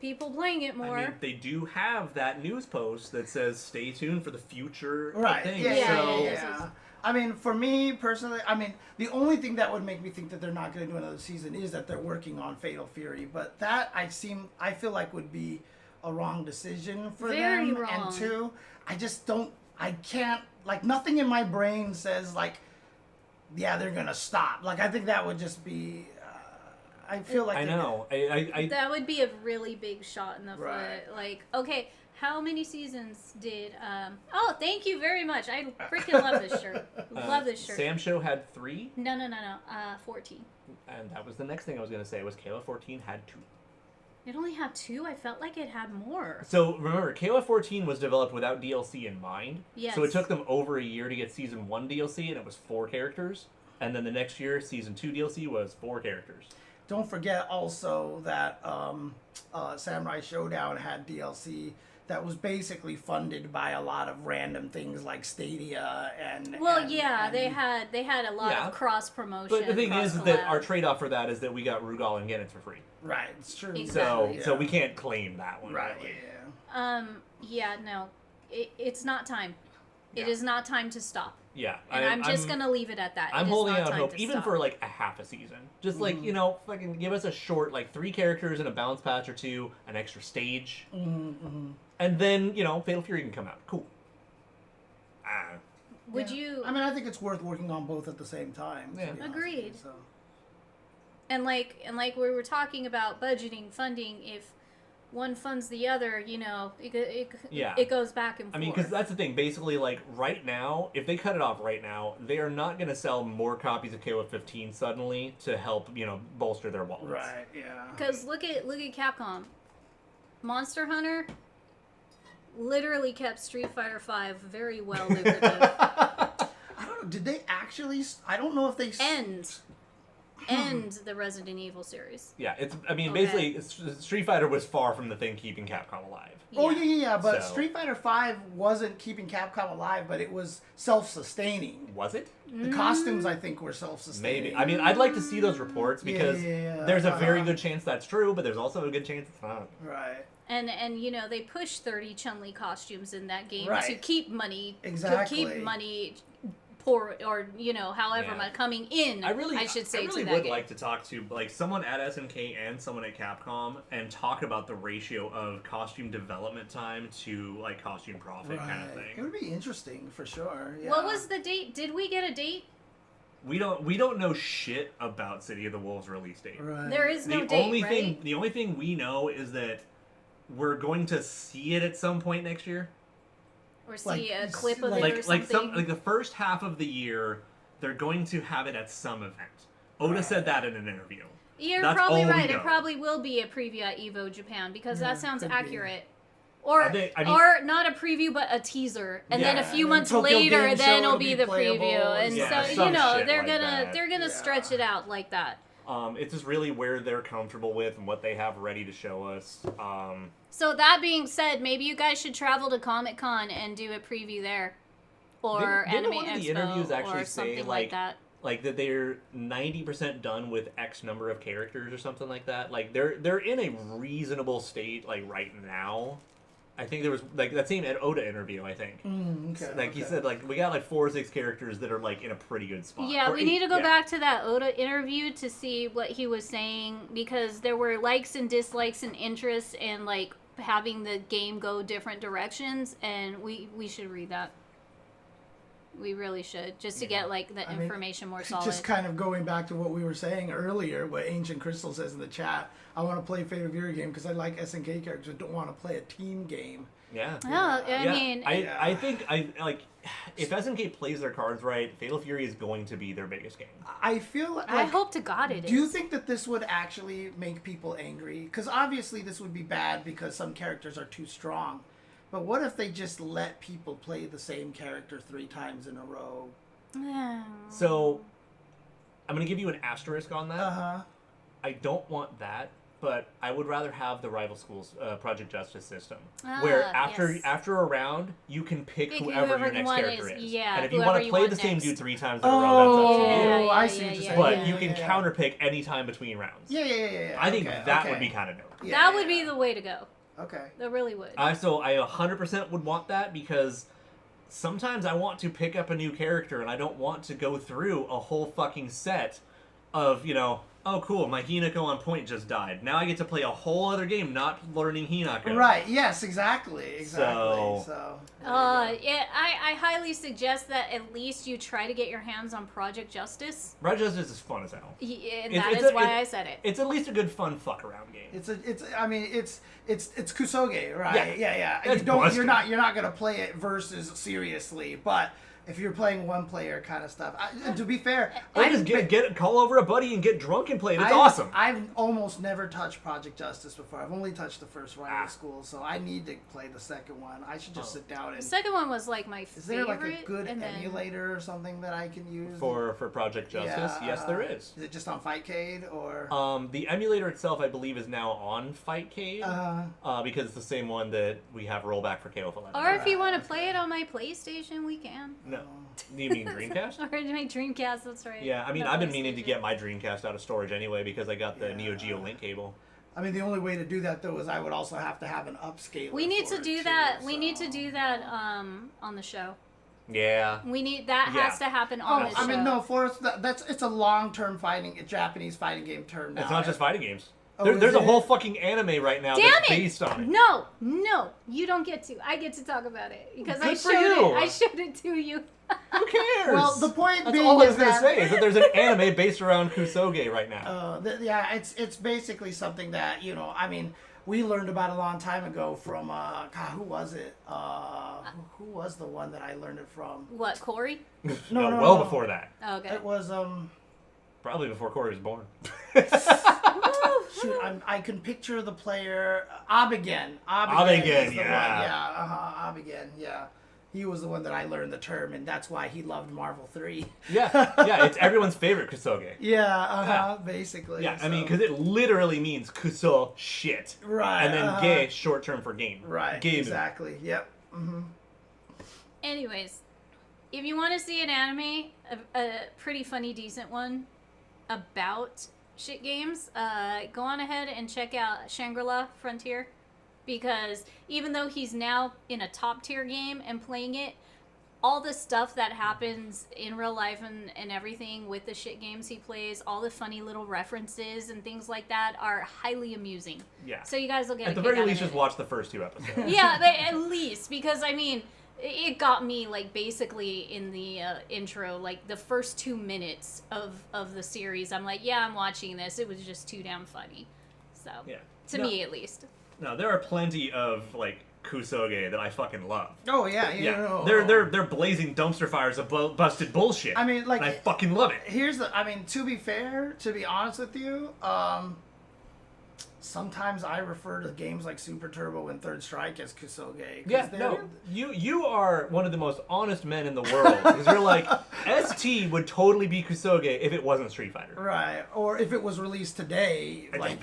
S2: people playing it more.
S4: I mean, they do have that news post that says "Stay tuned for the future."
S1: Right.
S4: Thing.
S2: Yeah.
S1: So, I mean, for me personally, I mean, the only thing that would make me think that they're not going to do another season is that they're working on Fatal Fury. But that I feel like would be a wrong decision for
S2: Very
S1: them.
S2: wrong.
S1: And two, I can't, like, nothing in my brain says, like, yeah, they're going to stop. Like, I think that would just be, I feel like...
S4: I know. I
S2: That would be a really big shot in the
S1: Right.
S2: foot. Like, okay, how many seasons did... Oh, thank you very much. I freaking love this shirt. Love this shirt.
S4: Sam Show had 3.
S2: No. 14.
S4: And that was the next thing I was going to say was KOF14 had 2.
S2: It only had 2? I felt like it had more.
S4: So remember, KOF14 was developed without DLC in mind.
S2: Yes.
S4: So it took them over a year to get Season 1 DLC, and it was 4 characters. And then the next year, Season 2 DLC was 4 characters.
S1: Don't forget also that Samurai Showdown had DLC that was basically funded by a lot of random things like Stadia and...
S2: They had a lot of cross promotion.
S4: But the thing is that our trade-off for that is that we got Rugal and Genets for free.
S1: Right, it's true.
S2: Exactly.
S4: So we can't claim that one.
S1: Right,
S4: Really.
S2: No. It's not time.
S4: Yeah.
S2: It is not time to stop.
S4: Yeah.
S2: And I'm just going to leave it at that.
S4: I'm
S2: It is
S4: holding
S2: not
S4: out
S2: time
S4: hope,
S2: to
S4: even
S2: stop.
S4: for like a half a season. Just like, fucking give us a short, like 3 characters and a balance patch or 2, an extra stage. And then, Fatal Fury can come out. Cool.
S2: Would you...
S1: I mean, I think it's worth working on both at the same time.
S4: Yeah.
S1: To be honest
S2: Agreed.
S1: with you, so.
S2: And like we were talking about budgeting, funding, if one funds the other, it goes back and forth.
S4: I mean, because that's the thing. Basically, like, right now, if they cut it off right now, they are not going to sell more copies of KOF15 suddenly to help, bolster their wallets.
S1: Right, yeah.
S2: Because look at Capcom. Monster Hunter literally kept Street Fighter V very well lucrative.
S1: I don't know, did they actually... I don't know if they...
S2: End the Resident Evil series.
S4: Yeah, basically, Street Fighter was far from the thing keeping Capcom alive.
S1: Oh, yeah, but
S4: So-
S1: Street Fighter V wasn't keeping Capcom alive, but it was self-sustaining.
S4: Was it?
S1: The costumes, I think, were self-sustaining.
S4: Maybe. I mean, I'd like to see those reports because
S1: Yeah.
S4: there's a very good chance that's true, but there's also a good chance it's not.
S1: Right.
S2: And they push 30 Chun-Li costumes in that game to
S1: Right.
S2: keep money.
S1: Exactly.
S2: Keep money pour or however
S4: Yeah.
S2: much coming in. I should say
S4: I really
S2: to that
S4: would
S2: game.
S4: like to talk to like someone at SNK and someone at Capcom and talk about the ratio of costume development time to like costume profit kind of
S1: It
S4: thing.
S1: would be interesting for sure. Yeah.
S2: What was the date? Did we get a date?
S4: We don't know shit about City of the Wolves release date.
S1: Right.
S2: There is no date,
S4: The only thing we know is that we're going to see it at some point next year.
S2: Or see
S1: Like-
S2: a clip of
S1: like-
S2: it or something?
S4: Like the first half of the year, they're going to have it at some event. Oda said that in an interview.
S2: You're
S4: That's
S2: probably
S4: all we
S2: right.
S4: know.
S2: It probably will be a preview at Evo Japan because
S1: Yeah,
S2: that sounds
S1: could be.
S2: accurate. Or
S4: I mean-
S2: or not a preview, but a teaser, and then a
S4: Yeah,
S2: few
S1: and
S2: months
S1: Tokyo
S2: later,
S1: Game
S2: then
S1: Show
S2: it'll
S1: will
S2: be
S1: be
S2: the
S1: playable
S2: preview,
S1: and
S2: and
S4: Yeah,
S2: so
S4: some shit
S2: they're
S4: like that.
S2: they're gonna stretch it out like that.
S4: It's just really where they're comfortable with and what they have ready to show us.
S2: So that being said, maybe you guys should travel to Comic-Con and do a preview there, or
S4: Didn't
S2: Anime
S4: one of the
S2: Expo,
S4: interviews actually
S2: or
S4: say,
S2: something
S4: like,
S2: like that.
S4: Like that they're 90% done with X number of characters or something like that. Like they're in a reasonable state like right now. I think there was like that same Oda interview. I think he said like we got like 4 or 6 characters that are like in a pretty good spot.
S2: Yeah,
S4: Or
S2: we need to go
S4: yeah.
S2: back to that Oda interview to see what he was saying because there were likes and dislikes and interests and like having the game go different directions, and we should read that. We really should, just to get like the information more solid.
S1: Just kind of going back to what we were saying earlier, what Ancient Crystal says in the chat. I want to play Fatal Fury game because I like SNK characters. I don't want to play a team game.
S4: Yeah.
S2: Oh, I mean,
S4: I think if SNK plays their cards right, Fatal Fury is going to be their biggest game.
S1: I feel like...
S2: I hope to God it is.
S1: Do you think that this would actually make people angry? Because obviously this would be bad because some characters are too strong. But what if they just let people play the same character 3 times in a row?
S4: So, I'm going to give you an asterisk on that.
S1: Uh-huh.
S4: I don't want that, but I would rather have the rival schools Project Justice system, where after a round you can pick whoever your next character is.
S2: Yeah,
S4: and if you want to play the same dude 3 times in a row, that's up to you.
S1: I see what you're saying.
S4: But you can counterpick any time between rounds.
S1: Yeah.
S4: I think that would be kind of dope.
S2: That would be the way to go.
S1: Okay.
S2: That really would.
S4: So I 100% would want that, because sometimes I want to pick up a new character and I don't want to go through a whole fucking set of, oh cool, my Hinako on point just died. Now I get to play a whole other game not learning Hinako.
S1: Right, yes, exactly.
S4: So
S2: I highly suggest that at least you try to get your hands on Project Justice.
S4: Project Justice is fun as hell.
S2: Yeah, and that is why I said it.
S4: It's at least a good fun fuck around game.
S1: It's Kusoge, right? Yeah. You're not gonna play it versus seriously, but if you're playing one player kind of stuff, to be fair,
S4: I just call over a buddy and get drunk and play it. It's awesome.
S1: I've almost never touched Project Justice before. I've only touched the first rival school, so I need to play the second one. I should just sit down and.
S2: The second one was like my favorite.
S1: Is there like a good emulator or something that I can use
S4: for Project Justice? Yes, there is.
S1: Is it just on Fightcade or?
S4: The emulator itself, I believe, is now on Fightcade because it's the same one that we have rollback for KOFXV.
S2: Or if you want to play it on my PlayStation, we can.
S4: No. Do you mean Dreamcast?
S2: Or my Dreamcast, that's right.
S4: Yeah, I mean, I've been meaning to get my Dreamcast out of storage anyway because I got the Neo Geo link cable.
S1: I mean, the only way to do that, though, is I would also have to have an upscaler.
S2: We need to do that. We need to do that on the show.
S4: Yeah.
S2: We need that has to happen on the show.
S1: I mean, no, Forrest, it's a long-term Japanese fighting game term now.
S4: It's not just fighting games.
S1: Oh,
S4: there's a whole fucking anime right now that's based on it.
S2: No, you don't get to. I get to talk about it because I showed it to you.
S4: Who cares?
S1: Well, the point
S4: that's
S1: being
S4: all I was gonna say is that there's an anime based around Kusoge right now.
S1: It's basically something that I mean, we learned about a long time ago from who was it? Who was the one that I learned it from?
S2: What, Corey?
S4: No, before that.
S2: Oh, okay.
S1: It was
S4: probably before Corey was born.
S1: Shoot, I can picture the player Abigen.
S4: Abigen,
S1: yeah. He was the one that I learned the term, and that's why he loved Marvel 3.
S4: Yeah, it's everyone's favorite Kusoge.
S1: Basically.
S4: Yeah, I mean, because it literally means Kuso shit.
S1: Right.
S4: And then ge, short term for game.
S1: Right,
S4: game.
S1: Exactly, yep. Mm-hmm.
S2: Anyways, if you want to see an anime, a pretty funny, decent one, about shit games, go on ahead and check out Shangri-La Frontier, because even though he's now in a top tier game and playing it, all the stuff that happens in real life and everything with the shit games he plays, all the funny little references and things like that are highly amusing.
S4: Yeah.
S2: So you guys will get
S4: at the very least just watch the first 2 episodes.
S2: Yeah, at least, because I mean, it got me like basically in the intro, like the first 2 minutes of the series. I'm like, yeah, I'm watching this. It was just too damn funny. So to me at least.
S4: No, there are plenty of like Kusoge that I fucking love.
S1: Oh yeah.
S4: They're blazing dumpster fires of busted bullshit.
S1: I mean, like,
S4: and I fucking love it.
S1: To be fair, to be honest with you, sometimes I refer to games like Super Turbo and Third Strike as Kusoge.
S4: Yeah, no, you are one of the most honest men in the world. Because you're like, ST would totally be Kusoge if it wasn't Street Fighter.
S1: Right, or if it was released today,
S4: too.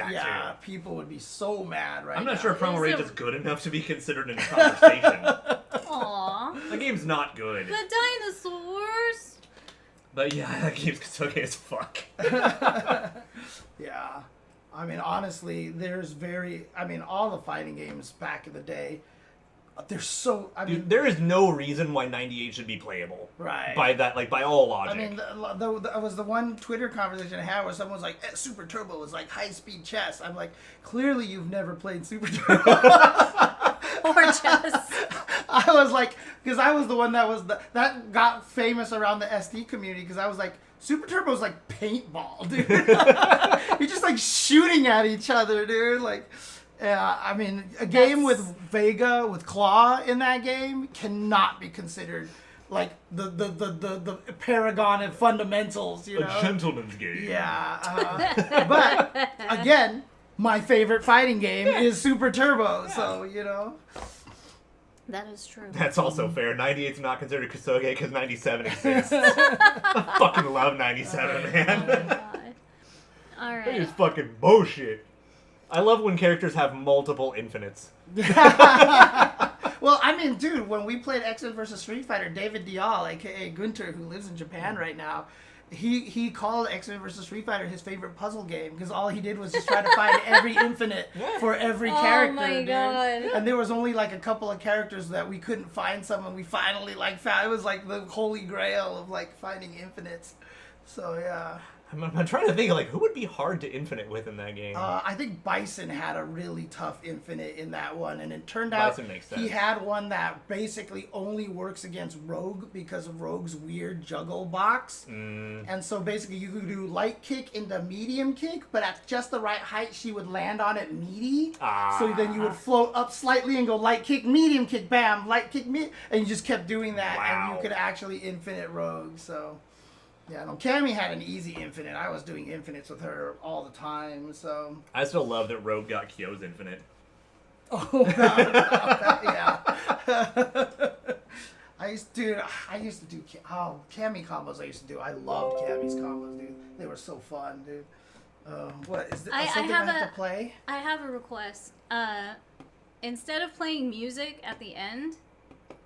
S1: People would be so mad right now.
S4: I'm not sure Primal Rage is good enough to be considered in a conversation.
S2: Aww.
S4: The game's not good.
S2: The dinosaurs!
S4: But yeah, that game's Kusoge as fuck.
S1: Yeah. I mean, honestly, all the fighting games back in the day, they're so...
S4: Dude, there is no reason why 98 should be playable.
S1: Right.
S4: By all logic.
S1: I mean, there was the one Twitter conversation I had where someone was like, Super Turbo was like high-speed chess. I'm like, clearly you've never played Super Turbo.
S2: Or chess.
S1: I was like, because I was the one that got famous around the SD community, because I was like, Super Turbo's like paintball, dude. You're just like shooting at each other, dude. Like, I mean, a game with Vega, with Claw in that game cannot be considered like the paragon of fundamentals, you know?
S4: A gentleman's game.
S1: Yeah. But, again, my favorite fighting game is Super Turbo, so, you know.
S2: That is true.
S4: That's also fair. 98's not considered Kusoge because 97 exists. I fucking love 97, man.
S2: Alright.
S4: That is fucking bullshit. I love when characters have multiple infinites.
S1: Well, I mean, dude, when we played X-Men vs. Street Fighter, David Dial, a.k.a. Gunter, who lives in Japan right now, he called X-Men vs. Street Fighter his favorite puzzle game because all he did was just try to find every infinite for every character.
S2: Oh my god!
S1: And there was only like a couple of characters that we couldn't find some, and we finally like found. It was like the holy grail of like finding infinites. So yeah.
S4: I'm trying to think, like, who would be hard to infinite with in that game?
S1: I think Bison had a really tough infinite in that one, and it turned out he had one that basically only works against Rogue because of Rogue's weird juggle box. And so basically you could do light kick into medium kick, but at just the right height she would land on it meaty. So then you would float up slightly and go light kick, medium kick, bam, light kick, and you just kept doing that, and you could actually infinite Rogue, so... Yeah, no, Cammy had an easy infinite. I was doing infinites with her all the time, so...
S4: I still love that Rogue got Kyo's infinite.
S1: Oh, God, yeah. I used to do Cammy combos I used to do. I loved Cammy's combos, dude. They were so fun, dude. What, is there something I have to play?
S2: I have a request. Instead of playing music at the end...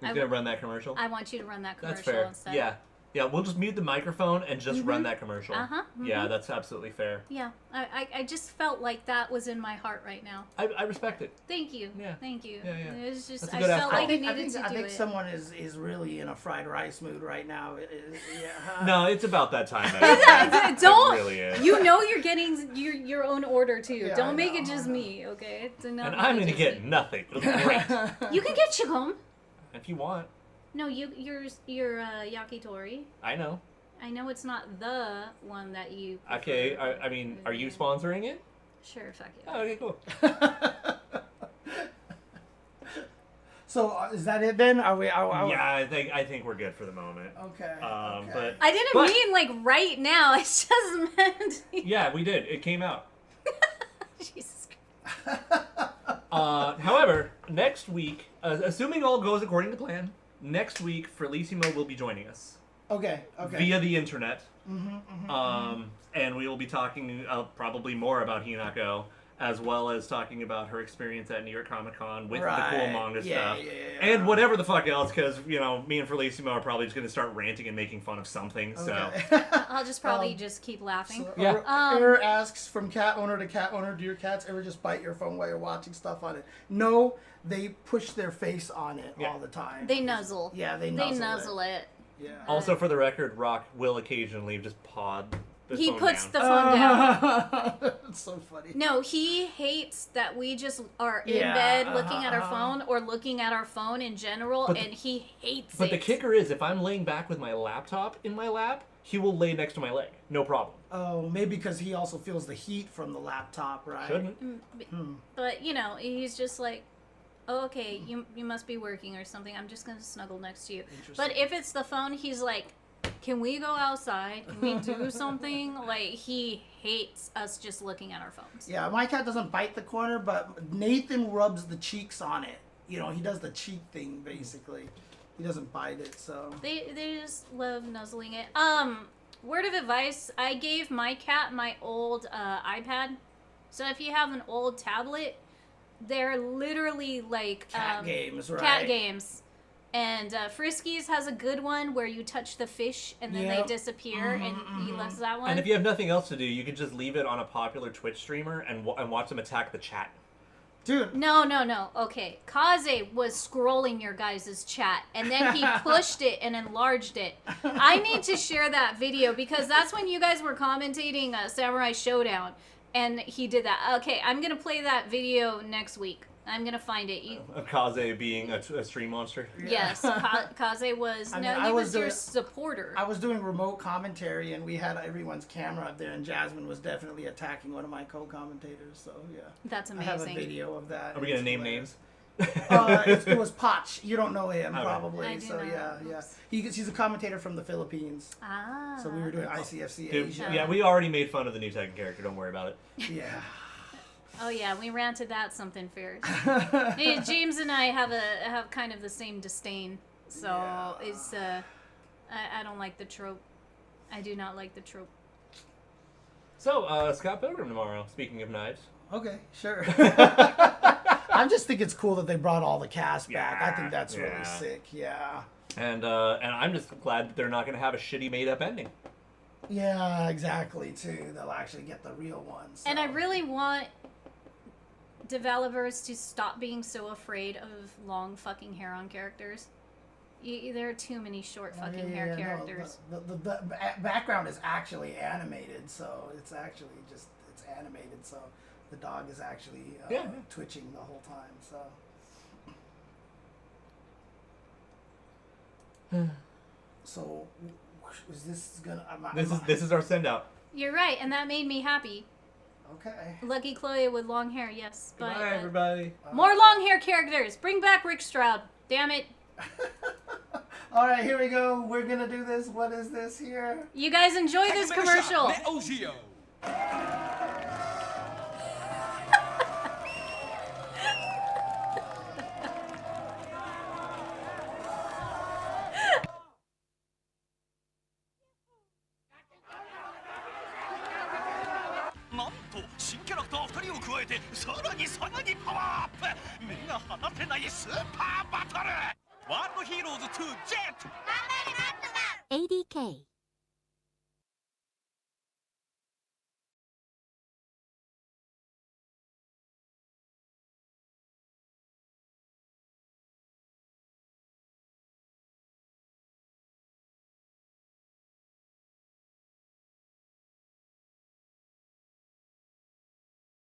S4: Who's going to run that commercial?
S2: I want you to run that commercial
S4: That's fair.
S2: instead.
S4: Yeah. Yeah, we'll just mute the microphone and just run that commercial. Yeah, that's absolutely fair.
S2: Yeah, I just felt like that was in my heart right now.
S4: I respect it.
S2: Thank you.
S4: Yeah.
S2: Thank you.
S4: Yeah.
S2: It was just,
S4: That's a
S2: I
S4: good
S2: felt like I
S1: I
S2: needed to do it.
S1: think someone is really in a fried rice mood right now. Yeah.
S4: No, it's about that time.
S2: Don't.
S4: It really is.
S2: You know you're getting your own order too.
S1: Yeah,
S2: Don't make it just me, okay?
S4: And I'm going to get nothing. Great.
S2: You can get chigum.
S4: If you want.
S2: No, you're yakitori.
S4: I know.
S2: I know it's not the one that you prefer.
S4: Okay, I mean, are you sponsoring it?
S2: Sure, fuck it.
S4: Oh, okay, cool.
S1: So is that it then? Are we?
S4: Yeah, I think we're good for the moment.
S1: Okay.
S4: But
S2: I didn't mean like right now. I just meant.
S4: Yeah, we did. It came out.
S2: Jesus
S4: Christ. However, next week, assuming all goes according to plan, next week Felicimo will be joining us.
S1: Okay.
S4: Via the internet. And we will be talking probably more about Hinako, as well as talking about her experience at New York Comic Con with the cool manga stuff.
S1: Yeah.
S4: And whatever the fuck else, because, me and Felicimo are probably just going to start ranting and making fun of something, so...
S2: I'll just probably just keep laughing.
S1: So, Error asks, from cat owner to cat owner, do your cats ever just bite your phone while you're watching stuff on it? No, they push their face on it all the time.
S2: They nuzzle.
S1: Yeah, they
S2: nuzzle it.
S1: Yeah.
S4: Also, for the record, Rock will occasionally just pod the phone
S2: puts
S4: down.
S2: the phone down.
S1: It's so funny.
S2: No, he hates that we just are in bed looking at our phone or looking at our phone in general, and he hates it.
S4: But the kicker is, if I'm laying back with my laptop in my lap, he will lay next to my leg. No problem.
S1: Oh, maybe because he also feels the heat from the laptop, right?
S4: Shouldn't.
S2: But, he's just like, oh, okay, you must be working or something. I'm just going to snuggle next to you. But if it's the phone, he's like, can we go outside? Can we do something? Like, he hates us just looking at our phones.
S1: Yeah, my cat doesn't bite the corner, but Nathan rubs the cheeks on it. He does the cheek thing, basically. He doesn't bite it, so...
S2: They just love nuzzling it. Word of advice, I gave my cat my old iPad. So if you have an old tablet... They're literally like...
S1: Cat games, right?
S2: Cat games. And Friskies has a good one where you touch the fish and then they disappear, and he loves that one.
S4: And if you have nothing else to do, you can just leave it on a popular Twitch streamer and watch them attack the chat.
S1: Dude.
S2: No. Okay. Kaze was scrolling your guys' chat, and then he pushed it and enlarged it. I need to share that video, because that's when you guys were commentating Samurai Showdown. And he did that. Okay, I'm going to play that video next week. I'm going to find it.
S4: Of Kaze being a stream monster?
S2: Yes, Kaze was... he was your supporter.
S1: I was doing remote commentary, and we had everyone's camera up there, and Jasmine was definitely attacking one of my co-commentators, so yeah.
S2: That's amazing.
S1: I have a video of that.
S4: Are we going to name names?
S1: It was Potch. You don't know him, probably.
S2: I do
S1: so
S2: not.
S1: yeah. He's a commentator from the Philippines.
S2: Ah.
S1: So we were doing ICFC
S4: Dude,
S1: Asia.
S4: yeah, we already made fun of the new Tekken character. Don't worry about it.
S1: Yeah.
S2: Oh yeah, we ranted that something fierce. Hey, James and I have kind of the same disdain. So it's I don't like the trope. I do not like the trope.
S4: So Scott Pilgrim tomorrow. Speaking of knives.
S1: Okay, sure. I just think it's cool that they brought all the cast back. I think that's really sick. Yeah.
S4: And I'm just glad that they're not going to have a shitty made-up ending.
S1: Yeah, exactly, too. They'll actually get the real ones. So.
S2: And I really want developers to stop being so afraid of long fucking hair on characters. There are too many short fucking hair characters.
S1: No, the background is actually animated, so it's actually just, it's animated, so the dog is actually twitching the whole time, so. So, is this gonna...
S4: This is our send-out.
S2: You're right, and that made me happy.
S1: Okay.
S2: Lucky Chloe with long hair, yes. But,
S4: Bye, everybody.
S2: More long hair characters! Bring back Rick Stroud. Damn it.
S1: Alright, here we go. We're gonna do this. What is this here?
S2: You guys enjoy this commercial.
S5: ADK